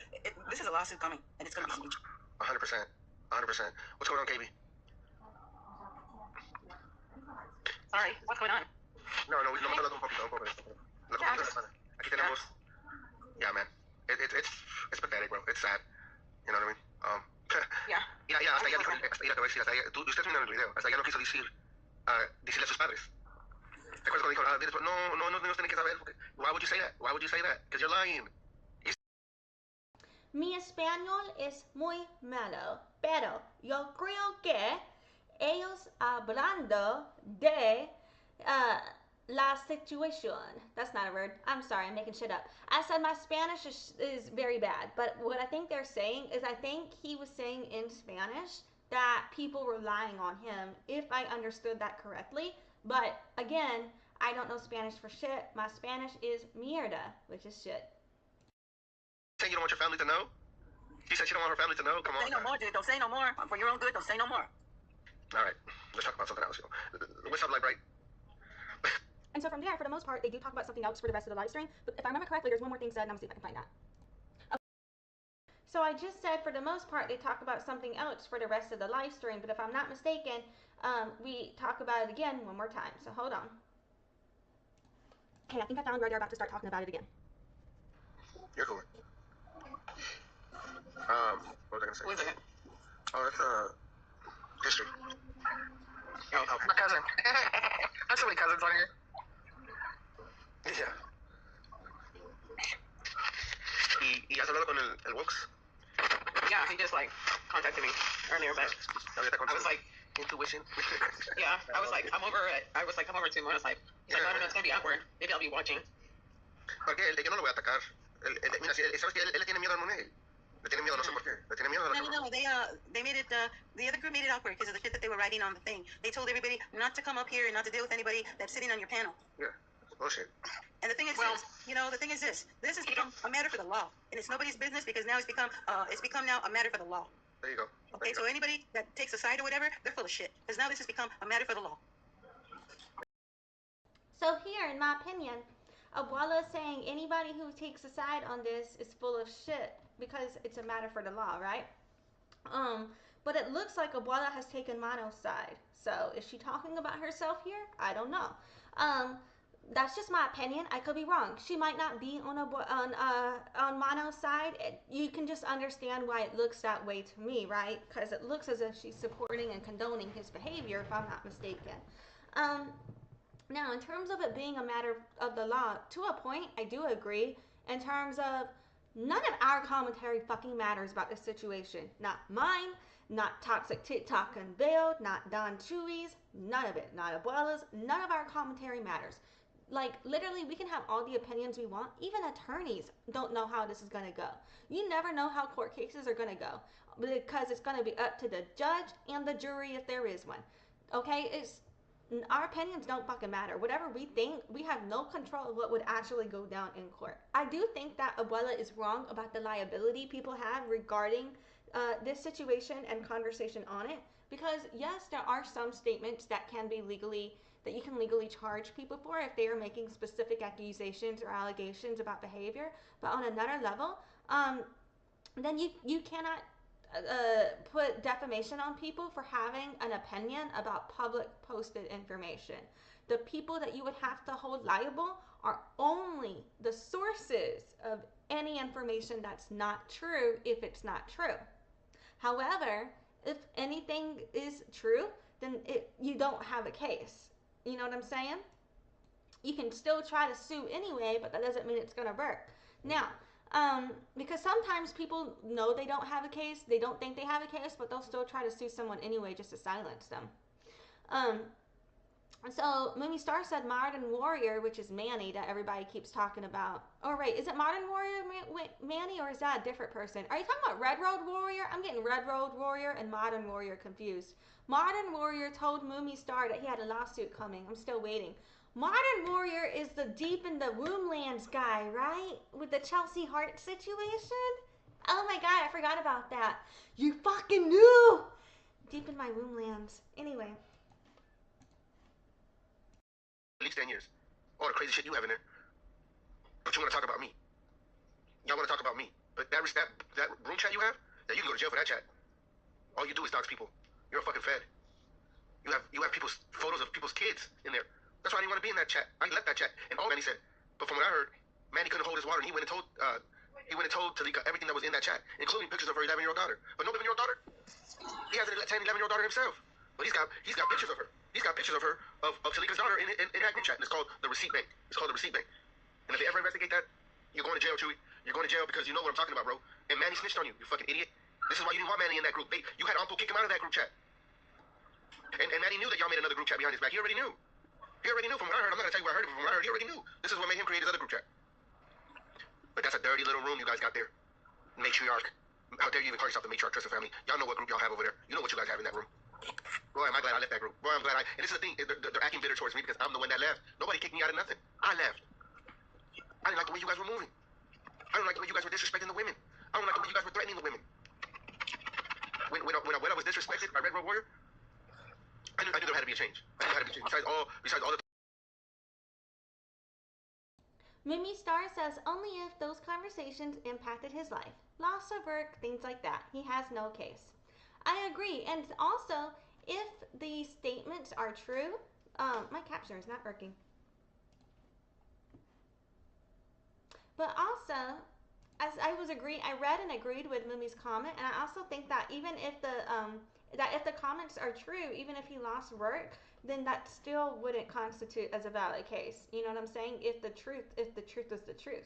this is a lawsuit coming, and it's going to be huge. 100%. What's going on, KB? Sorry, what's going on? No, un poquito. Aquí tenemos. Yeah, man. It's pathetic, bro. It's sad. You know what I mean? Yeah. Mira, hasta ella dijo, mira, te voy a decir, hasta ella, ustedes miran el video, hasta ella no quiso decirle a sus padres. ¿Te acuerdas cuando dijo, no tienen que saber? Why would you say that? Why would you say that? Because you're lying. Mi español es muy malo, pero yo creo que ellos hablando de la situación. That's not a word. I'm sorry, I'm making shit up. I said my Spanish is very bad, but what I think they're saying is I think he was saying in Spanish that people were relying on him, if I understood that correctly. But again, I don't know Spanish for shit. My Spanish is mierda, which is shit. Saying you don't want your family to know? She said she don't want her family to know? Come on. Say no more, dude. Don't say no more. For your own good, don't say no more. All right, let's talk about something else. What's up, Light Bright? And so from there, for the most part, they do talk about something else for the rest of the live stream. But if I remember correctly, there's one more thing said, and I'm gonna see if I can find that. Okay. So I just said for the most part, they talk about something else for the rest of the live stream. But if I'm not mistaken, we talk about it again one more time. So hold on. Okay, I think I found where they're about to start talking about it again. You're cool. What was I gonna say? Wait a second. Oh, that's history. Oh, my cousin. I have so many cousins on here. Yeah. ¿Y has hablado con el Wox? Yeah, he just like contacted me earlier, but I was like, intuition. yeah, I was like, I'm over to Mona's like, he's like, no, it's gonna be awkward. Maybe I'll be watching. Porque yo no lo voy a atacar. Mira, sabes que él le tiene miedo al monje. Le tiene miedo, no sé por qué. Le tiene miedo a la No. They made it. The other group made it awkward because of the shit that they were writing on the thing. They told everybody not to come up here and not to deal with anybody that's sitting on your panel. Yeah, bullshit. And the thing is, the thing is this. This has become a matter for the law, and it's nobody's business because now it's become now a matter for the law. There you go. Okay, so anybody that takes a side or whatever, they're full of shit because now this has become a matter for the law. So here, in my opinion, Abuela is saying anybody who takes a side on this is full of shit because it's a matter for the law, right? But it looks like Abuela has taken Mono's side. So is she talking about herself here? I don't know. That's just my opinion. I could be wrong. She might not be on Mono's side. You can just understand why it looks that way to me, right? Because it looks as if she's supporting and condoning his behavior, if I'm not mistaken. Now, in terms of it being a matter of the law, to a point, I do agree. In terms of none of our commentary fucking matters about this situation. Not mine, not Toxic TikTok Unveiled, not Don Chuy's, none of it. Not Abuela's, none of our commentary matters. Like, literally, we can have all the opinions we want. Even attorneys don't know how this is going to go. You never know how court cases are going to go because it's going to be up to the judge and the jury if there is one. Okay? Our opinions don't fucking matter. Whatever we think, we have no control of what would actually go down in court. I do think that Abuela is wrong about the liability people have regarding this situation and conversation on it. Because yes, there are some statements that you can legally charge people for if they are making specific accusations or allegations about behavior. But on another level, then you cannot put defamation on people for having an opinion about public posted information. The people that you would have to hold liable are only the sources of any information that's not true if it's not true. However, if anything is true, then you don't have a case. You know what I'm saying? You can still try to sue anyway, but that doesn't mean it's going to work. Now, because sometimes people know they don't have a case, they don't think they have a case, but they'll still try to sue someone anyway just to silence them. So Mumi Starr said Modern Warrior, which is Manny that everybody keeps talking about. Oh, right, is it Modern Warrior Manny, or is that a different person? Are you talking about Red Road Warrior? I'm getting Red Road Warrior and Modern Warrior confused. Modern Warrior told Mumi Starr that he had a lawsuit coming. I'm still waiting. Modern Warrior is the deep in the Womblands guy, right? With the Chelsea Hart situation? Oh my god, I forgot about that. You fucking knew! Deep in my Womblands. Anyway. At least 10 years. All the crazy shit you have in there. But you want to talk about me. Y'all want to talk about me. But that room chat you have, that you can go to jail for that chat. All you do is dox people. You're a fucking fed. You have people's photos of people's kids in there. That's why I didn't want to be in that chat. I left that chat. And all Manny said, but from what I heard, Manny couldn't hold his water, and he went and told Talika everything that was in that chat, including pictures of her 11-year-old daughter. But no 11-year-old daughter. He has a 10, 11-year-old daughter himself. But he's got pictures of her. He's got pictures of her of Talika's daughter in that group chat. And it's called the receipt bank. It's called the receipt bank. And if they ever investigate that, you're going to jail, Chewy. You're going to jail because you know what I'm talking about, bro. And Manny snitched on you, you fucking idiot. This is why you didn't want Manny in that group. You had Uncle kick him out of that group chat. And Manny knew that y'all made another group chat behind his back. He already knew. He already knew from what I heard. I'm not gonna tell you what I heard, but from what I heard, he already knew. This is what made him create his other group chat. But that's a dirty little room you guys got there. Matriarch. How dare you even call yourself the matriarch trust family? Y'all know what group y'all have over there. You know what you guys have in that room. Boy, am I glad I left that group. Boy, I'm glad and this is the thing, they're acting bitter towards me because I'm the one that left. Nobody kicked me out of nothing. I left. I didn't like the way you guys were moving. I don't like the way you guys were disrespecting the women. I don't like the way you guys were threatening the women. When I was disrespected by Red Road Warrior, I knew there had to be a change. I knew there had to be a change. Besides all the Mumi Starr says only if those conversations impacted his life. Loss of work, things like that. He has no case. I agree. And also, if the statements are true, my captioner is not working. But also, as I read and agreed with Mumi's comment, and I also think that even if the comments are true, even if he lost work, then that still wouldn't constitute as a valid case. You know what I'm saying? If the truth is the truth.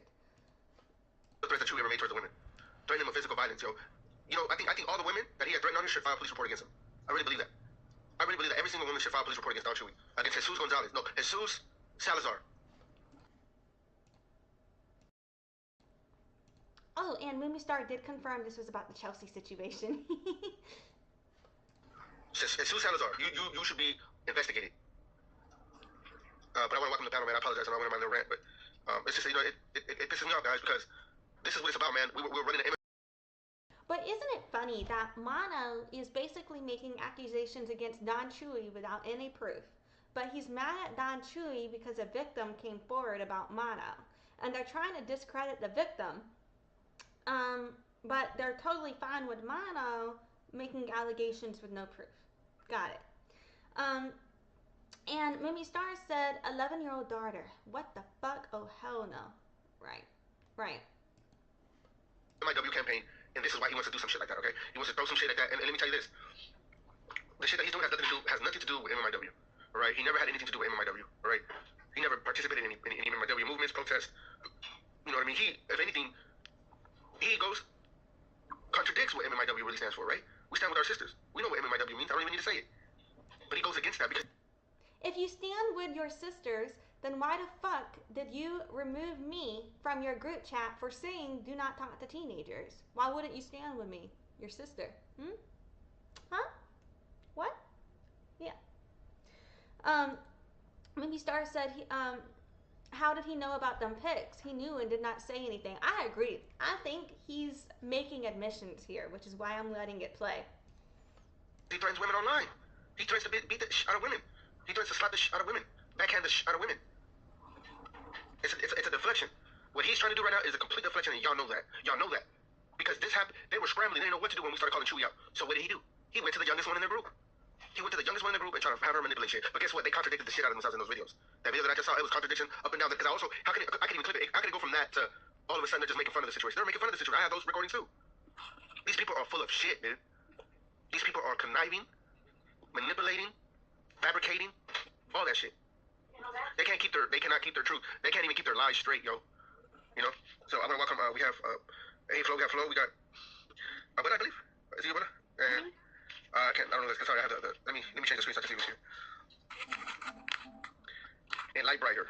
The threats that Chuy ever made towards the women, threatening them with physical violence, yo. You know, I think all the women that he had threatened on should file a police report against him. I really believe that. I really believe that every single woman should file a police report against Don Chuy, against Jesus Gonzalez. No, Jesus Salazar. Oh, and Mumi Starr did confirm this was about the Chelsea situation. Jesus Salazar, you should be investigated. But I want to welcome the panel, man. I apologize, and I went on my little rant, but it's just, you know, it pisses me off, guys, because this is what it's about, man. We're running an image. But isn't it funny that Moreno is basically making accusations against Don Chuy without any proof? But he's mad at Don Chuy because a victim came forward about Moreno. And they're trying to discredit the victim. But they're totally fine with Moreno making allegations with no proof. Got it. And Mumi Starr said, 11-year-old daughter. What the fuck? Oh, hell no. Right. MMIW campaign, and this is why he wants to do some shit like that, okay? He wants to throw some shit like that, and let me tell you this. The shit that he's doing has nothing to do with MMIW, all right? He never had anything to do with MMIW, all right? He never participated in any MMIW movements, protests. You know what I mean? If anything, he contradicts what MMIW really stands for, right? We stand with our sisters. We know what MMIW means. I don't even need to say it. But he goes against that because... If you stand with your sisters, then why the fuck did you remove me from your group chat for saying do not talk to teenagers? Why wouldn't you stand with me, your sister? Huh? What? Yeah. Mumi Starr said how did he know about them pics? He knew and did not say anything. I agree. I think he's making admissions here, which is why I'm letting it play. He threatens women online. He threatens to beat the shit out of women. He threatens to slap the shit out of women. Backhand the shit out of women. It's a deflection. What he's trying to do right now is a complete deflection, and y'all know that. Because this happened, they were scrambling. They didn't know what to do when we started calling Chuy out. So what did he do? He went to the youngest one in their group. He went to the youngest one in the group and tried to have her manipulate shit. But guess what? They contradicted the shit out of themselves in those videos. That video that I just saw, it was contradiction up and down. Because I can even clip it. I can go from that to all of a sudden they're just making fun of the situation. They're making fun of the situation. I have those recordings too. These people are full of shit, dude. These people are conniving, manipulating, fabricating, all that shit. They cannot keep their truth. They can't even keep their lies straight, yo. You know. So I'm gonna welcome. We have Flo. We got Flo. We got Abuela, I believe. Is he Abuela? And I don't know. Sorry, I have the. Let me change the screen so I can see who's here. And Light Brighter.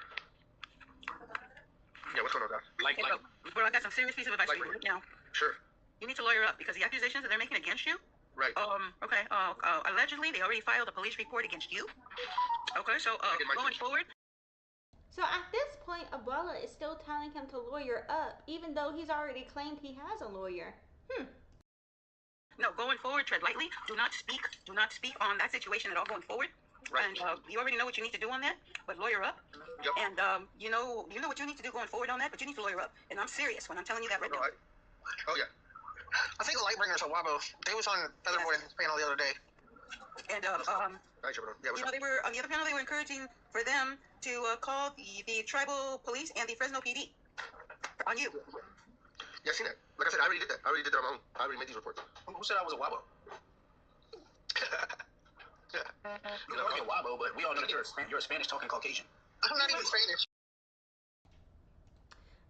Yeah, what's going on, guys? Hey, bro, I got some serious piece of advice for you right now. Sure. You need to lawyer up because the accusations that they're making against you. Right. Okay. Allegedly, they already filed a police report against you. Okay, so going forward. So at this point, Abuela is still telling him to lawyer up, even though he's already claimed he has a lawyer. No, going forward, tread lightly. Do not speak on that situation at all going forward. Right. And you already know what you need to do on that, but lawyer up. Yep. And you know what you need to do going forward on that, but you need to lawyer up. And I'm serious when I'm telling you that right now. Oh yeah. I think the Lightbringers are Wabo. They was on Featherboy panel the other day. And Yeah, they were on the other panel. They were encouraging for them to call the tribal police and the Fresno PD on you. Yeah, I seen that. Like I said, I already did that. I already did that on my own. I already made these reports. Who said I was a Wabo? You know, I'm a Wabo, but we all know that you're a Spanish-talking Caucasian. I'm not even Spanish.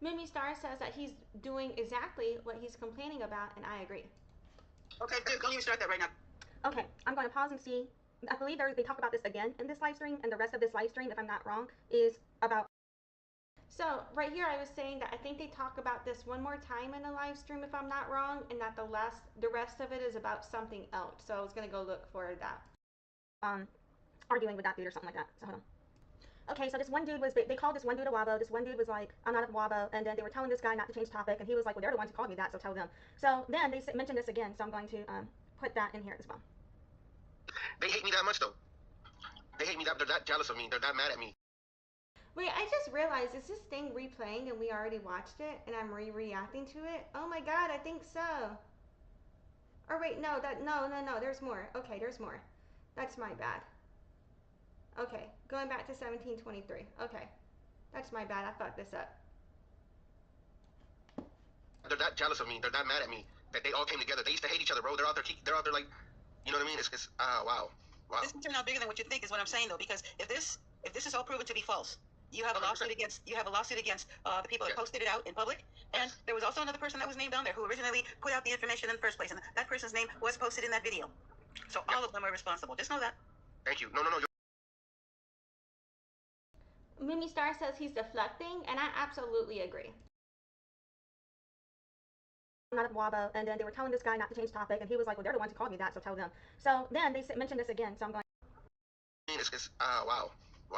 Mumi Starr says that he's doing exactly what he's complaining about, and I agree. Okay, good. Don't even start that right now. Okay, I'm going to pause and see I believe they talk about this again in this live stream, and the rest of this live stream, if I'm not wrong, is about. So right here, I was saying that I think they talk about this one more time in the live stream, if I'm not wrong, and that the rest of it is about something else. So I was gonna go look for that. Arguing with that dude or something like that. So hold on. Okay, so this one dude was, they called this one dude a wabo. This one dude was like, I'm not a wabo, and then they were telling this guy not to change topic, and he was like, well, they're the ones who called me that, so tell them. So then they mentioned this again, so I'm going to put that in here as well. They hate me that much, though. They hate me that, they're that jealous of me. They're that mad at me. Wait, I just realized, is this thing replaying and we already watched it and I'm reacting to it? Oh my god, I think so. Or wait, no, no, there's more. Okay, there's more. That's my bad. Okay, going back to 1723. Okay, that's my bad, I fucked this up. They're that jealous of me. They're that mad at me that they all came together. They used to hate each other, bro. They're out there like, you know what I mean? Wow. This can turn out bigger than what you think is what I'm saying, though, because if this is all proven to be false, you have a lawsuit against the people that posted it out in public, and there was also another person that was named on there who originally put out the information in the first place, and that person's name was posted in that video. So all of them are responsible. Just know that. Thank you. No. Mumi Starr says he's deflecting, and I absolutely agree. I'm not a wabo, and then they were telling this guy not to change topic, and he was like, well, they're the ones who called me that, so tell them. So then they mentioned this again, so I'm going. Wow.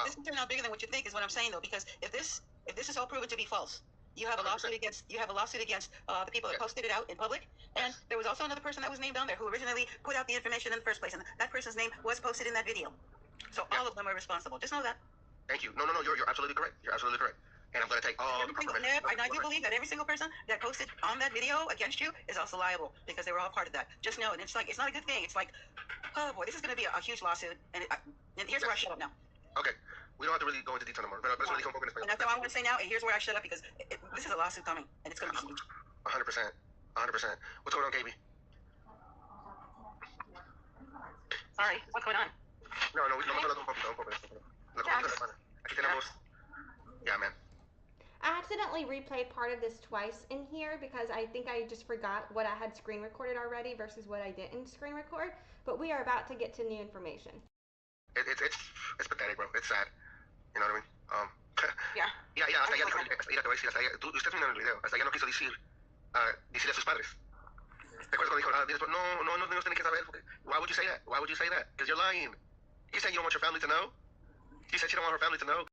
This can turn out bigger than what you think is what I'm saying, though, because if this is all proven to be false, you have a lawsuit against the people that posted it out in public, and there was also another person that was named on there who originally put out the information in the first place, and that person's name was posted in that video. So all of them are responsible. Just know that. Thank you. No. You're absolutely correct. And I'm going to take all the and I do believe that every single person that posted on that video against you is also liable because they were all part of that. Just know, and it's not a good thing. It's like, oh boy, this is going to be a huge lawsuit. And here's where I shut up now. Okay. We don't have to really go into detail anymore. Pero eso dijo un poco en español. And that's all I want to say now. And here's where I shut up because this is a lawsuit coming, and it's going to be huge. 100%. What's going on, KB? Sorry, what's going on? No, vamos a hablar un poquito. La comida de la semana. Aquí tenemos. Yeah, man. I accidentally replayed part of this twice in here because I think I just forgot what I had screen recorded already versus what I didn't screen record. But we are about to get to new information. It's pathetic, bro. It's sad. You know what I mean? Yeah. Hasta ya dijo, mira, te voy a decir, usted terminó el video, hasta ya no quiso decirle a sus padres. ¿Te acuerdas cuando dijo, no nos tiene que saber? Why would you say that? Because you're lying. You said you don't want your family to know. You said you don't want her family to know.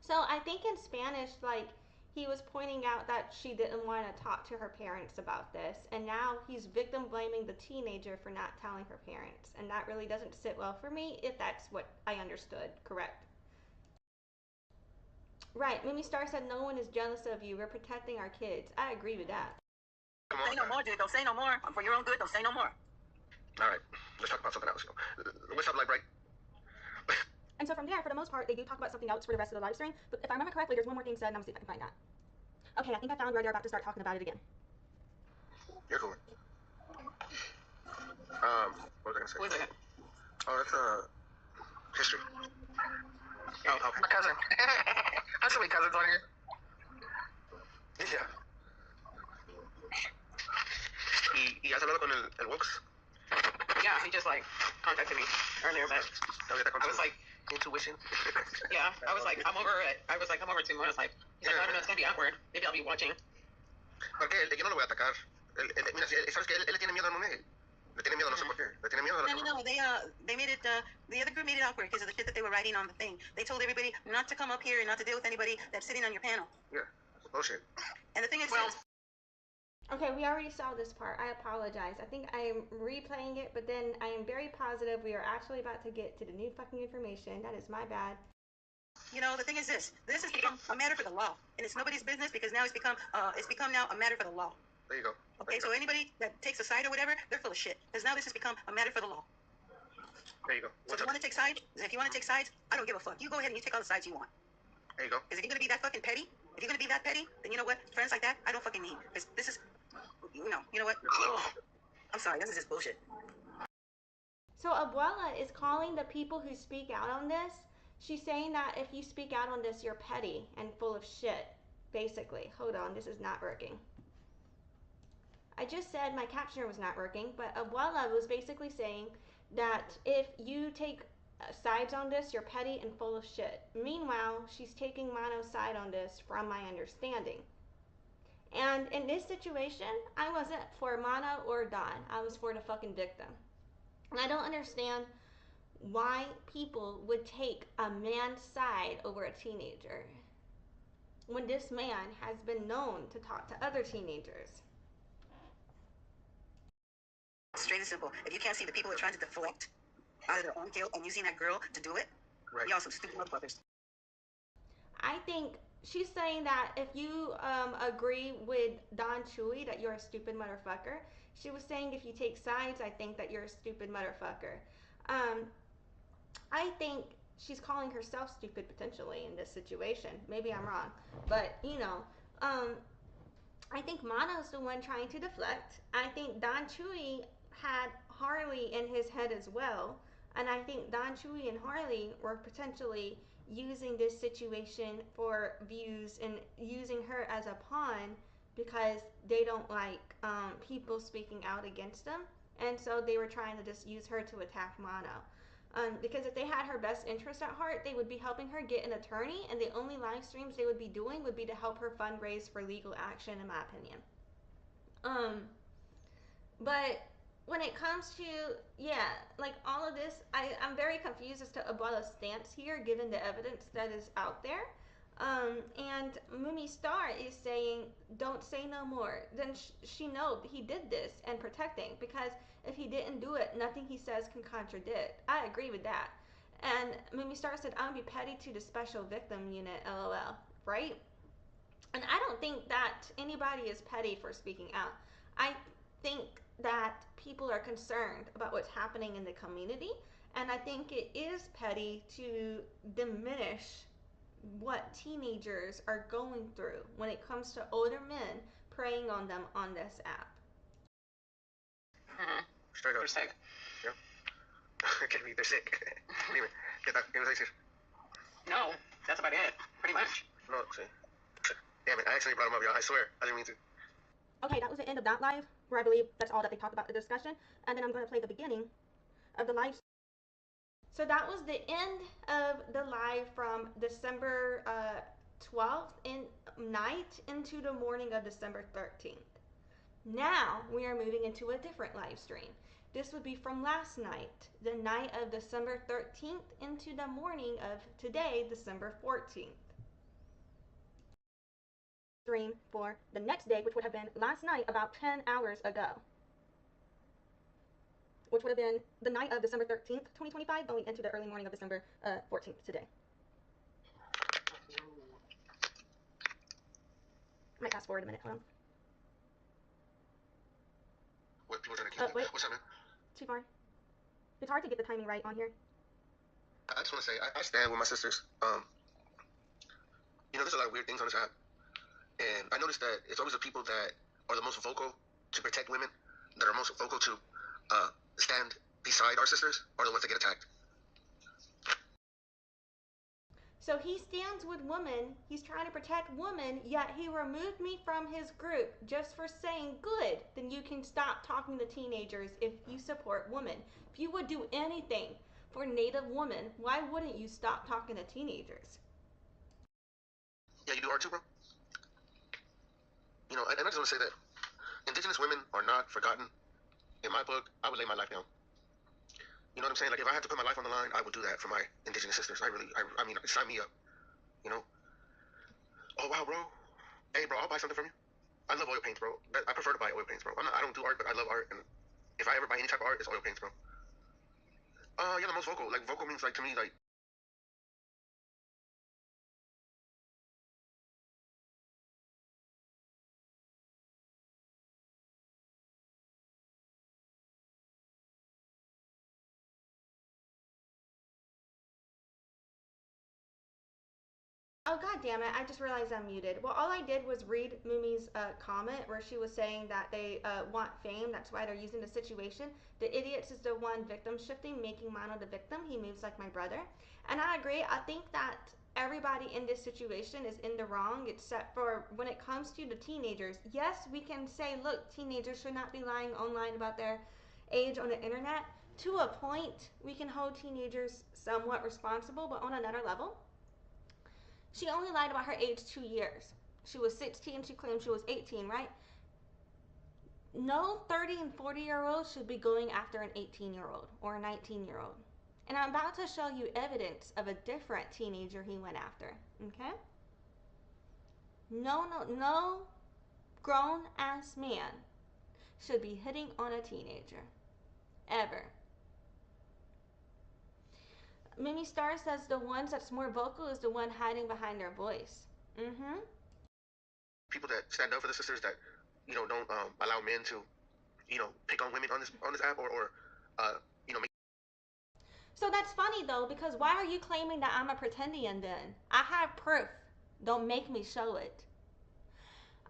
So I think in Spanish, like, he was pointing out that she didn't want to talk to her parents about this, and now he's victim blaming the teenager for not telling her parents, and that really doesn't sit well for me if that's what I understood correct. Right, Mumi Starr said no one is jealous of you, we're protecting our kids. I agree with that. Don't say no more, dude. Don't say no more. For your own good, don't say no more. All right, let's talk about something else. What's up, right? And so from there, for the most part, they do talk about something else for the rest of the live stream. But if I remember correctly, there's one more thing said, and I'm going to see if I can find that. Okay, I think I found where they're about to start talking about it again. You're cool. What was I going to say? Who is it? Oh, that's history. Oh, my cousin. I have so many cousins on here. Yeah. ¿Y has hablado con el Wox? Yeah, he just like contacted me earlier, but I was like, intuition. yeah, I was like, I'm over to Mona's life. He's like, I don't know, it's gonna be awkward. Maybe I'll be watching. Porque yo no lo voy a atacar. Mira, sabes que él le tiene miedo a Monet. Le tiene miedo, no sé por qué. Le tiene miedo a la No, they made it, the other group made it awkward because of the shit that they were writing on the thing. They told everybody not to come up here and not to deal with anybody that's sitting on your panel. Yeah, bullshit. And the thing is, Okay, we already saw this part. I apologize. I think I am replaying it, but then I am very positive we are actually about to get to the new fucking information. That is my bad. you know, the thing is this has become a matter for the law, and it's nobody's business because now it's become now a matter for the law. There you go. Okay, so anybody that takes a side or whatever, they're full of shit because now this has become a matter for the law. There you go. So if you want to take sides, I don't give a fuck. You go ahead and you take all the sides you want. There you go. Because if you're gonna be that fucking petty, then you know what? Friends like that, I don't fucking need. Because this is, you know what? I'm sorry, this is just bullshit. So Abuela is calling the people who speak out on this. She's saying that if you speak out on this, you're petty and full of shit. Basically. Hold on, this is not working. I just said my captioner was not working, but Abuela was basically saying that if you take sides on this, you're petty and full of shit. Meanwhile, she's taking Mono's side on this, from my understanding. And in this situation, I wasn't for Mono or Don. I was for the fucking victim. And I don't understand why people would take a man's side over a teenager when this man has been known to talk to other teenagers. Straight and simple. If you can't see the people who are trying to deflect out of their own guilt and using that girl to do it, Right. y'all some stupid motherfuckers. I think she's saying that if you agree with Don Chuy that you're a stupid motherfucker, she was saying if you take sides, I think that you're a stupid motherfucker. I think she's calling herself stupid potentially in this situation. Maybe I'm wrong, but you know, I think Mono's the one trying to deflect. I think Don Chuy had Harley in his head as well, and I think Don Chuy and Harley were potentially using this situation for views and using her as a pawn because they don't like people speaking out against them, and so they were trying to just use her to attack Mono. Because if they had her best interest at heart, they would be helping her get an attorney, and the only live streams they would be doing would be to help her fundraise for legal action, in my opinion. But when it comes to, yeah, like all of this, I'm very confused as to Abuela's stance here, given the evidence that is out there. And Mumi Starr is saying, don't say no more. Then she know he did this and protecting, because if he didn't do it, nothing he says can contradict. I agree with that. And Mumi Starr said, I'm gonna be petty to the special victim unit, LOL, right? And I don't think that anybody is petty for speaking out. I think that people are concerned about what's happening in the community, and I think it is petty to diminish what teenagers are going through when it comes to older men preying on them on this app. Straight up. You're sick. Yeah. Can't be, they're sick. Dime, ¿qué vas a decir? No, that's about it. Pretty much. No, sí. Damn it, I accidentally brought him up, y'all. I swear, I didn't mean to. Okay, that was the end of that live, where I believe that's all that they talked about the discussion. And then I'm going to play the beginning of the live. So that was the end of the live from December 12th night into the morning of December 13th. Now we are moving into a different live stream. This would be from last night, the night of December 13th into the morning of today, December 14th. Stream for the next day, which would have been last night about 10 hours ago, which would have been the night of December 13th, 2025, going into the early morning of December 14th today. I might fast forward a minute. Hold on. What, people trying to keep Wait. What's up, man? Too far. It's hard to get the timing right on here. I just want to say, I stand with my sisters. You know, there's a lot of weird things on this app. And I noticed that it's always the people that are the most vocal to protect women, that are most vocal to stand beside our sisters, are the ones that get attacked. So he stands with women, he's trying to protect women, yet he removed me from his group just for saying, good, then you can stop talking to teenagers if you support women. If you would do anything for Native women, why wouldn't you stop talking to teenagers? Yeah, you do art too, bro? You know, and I just want to say that Indigenous women are not forgotten. In my book, I would lay my life down. You know what I'm saying? Like, if I had to put my life on the line, I would do that for my Indigenous sisters. I mean, sign me up. You know? Oh, wow, bro. Hey, bro, I'll buy something from you. I love oil paints, bro. I prefer to buy oil paints, bro. I don't do art, but I love art. And if I ever buy any type of art, it's oil paints, bro. Yeah, the most vocal. Like, vocal means, like, to me, like, Oh, god damn it, I just realized I'm muted. Well, all I did was read Mumi's comment where she was saying that they want fame, that's why they're using the situation. The idiots is the one victim shifting, making Mono the victim. He moves like my brother. And I agree, I think that everybody in this situation is in the wrong, except for when it comes to the teenagers. Yes, we can say, look, teenagers should not be lying online about their age on the internet, To a point, we can hold teenagers somewhat responsible, but on another level, she only lied about her age 2 years. She was 16, she claimed she was 18, right? No 30 and 40-year-old should be going after an 18-year-old or a 19-year-old. And I'm about to show you evidence of a different teenager he went after, okay? No grown-ass man should be hitting on a teenager. Ever. Mumi Starr says the ones that's more vocal is the one hiding behind their voice. People that stand up for the sisters that, don't allow men to, pick on women on this app or make. So that's funny though, because why are you claiming that I'm a pretendian then? I have proof. Don't make me show it.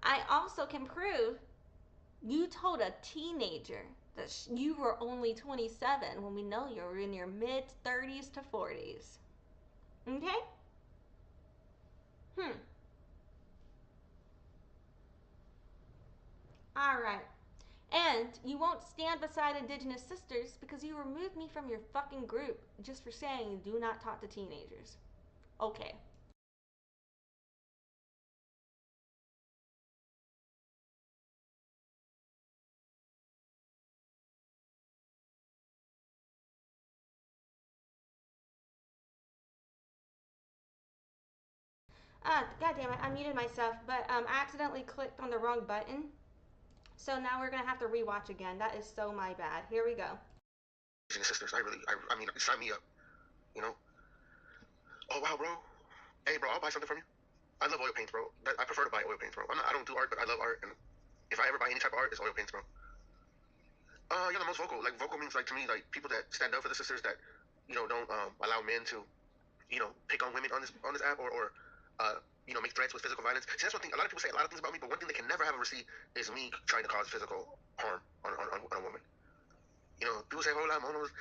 I also can prove you told a teenager that you were only 27 when we know you're in your mid 30s to 40s. Okay? Alright. And you won't stand beside Indigenous sisters because you removed me from your fucking group just for saying do not talk to teenagers. Okay. God damn it, I muted myself, but I accidentally clicked on the wrong button. So now we're gonna have to rewatch again. That is so my bad. Here we go. Sisters, I mean, sign me up. Oh wow, bro. Hey, bro, I'll buy something from you. I love oil paints, bro. I prefer to buy oil paints, bro. I don't do art, but I love art, and if I ever buy any type of art, it's oil paints, bro. You're the most vocal. Like vocal means like to me like people that stand up for the sisters that don't allow men to pick on women on this app or make threats with physical violence. See, that's one thing. A lot of people say a lot of things about me, but one thing they can never have a receipt is me trying to cause physical harm on a woman. People say, "Oh, I'm almost."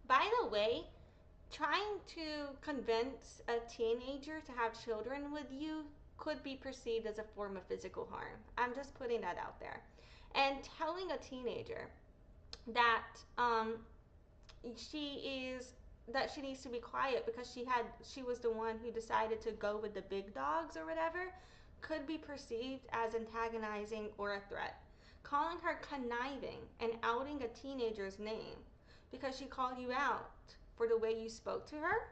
By the way, trying to convince a teenager to have children with you could be perceived as a form of physical harm. I'm just putting that out there. And telling a teenager that she needs to be quiet because she was the one who decided to go with the big dogs or whatever could be perceived as antagonizing or a threat. Calling her conniving and outing a teenager's name because she called you out for the way you spoke to her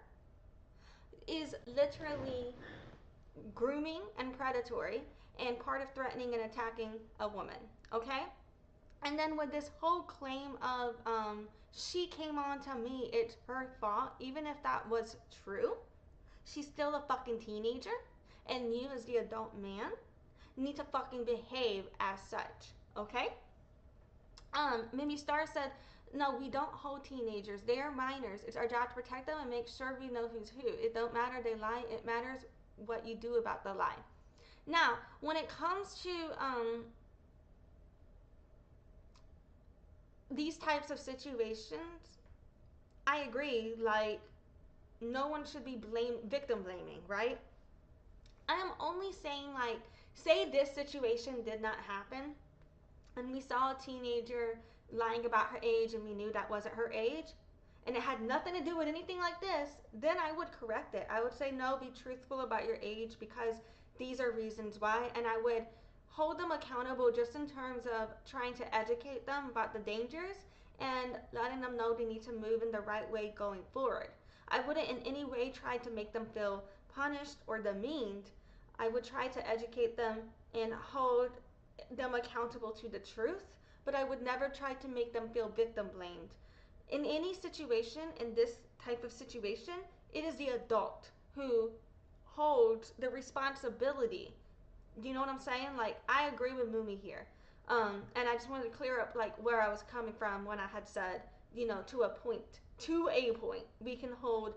is literally grooming and predatory and part of threatening and attacking a woman, okay? And then with this whole claim of she came on to me, it's her fault, even if that was true, she's still a fucking teenager, and you as the adult man need to fucking behave as such, okay? Mimi Starr said, no, we don't hold teenagers. They are minors. It's our job to protect them and make sure we know who's who. It don't matter they lie. It matters what you do about the lie. Now, when it comes to these types of situations, I agree. Like, no one should be victim blaming, right? I am only saying, like, say this situation did not happen, and we saw a teenager lying about her age and we knew that wasn't her age, and it had nothing to do with anything like this, then I would correct it. I would say, no, be truthful about your age because these are reasons why, and I would hold them accountable just in terms of trying to educate them about the dangers and letting them know they need to move in the right way going forward. I wouldn't in any way try to make them feel punished or demeaned. I would try to educate them and hold them accountable to the truth, but I would never try to make them feel victim blamed. In any situation, in this type of situation, it is the adult who holds the responsibility. You know what I'm saying? Like, I agree with Mumi here. And I just wanted to clear up like where I was coming from when I had said, to a point, we can hold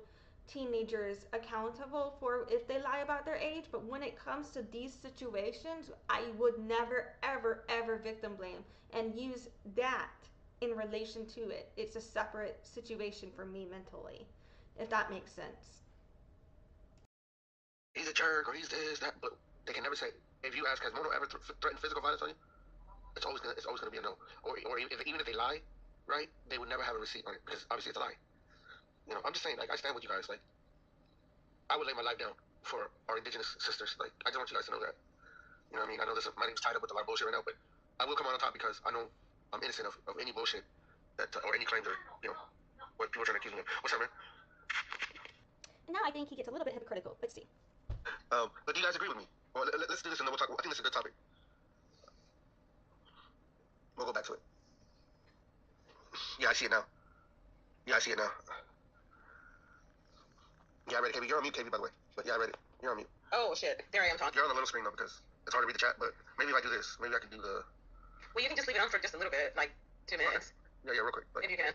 teenagers accountable for if they lie about their age, but when it comes to these situations, I would never, ever, ever victim blame and use that in relation to it. It's a separate situation for me mentally, if that makes sense. He's a jerk or he's this, that, but they can never say, if you ask, has Mono ever threatened physical violence on you? It's always gonna be a no. Or even if they lie, right, they would never have a receipt on it because obviously it's a lie. You know, I'm just saying, like, I stand with you guys. Like, I would lay my life down for our Indigenous sisters. Like, I just want you guys to know that. You know what I mean? I know my name's tied up with a lot of bullshit right now, but I will come on top because I know I'm innocent of any bullshit that or any claims or, you know, what people are trying to accuse me of. What's up, man? Now I think he gets a little bit hypocritical. Let's see. But do you guys agree with me? Well, let's do this and then we'll talk. I think this is a good topic. We'll go back to it. Yeah, I see it now. Yeah, I see it now. Yeah, I read it, KB. You're on mute, KB, by the way. But yeah, I read it. You're on mute. Oh shit! There I am talking. You're on the little screen though because it's hard to read the chat. But maybe if I do this, maybe I can do the. Well, you can just leave it on for just a little bit, like 2 minutes. Yeah, real quick. But... if you can.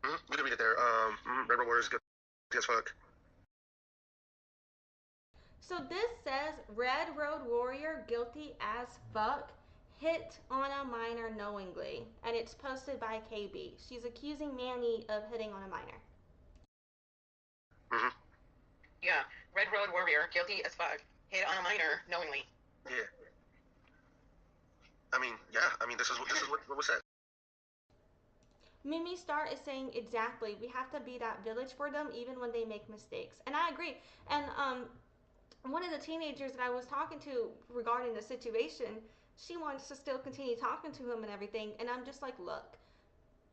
You can read it there. Red Warriors, good as fuck. So this says Red Road Warrior guilty as fuck hit on a minor knowingly, and it's posted by KB. She's accusing Manny of hitting on a minor. Yeah, Red Road Warrior guilty as fuck hit on a minor knowingly. Yeah. I mean, this is what was said. Mumi Starr is saying exactly. We have to be that village for them, even when they make mistakes, and I agree. And one of the teenagers that I was talking to regarding the situation, she wants to still continue talking to him and everything, and I'm just like, look,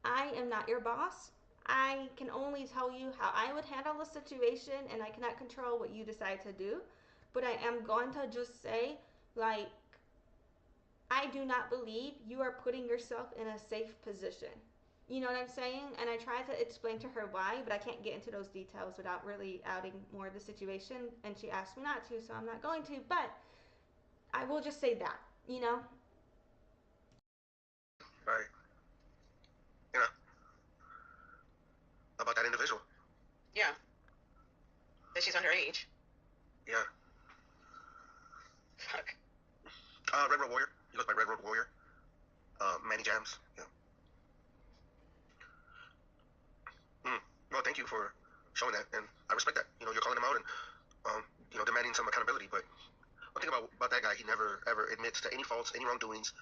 I am not your boss. I can only tell you how I would handle the situation, and I cannot control what you decide to do. But I am going to just say, like, I do not believe you are putting yourself in a safe position. You know what I'm saying? And I tried to explain to her why, but I can't get into those details without really outing more of the situation. And she asked me not to, so I'm not going to. But I will just say that, you know? Right. You know, about that individual. Yeah. That she's underage. Yeah. Fuck. Red Road Warrior. He goes by Red Road Warrior. Manny Jams. Yeah. Well, thank you for showing that, and I respect that. You know, you're calling him out and, you know, demanding some accountability. But one thing about that guy, he never ever admits to any faults, any wrongdoings.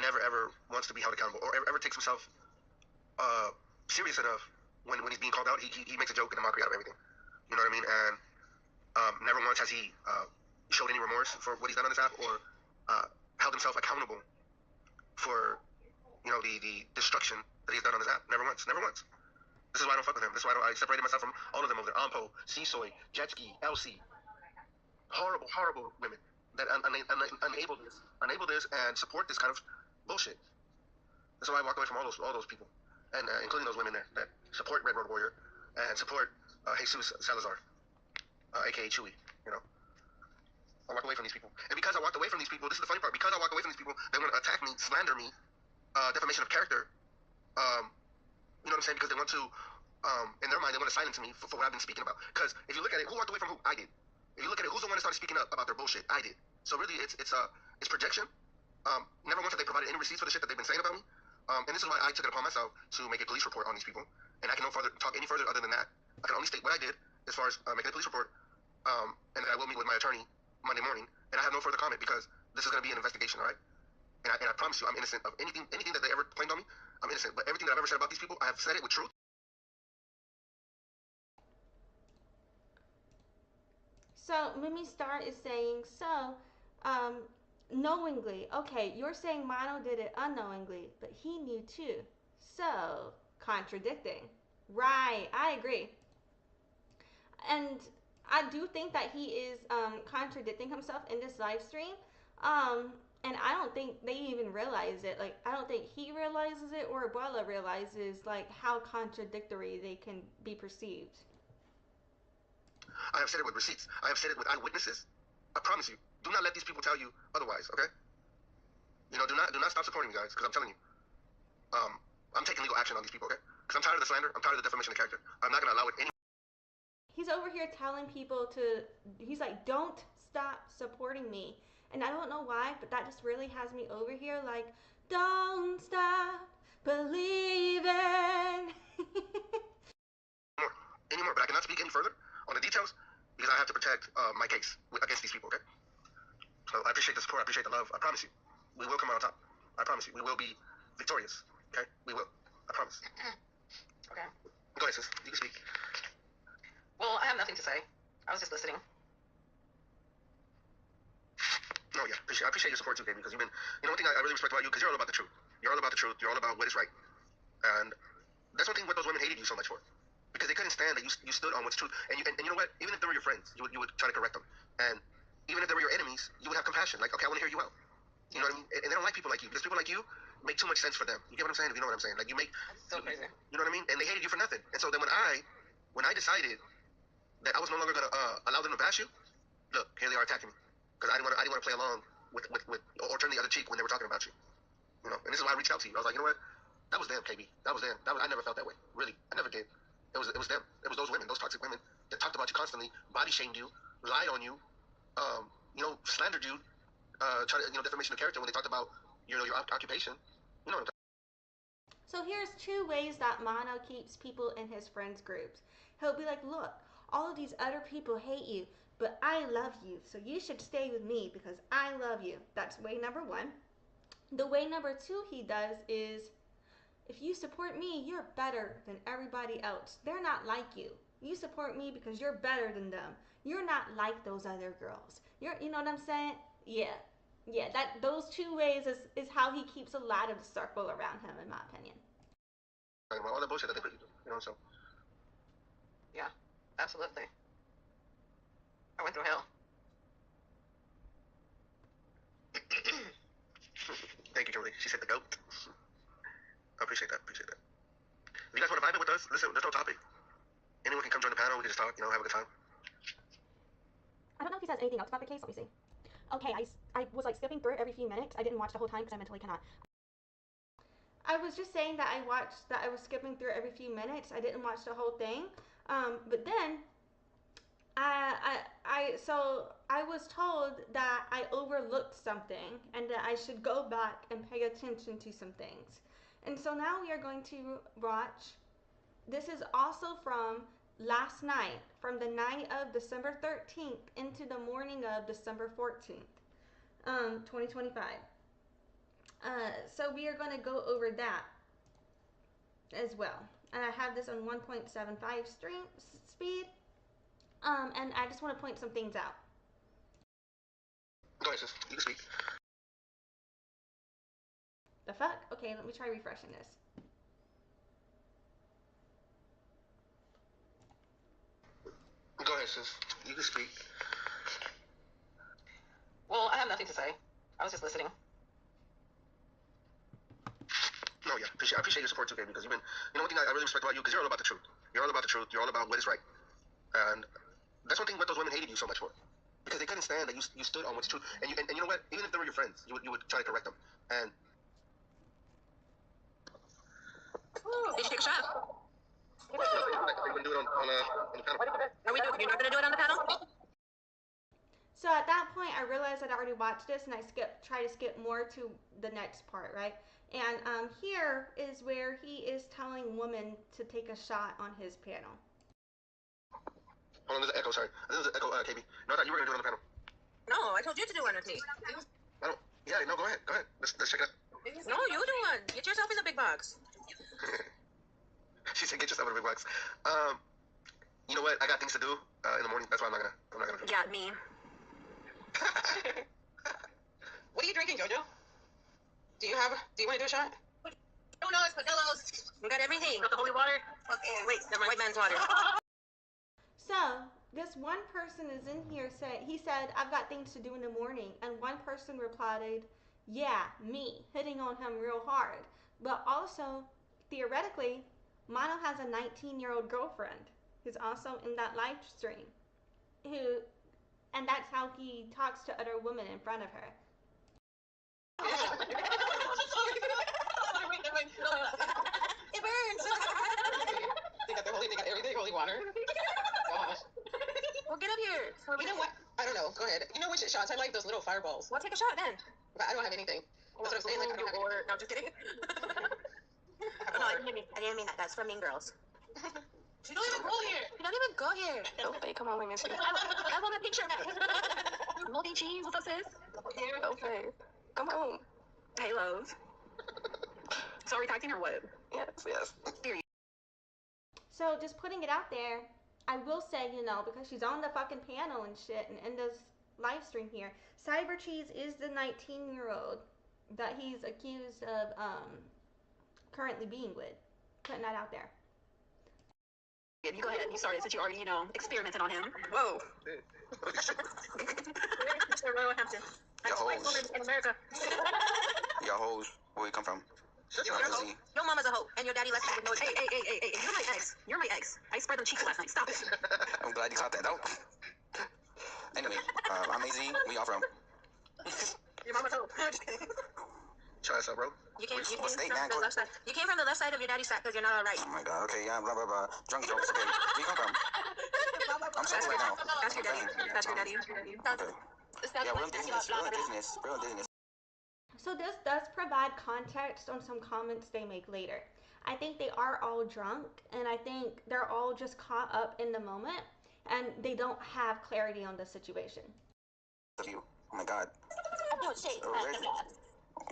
Never ever wants to be held accountable, or ever takes himself serious enough when he's being called out. He makes a joke and a mockery out of everything. You know what I mean? And never once has he showed any remorse for what he's done on this app, or held himself accountable for, you know, the destruction that he's done on this app. Never once. Never once. This is why I don't fuck with him. This is why I separated myself from all of them over there. Ampo, Seasoy, Jetski, Elsie. Horrible, horrible women that unable this and support this kind of bullshit. That's why I walked away from all those people, and including those women there that support Red Road Warrior and support Jesus Salazar, aka Chuy. You know, I walked away from these people, and because I walked away from these people, this is the funny part. Because I walked away from these people, they want to attack me, slander me, defamation of character. You know what I'm saying? Because they want to, in their mind, they want to silence me for what I've been speaking about. Because if you look at it, who walked away from who? I did. If you look at it, who's the one that started speaking up about their bullshit? I did. So really, it's projection. Never once have they provided any receipts for the shit that they've been saying about me. And this is why I took it upon myself to make a police report on these people. And I can no further talk any further other than that. I can only state what I did as far as making a police report. And then I will meet with my attorney Monday morning. And I have no further comment because this is going to be an investigation, all right? And I promise you, I'm innocent of anything that they ever claimed on me. I'm innocent. But everything that I've ever said about these people, I have said it with truth. So Mumi Starr is saying, knowingly. Okay, you're saying Mono did it unknowingly, but he knew too. So, contradicting. Right, I agree. And I do think that he is contradicting himself in this live stream. And I don't think they even realize it. Like, I don't think he realizes it or Abuela realizes, like, how contradictory they can be perceived. I have said it with receipts. I have said it with eyewitnesses. I promise you. Do not let these people tell you otherwise, okay? You know, do not stop supporting me, guys, because I'm telling you. I'm taking legal action on these people, okay? Because I'm tired of the slander. I'm tired of the defamation of character. I'm not going to allow it anymore. He's over here telling people to, he's like, don't stop supporting me. And I don't know why, but that just really has me over here like, don't stop believing. Anymore, but I cannot speak any further on the details because I have to protect my case against these people, okay? So I appreciate the support. I appreciate the love. I promise you, we will come out on top. I promise you, we will be victorious, okay? We will. I promise. Okay. Go ahead, sis. You can speak. Well, I have nothing to say. I was just listening. No, yeah. I appreciate your support too, Katie, because you've been, one thing I really respect about you, because you're all about the truth. You're all about the truth. You're all about what is right. And that's one thing what those women hated you so much for. Because they couldn't stand that you stood on what's true. And you know what? Even if they were your friends, you would try to correct them. And even if they were your enemies, you would have compassion. Like, okay, I want to hear you out. You know what I mean? And they don't like people like you. Because people like you make too much sense for them. You get what I'm saying? If you know what I'm saying. Like, you make... That's so crazy. You know what I mean? And they hated you for nothing. And so then when I decided that I was no longer going to allow them to bash you, look, here they are attacking me. Because I didn't want to play along with or turn the other cheek when they were talking about you. You know? And this is why I reached out to you. I was like, you know what? That was them, KB. That was them. I never felt that way. Really. I never did. It was them. It was those women, those toxic women that talked about you constantly, body shamed you, lied on you, slandered you, tried to, defamation of character when they talked about, your occupation. You know what I'm talking So here's 2 ways that Mono keeps people in his friends groups. He'll be like, look, all of these other people hate you, but I love you, so you should stay with me because I love you. That's way number 1. The way number 2 he does is, if you support me, you're better than everybody else. They're not like you. You support me because you're better than them. You're not like those other girls. You know what I'm saying? Yeah. Those 2 ways is how he keeps a lot of the circle around him, in my opinion. about? All the bullshit that they put you through, so. Yeah, absolutely. I went through hell. Thank you, Kimberly. She said the goat. I appreciate that. If you guys want to vibe it with us, listen, there's no topic. Anyone can come join the panel. We can just talk, have a good time. I don't know if he says anything else about the case. Let me see. Okay, I was like skipping through it every few minutes. I didn't watch the whole time because I mentally cannot. I was just saying that I was skipping through every few minutes. I didn't watch the whole thing. But then I was told that I overlooked something and that I should go back and pay attention to some things. And so now we are going to watch. This is also from last night, from the night of December 13th into the morning of December 14th, 2025. So we are going to go over that as well. And I have this on 1.75 speed. And I just want to point some things out. Go ahead, sis. You can speak. The fuck? Okay, let me try refreshing this. Go ahead, sis. You can speak. Well, I have nothing to say. I was just listening. No, yeah. I appreciate your support too, baby, because you've been, one thing I really respect about you, because you're all about the truth. You're all about the truth. You're all about what is right. And that's one thing what those women hated you so much for. Because they couldn't stand that you stood on what's true. And you know what? Even if they were your friends, you would try to correct them. And Did you take a shot? are you going to do it on the panel? You're not going to do it on the panel? So at that point, I realized I'd already watched this, and I try to skip more to the next part, right? And here is where he is telling women to take a shot on his panel. Hold on, there's an echo, sorry. I think there's an echo, KB. No, I thought you were going to do it on the panel. No, I told you to do one with me. No, go ahead. Let's check it out. No, you do one. Get yourself in the big box. She said, get yourself in a big box. You know what? I got things to do in the morning. That's why I'm not gonna do it. Got me. What are you drinking, Jojo? Do you want to do a shot? Donuts, Modelo's. We got everything. Got the holy water? Okay, wait, the white man's water. So this one person is in here he said, I've got things to do in the morning. And one person replied, yeah, me, hitting on him real hard. But also, theoretically, Mono has a 19-year-old girlfriend who's also in that live stream. And that's how he talks to other women in front of her. It burns. They got everything, holy water. Gosh. Well, get up here. You know what? I don't know. Go ahead. You know which shots? I like those little fireballs. Well, take a shot then. But I don't have anything. That's what I'm saying. Like, I don't have anything. No, just kidding. No, I didn't mean that. That's from Mean Girls. She don't even go here. You don't even go here. Okay, come on, we miss you. I want a picture back. Moldy Cheese, what's up, sis? Okay, come on. Hey, love. So So retracting or what? Yes. So just putting it out there, I will say, you know, because she's on the fucking panel and shit and in this live stream here, Cyber Cheese is the 19-year-old that he's accused of currently being with. Putting that out there. You go ahead. You started since you already, you know, experimented on him. Whoa. Mr. Royal Hampton. Y'all hoes. In America. Y'all hoes. Where you come from? Your mama's a hoe, and your daddy left you with no. Hey. You're my ex. You're my ex. I spread them cheeks last night. Stop it. I'm glad you caught that out. Anyway, I'm AZ. Where y'all from? Your mama's a hoe. Try this out, bro. You came What from state, the man? left side. You came from the left side of your daddy's sack because you're not alright. Oh my god. Okay, yeah, blah blah blah. Drunk jokes. Okay. Where you come from? I'm sober right now. That's your daddy. That's your daddy. Okay. Yeah, we're Indigenous. We're Indigenous. We're Indigenous. So this does provide context on some comments they make later. I think they are all drunk, and I think they're all just caught up in the moment, and they don't have clarity on the situation. Of you. Oh my god. You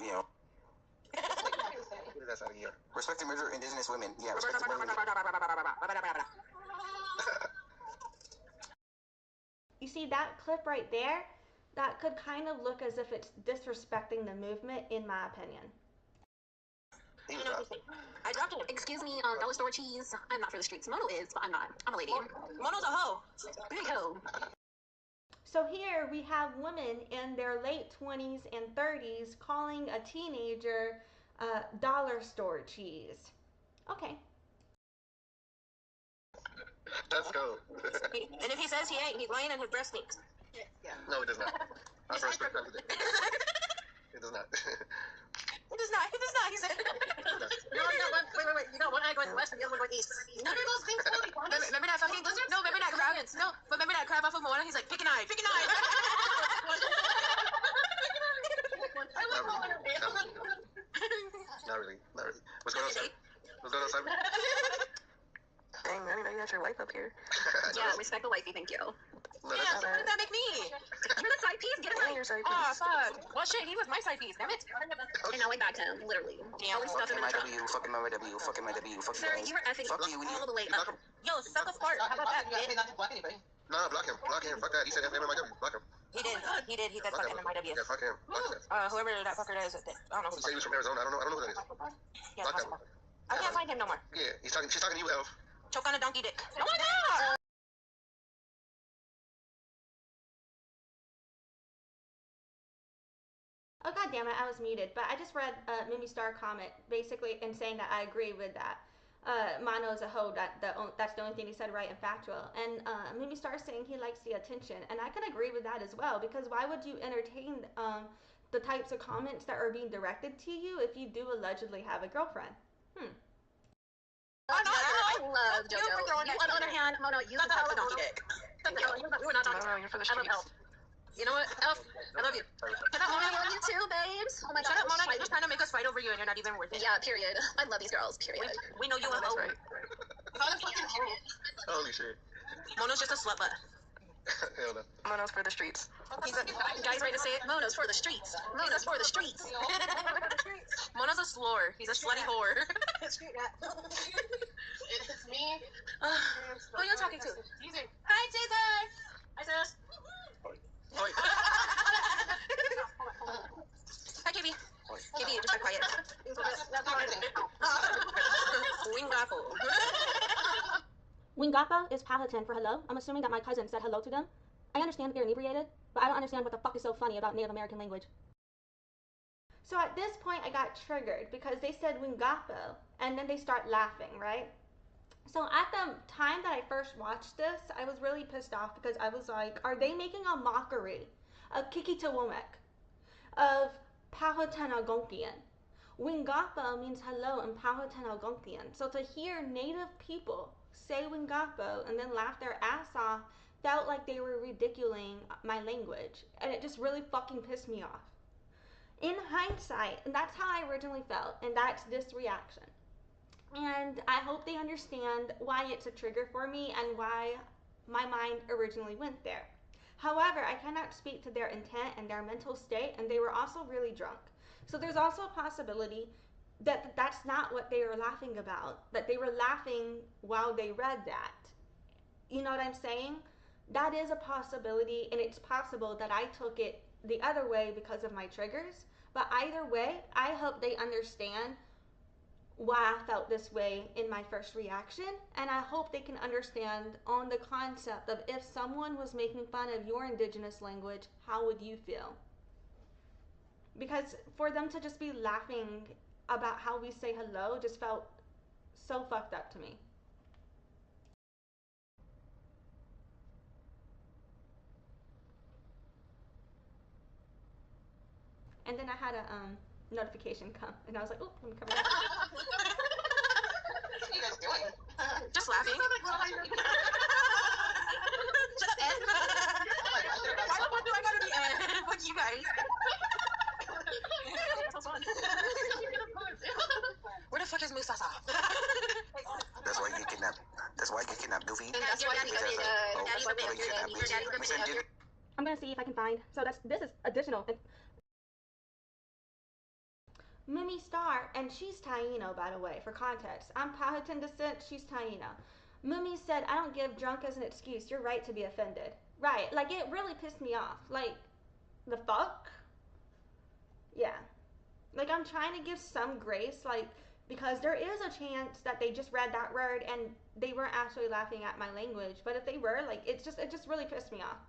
know. What is that sound here? Respecting murder Indigenous women. Yeah, respecting women. You see that clip right there? That could kind of look as if it's disrespecting the movement, in my opinion. I dropped it. Excuse me, dollar store cheese. I'm not for the streets. Mono is, but I'm not. I'm a lady. Mono's a hoe. Big hoe. So here we have women in their late 20s and 30s calling a teenager dollar store cheese. Okay. Let's go. And if he says he ain't, he's lying and his breath stinks. Yeah. No, it does not. I first respect that. It does not. It does not. It does not. He said. Wait. You got one eye going west and the other one going east. None of those things fully honest. Remember that fucking lizard? No, remember that crab? No, but remember that crab off of Moana? He's like, pick an eye, pick an eye. I love Moana. Not really. What's going on, Simon? What's going on, Simon? Dang, I mean, you got your wife up here. Yeah, respect the wifey, thank you. Let Yeah, us so what does that make me? You're the side piece, get it right. Your side Oh, piece. fuck. Well, shit, he was my side piece, damn it. And now I backed him, literally. Yeah, we stuffed him in the trunk. Fucking my W, fucking my W, fuck you Sir, guys. you were effing Fuck you, all the way up. Yo, suck a fart. How about that, bitch? Nah, block him. Fuck that. He said MMIW. Block him. He did. He said fuck MMIW. Yeah, fuck him. Whoever that fucker is, I don't know who He said he was from Arizona. I don't know who that is. Yeah, Block that possible. one. I can't find him no more. Yeah, she's talking to you, Elf. Choke on a donkey dick. Oh my god! Oh god damn it, I was muted. But I just read Mumi Starr comment basically and saying that I agree with that. Mono is a hoe, that's the only thing he said right and factual. And Mumi Starr saying he likes the attention. And I can agree with that as well, because why would you entertain the types of comments that are being directed to you if you do allegedly have a girlfriend? I love JoJo. You, on the other hand, Mono, you can suck the donkey dick. We were not talking. Mono, you're for the I love streets. Elf. You know what, Elf? I love you. Shut up, Mona. I love you too, babes. Oh my god. Shut up, Mona. You're just trying to make us fight over you, and you're not even worth it. Yeah, period. I love these girls, period. We know you a hoe. That's right. Holy shit. Mono's just a slut butt. Hell no. Mono's for the streets. He's a guys ready to say it. Mono's for the streets. Mono's for the streets. Mono's a slore. He's a slutty whore. It's me. Who are you talking to? Hi, Caesar. Hi, sis. Oi. Hi, KB. KB, just be quiet. Wingapo. Wingapo is Powhatan for hello. I'm assuming that my cousin said hello to them. I understand that they're inebriated, but I don't understand what the fuck is so funny about Native American language. So at this point I got triggered because they said Wingapo and then they start laughing, right? So at the time that I first watched this, I was really pissed off because I was like, are they making a mockery of Kikitowämank, of Powhatan Algonquian? Wingapo means hello in Powhatan Algonquian. So to hear native people say Wingapo and then laugh their ass off felt like they were ridiculing my language. And it just really fucking pissed me off. In hindsight, and that's how I originally felt, and that's this reaction. And I hope they understand why it's a trigger for me and why my mind originally went there. However, I cannot speak to their intent and their mental state, and they were also really drunk. So there's also a possibility that's not what they were laughing about. That they were laughing while they read that. You know what I'm saying? That is a possibility, and it's possible that I took it the other way because of my triggers. But either way, I hope they understand why I felt this way in my first reaction, and I hope they can understand on the concept of if someone was making fun of your indigenous language, how would you feel? Because for them to just be laughing about how we say hello just felt so fucked up to me. And then I had a notification come, and I was like, "Oh, let me cover that." What are you guys doing? Just laughing. Just end. Why do I gotta be end? Fuck you guys. So fun. Where the fuck is Musasa? That's why you get kidnapped. That's why you get kidnapped, Goofy. That's why I'm gonna see if I can find. So this is additional. Mumi Starr, and she's Taino, by the way, for context. I'm Powhatan descent, she's Taino. Mumi said, "I don't give drunk as an excuse. You're right to be offended." Right, like it really pissed me off. Like, the fuck? Yeah. Like, I'm trying to give some grace, like, because there is a chance that they just read that word and they weren't actually laughing at my language. But if they were, like, it just really pissed me off.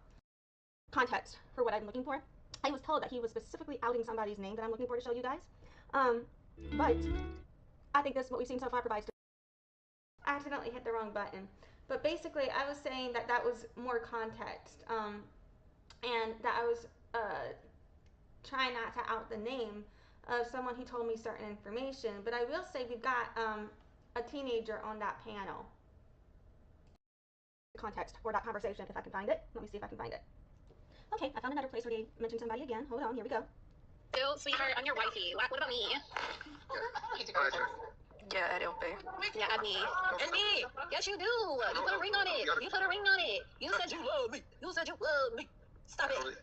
Context for what I'm looking for. I was told that he was specifically outing somebody's name that I'm looking for to show you guys. But I think this, what we've seen so far, provides. I accidentally hit the wrong button. But basically, I was saying that that was more context, and that I was trying not to out the name of someone who told me certain information. But I will say we've got a teenager on that panel. Context for that conversation, if I can find it. Let me see if I can find it. Okay, I found another place where they mentioned somebody again. Hold on, here we go. Ew, sweetheart, I'm your wifey. What about me? Yeah, I don't pay. Yeah, and me. And me. Yes, you do. You put a ring on it. You put a ring on it. You said you love me. You said you love me. Stop it.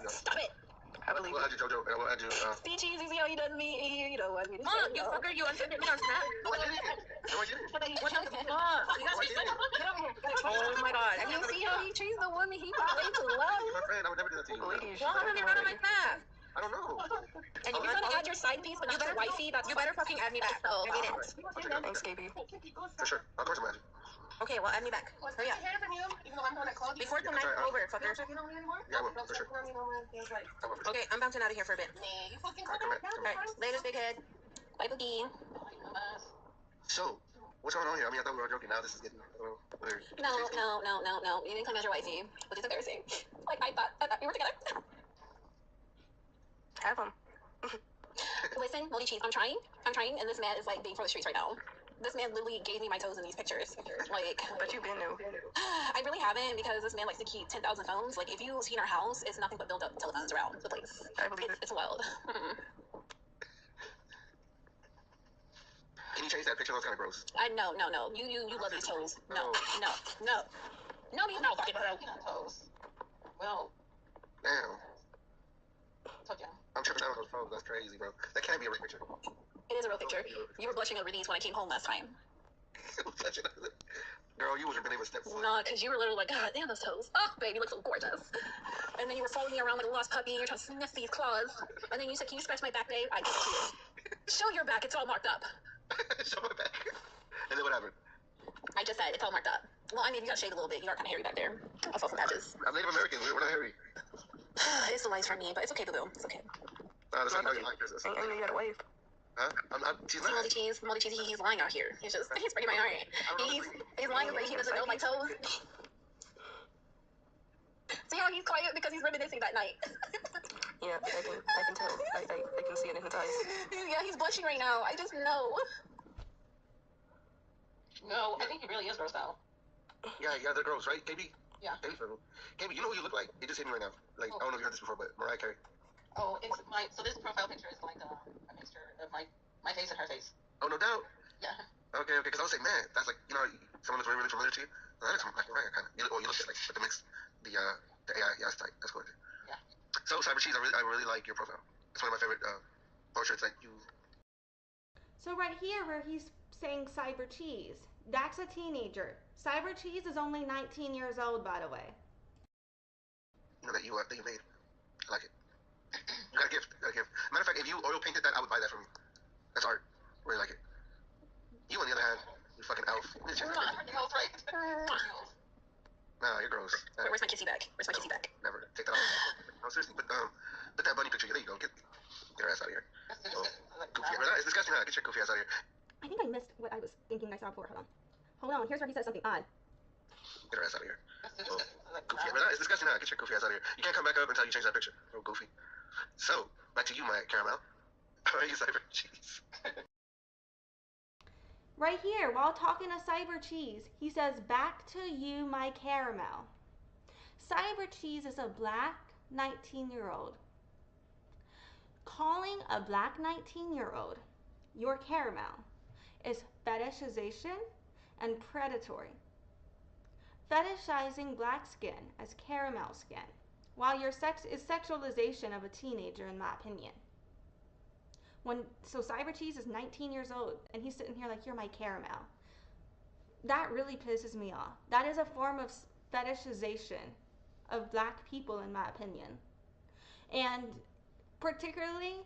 Stop it. I believe We'll add you, JoJo, and we'll add you. Speeches is how you done me. You know what I mean? Mom, you fucker, you unfriended me on Snap. No, I didn't. What the fuck? Oh my god. You see how he treats the woman he was way too low? You're my friend. I would never do that to you. Well, how did you run on my Snap? I don't know. And you're gonna add your side piece, but not your wifey. You better fucking add me back. So, I mean it. Thanks, KB. For sure. Of course I'm add you. Okay, well, add me back. Hurry up. Before the night's over, fucker. Yeah, I will. For sure. I will, for sure. Okay, I'm bouncing out of here for a bit. Alright, later, big head. Bye, Boogie. So, what's going on here? I mean, I thought we were joking. Now this is getting weird. No. You didn't come as your wifey, which is embarrassing. Like, I thought we were together. Have them. Listen, Moldy Cheese, I'm trying, and this man is like being for the streets right now. This man literally gave me my toes in these pictures. Like, But you've been new. I really haven't, because this man likes to keep 10,000 phones. Like, if you've seen our house, it's nothing but built up telephones around the place. I believe it. It's wild. Can you change that picture? That's kind of gross. No. You love these toes. No, you don't fucking Toes. Well, Damn. told you. I'm tripping out on those phones. That's crazy, bro. That can't be a real picture. It is a real picture. You were blushing over these when I came home last time. Girl, you would have been able to step forward. No, because you were literally like, God damn, those toes. Oh, baby, you look so gorgeous. And then you were following me around like a lost puppy, and you're trying to sniff these claws. And then you said, can you scratch my back, babe? I give it to you. Show your back, it's all marked up. Show my back. And then what happened? I just said, it's all marked up. Well, I mean, you got shaved a little bit. You are kind of hairy baak there. I saw some patches. I'm Native American. We're not hairy. It's the lights for me, but it's okay, boo-boo. It's okay. That's not how you like this. And you got a wave. Huh? She's See, not. Moldy Cheese, he's lying out here. He's breaking my heart. He's lying because he doesn't know my toes. See how he's quiet because he's reminiscing that night. Yeah, I can tell. I can see it in his eyes. Yeah, he's blushing right now. I just know. No, I think he really is gross out. Yeah, they're gross, right, KB? Yeah. KB, you know who you look like? It just hit me right now. Like, I don't know if you heard this before, but Mariah Carey. Oh, it's my. So this profile picture is like a mixture of my face and her face. Oh, no doubt. Yeah. Okay, because I was like, man, that's like, you know, someone that's really, really familiar to you. That is like Mariah, kind of. You look at like the mix, the AI, yeah, that's tight. That's gorgeous. Yeah. So, Cyber Cheese, I really like your profile. It's one of my favorite portraits that you. So right here where he's saying Cyber Cheese, that's a teenager. Cyber Cheese is only 19 years old, by the way. You know, that you made. I like it. You got a gift. Matter of fact, if you oil painted that, I would buy that from you. That's art. Really like it. You, on the other hand, you fucking elf. Nah, you're gross. Where's my kissy bag? Never. Take that off. No, seriously. Put that bunny picture. There you go. Get her ass out of here. Oh, goofy. It's disgusting. Get your goofy ass out of here. I think I missed what I was thinking I saw before. Hold on. Here's where he says something odd. Get her ass out of here. Oh, goofy. It's disgusting. Get your goofy ass out of here. You can't come back up until you change that picture. Oh, goofy. So, back to you, my caramel. You Cyber Cheese. Right here, while talking to Cyber Cheese, he says, back to you, my caramel. Cyber Cheese is a black 19-year-old. Calling a black 19-year-old your caramel is fetishization and predatory. Fetishizing black skin as caramel skin, while your sex is sexualization of a teenager, in my opinion. So Cyber Cheese is 19 years old, and he's sitting here like, you're my caramel. That really pisses me off. That is a form of fetishization of black people, in my opinion. And particularly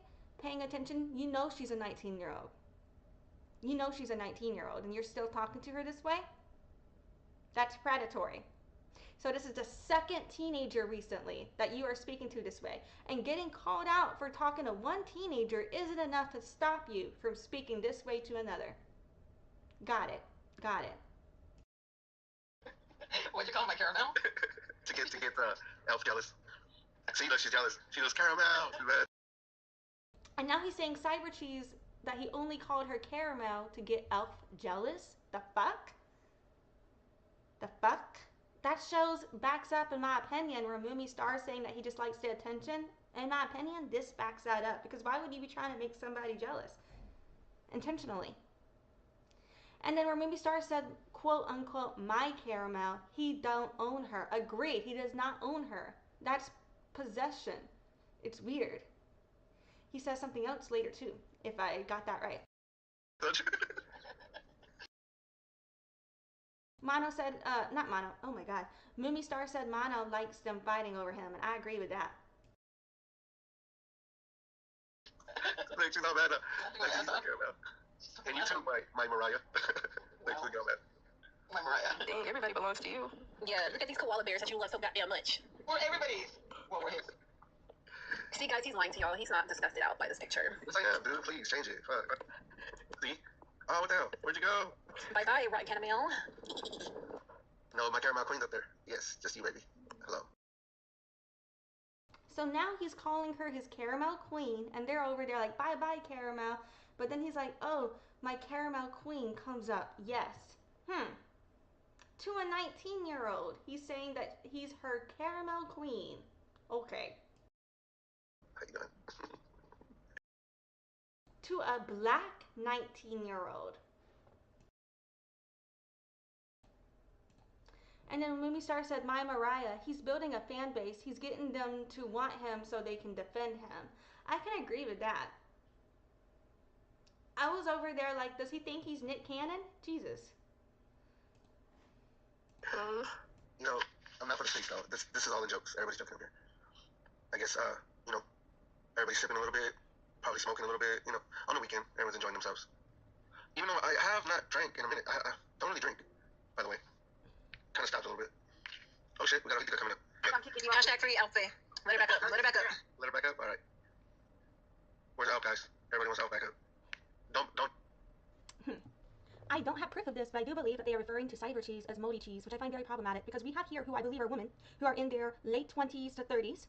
paying attention, you know she's a 19-year-old. You know she's a 19-year-old, and you're still talking to her this way? That's predatory. So this is the second teenager recently that you are speaking to this way. And getting called out for talking to one teenager isn't enough to stop you from speaking this way to another. Got it. What'd you call my caramel? to get elf jealous. See, look, she's jealous. She goes, caramel. And now he's saying Cyber Cheese that he only called her caramel to get elf jealous? The fuck? That backs up, in my opinion, where Mumi Starr saying that he just likes the attention. In my opinion, this backs that up. Because why would you be trying to make somebody jealous? Intentionally. And then where Mumi Starr said, quote unquote, my caramel, he don't own her. Agreed, he does not own her. That's possession. It's weird. He says something else later too, if I got that right. Mono said, not Mono, oh my god. Mumi Starr said Mono likes them fighting over him, and I agree with that. Thanks, not bad. And you too, my Mariah. Thanks for going, man. My Mariah. Dang, everybody belongs to you. Yeah, look at these koala bears that you love so goddamn much. We're everybody's. Well, we're his. See, guys, he's lying to y'all. He's not disgusted out by this picture. Yes, I am, dude. Please change it. Fuck. See? Oh, what the hell? Where'd you go? Bye-bye, rotten caramel. No, my caramel queen's up there. Yes, just you, baby. Hello. So now he's calling her his caramel queen, and they're over there like, bye-bye, caramel. But then he's like, oh, my caramel queen comes up. Yes. To a 19-year-old, he's saying that he's her caramel queen. Okay. How you doing? To a black 19-year-old. And then Mumi Starr said, my Mariah, he's building a fan base. He's getting them to want him so they can defend him. I can agree with that. I was over there like, does he think he's Nick Cannon? Jesus. You know, I'm not for the face though. This is all in jokes. Everybody's joking over here. I guess, you know, everybody's sipping a little bit, probably smoking a little bit, you know, on the weekend, everyone's enjoying themselves. Even though I have not drank in a minute. I don't really drink, by the way. Kind of stopped a little bit. Oh shit, we got a coming up. Yeah. Hashtag free Elfie. Let her back up. Let her back up? Alright. Where's Elf, guys? Everybody wants Elf back up. Don't. I don't have proof of this, but I do believe that they are referring to Cyber Cheese as Moldy Cheese, which I find very problematic because we have here who I believe are women who are in their late 20s to 30s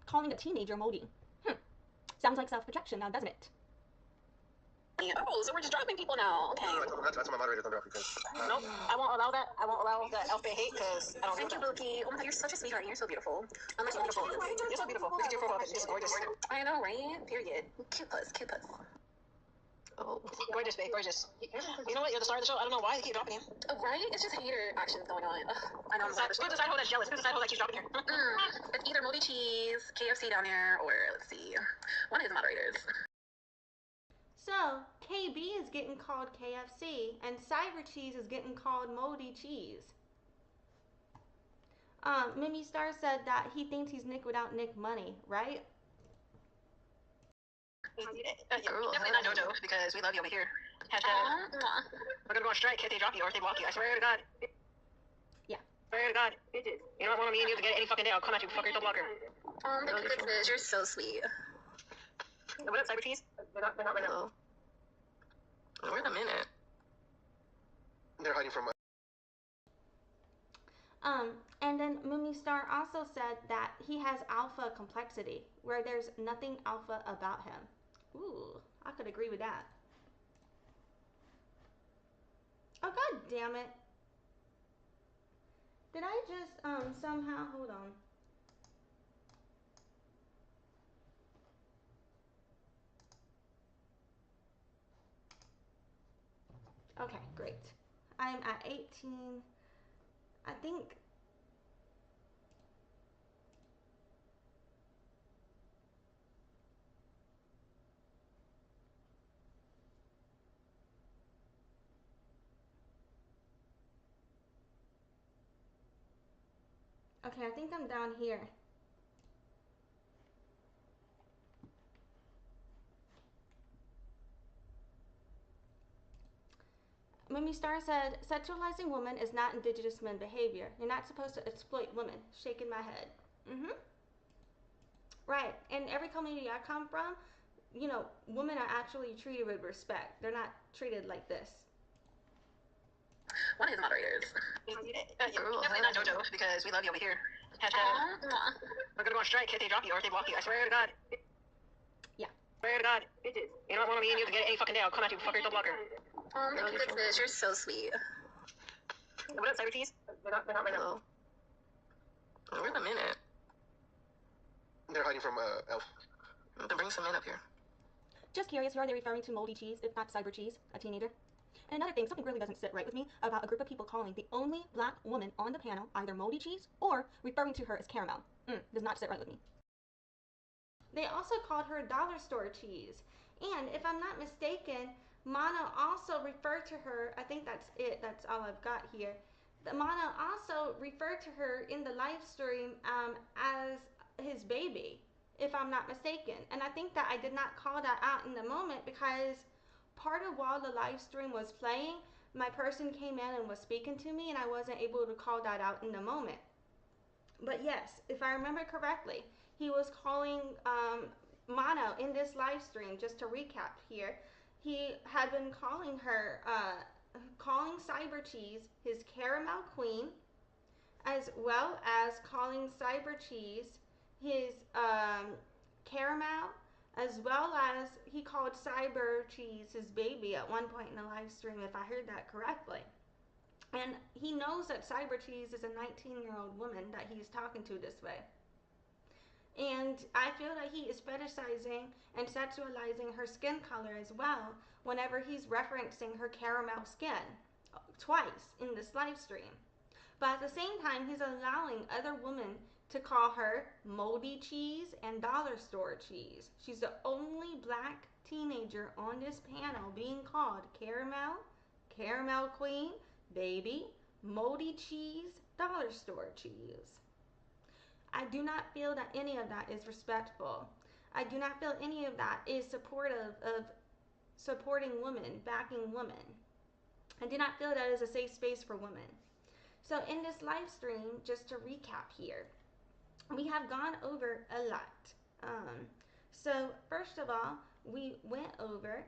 calling a teenager moldy. Sounds like self-protection now, doesn't it? Oh, so we're just dropping people now. Okay. No, that's my moderator. Don't drop because. Nope, I won't allow that. I won't allow that Elfie hate because I don't Thank you, Bookie. Oh my god, you're such a sweetheart. You're so beautiful. I'm so beautiful. You're so beautiful. Look at your profile picture. She's gorgeous. I know, right? Period. Cute puss. Oh, gorgeous, babe, gorgeous. You know what? You're the star of the show. I don't know why they keep dropping you. Oh, right? It's just hater actions going on. Ugh, I know. Who's the side hoe that's jealous? Who's the side hoe that keeps dropping her? It's either Moldy Cheese, KFC down there, or let's see, one of his moderators. So, KB is getting called KFC, and Cyber Cheese is getting called Moldy Cheese. Mumi Starr said that he thinks he's Nick without Nick money, right? Definitely not JoJo, because we love you over here. We're gonna go on strike if they drop you or if they block you. I swear to God. Yeah. Swear to God. Bitches. You don't want me and you to get any fucking day. I'll come at you, fucker. Don't block her. Pretendians, you're so sweet. What up, Cyber Cheese? They're not right now. Where's the minute? They're hiding from. And then Mumi Starr also said that he has alpha complexity, where there's nothing alpha about him. Ooh, I could agree with that. Oh, god damn it. Did I just, somehow, hold on. Okay, great. I'm at 18. I think. Okay, I think I'm down here. Mumi Starr said, sexualizing women is not indigenous men behavior. You're not supposed to exploit women. Shaking my head. Right. In every community I come from, you know, women are actually treated with respect. They're not treated like this. One of his moderators. Definitely not JoJo, because we love you over here. We're gonna go on strike if they drop you or if they block you. I swear to God. Yeah. Swear to God. Bitches. You don't want me and you to get any fucking day. I'll come at you, fucker. Don't block her. Pretendians, you're so sweet. What up, Cyber Cheese? They're not right now. Where's the minute? They're hiding from Elf. To bring some men up here. Just curious, who are they referring to Moldy Cheese, if not Cyber Cheese, a teenager? And another thing, something really doesn't sit right with me about a group of people calling the only black woman on the panel either Moldy Cheese or referring to her as Caramel. Does not sit right with me. They also called her dollar store cheese. And if I'm not mistaken, Mono also referred to her, I think that's it, that's all I've got here. The Mono also referred to her in the live stream as his baby, if I'm not mistaken. And I think that I did not call that out in the moment because part of while the live stream was playing, my person came in and was speaking to me and I wasn't able to call that out in the moment. But yes, if I remember correctly, he was calling Mono in this live stream, just to recap here, he had been calling her, calling Cyber Cheese his Caramel Queen, as well as calling Cyber Cheese his Caramel, as well as he called Cyber Cheese his baby at one point in the live stream, if I heard that correctly. And he knows that Cyber Cheese is a 19-year-old woman that he's talking to this way. And I feel that he is fetishizing and sexualizing her skin color as well whenever he's referencing her caramel skin twice in this live stream. But at the same time, he's allowing other women to call her Moldy Cheese and Dollar Store Cheese. She's the only black teenager on this panel being called Caramel, Caramel Queen, Baby, Moldy Cheese, Dollar Store Cheese. I do not feel that any of that is respectful. I do not feel any of that is supportive of supporting women, backing women. I do not feel that is a safe space for women. So in this live stream, just to recap here, we have gone over a lot. So first of all, we went over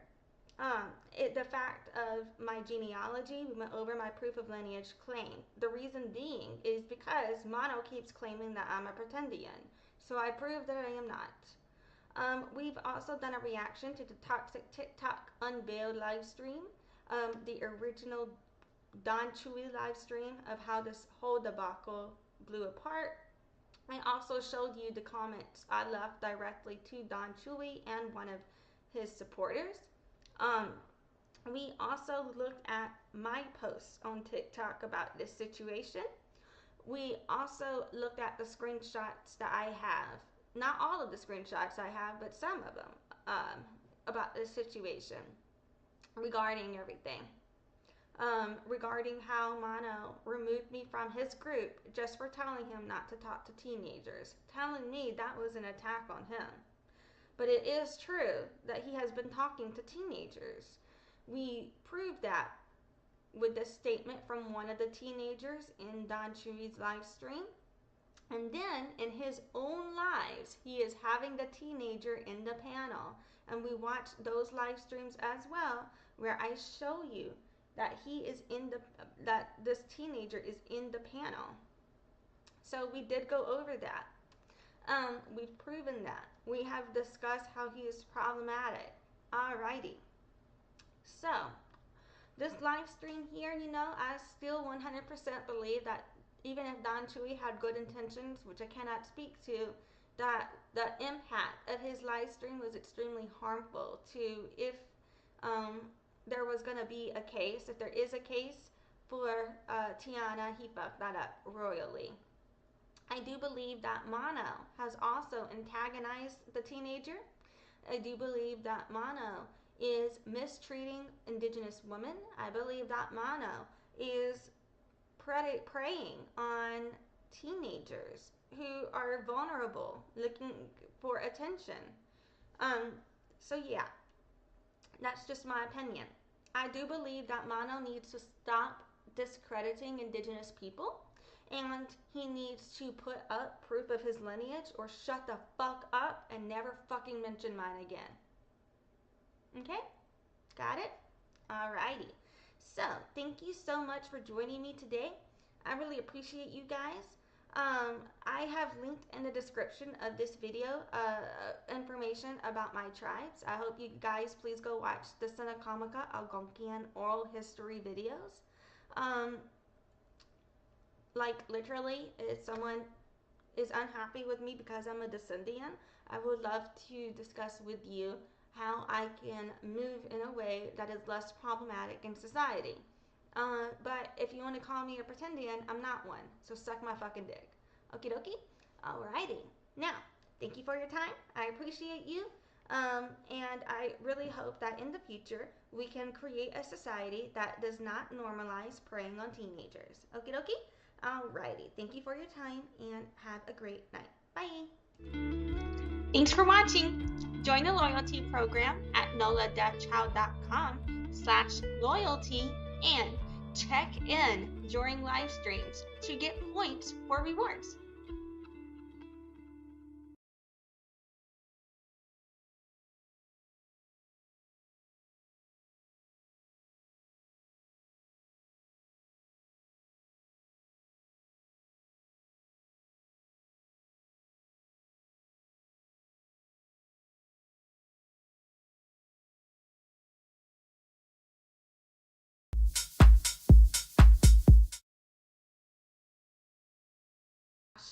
the fact of my genealogy. We went over my proof of lineage claim. The reason being is because Mono keeps claiming that I'm a pretendian. So I proved that I am not. We've also done a reaction to the toxic TikTok Unveiled live stream, the original Don Chuy live stream of how this whole debacle blew apart. I also showed you the comments I left directly to Don Chuy and one of his supporters. We also looked at my posts on TikTok about this situation. We also looked at the screenshots that I have. Not all of the screenshots I have, but some of them. about this situation regarding everything. Regarding how Mono removed me from his group just for telling him not to talk to teenagers, telling me that was an attack on him. But it is true that he has been talking to teenagers. We proved that with this statement from one of the teenagers in Don Chuy's live stream. And then in his own lives, he is having the teenager in the panel. And we watched those live streams as well, where I show you that that this teenager is in the panel. So we did go over that. We've proven that. We have discussed how he is problematic. Alrighty. So, this live stream here, I still 100% believe that even if Don Chuy had good intentions, which I cannot speak to, that the impact of his live stream was extremely harmful to if there was going to be a case, if there is a case for Tiana, he fucked that up royally. I do believe that Mono has also antagonized the teenager. I do believe that Mono is mistreating Indigenous women. I believe that Mono is preying on teenagers who are vulnerable, looking for attention. So yeah, that's just my opinion. I do believe that Mono needs to stop discrediting Indigenous people, and he needs to put up proof of his lineage or shut the fuck up and never fucking mention mine again. Okay? Got it? Alrighty. So, thank you so much for joining me today. I really appreciate you guys. I have linked in the description of this video information about my tribes. I hope you guys please go watch the Tsenacommacah Algonquian Oral History videos. Like literally, if someone is unhappy with me because I'm a descendian, I would love to discuss with you how I can move in a way that is less problematic in society. But if you want to call me a pretendian, I'm not one. So suck my fucking dick. Okie dokie? Alrighty. Now, thank you for your time. I appreciate you. And I really hope that in the future we can create a society that does not normalize preying on teenagers. Okie dokie? Alrighty. Thank you for your time and have a great night. Bye. Thanks for watching. Join the loyalty program at noladevchild.com/loyalty and check in during live streams to get points for rewards.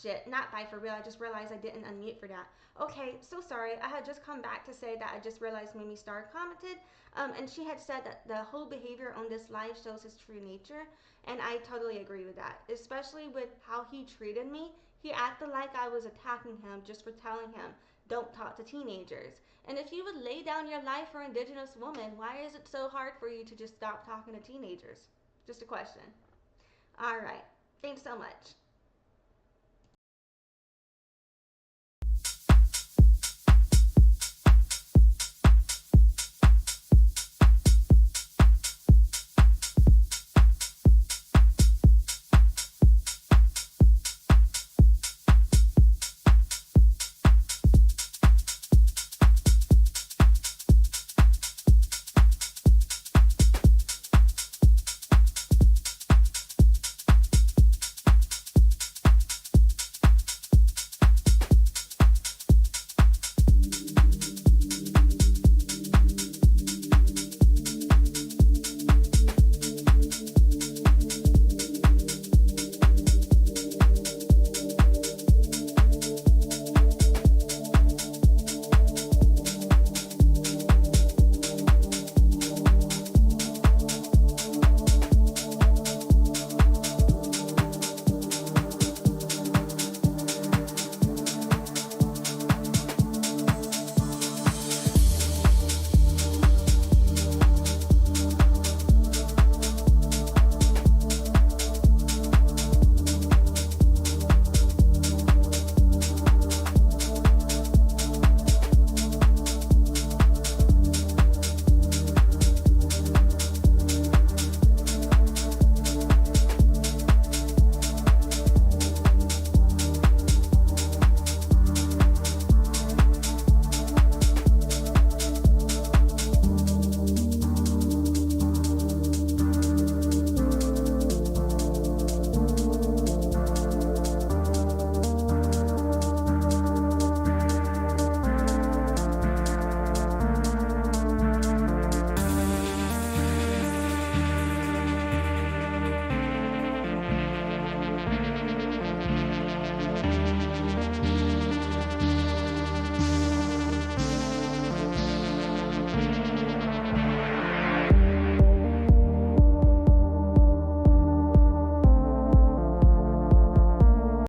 Shit, not bye for real. I just realized I didn't unmute for that. Okay, so sorry. I had just come back to say that I just realized Mumi Starr commented, and she had said that the whole behavior on this live shows his true nature, and I totally agree with that, especially with how he treated me. He acted like I was attacking him just for telling him, don't talk to teenagers. And if you would lay down your life for Indigenous women, why is it so hard for you to just stop talking to teenagers? Just a question. All right. Thanks so much.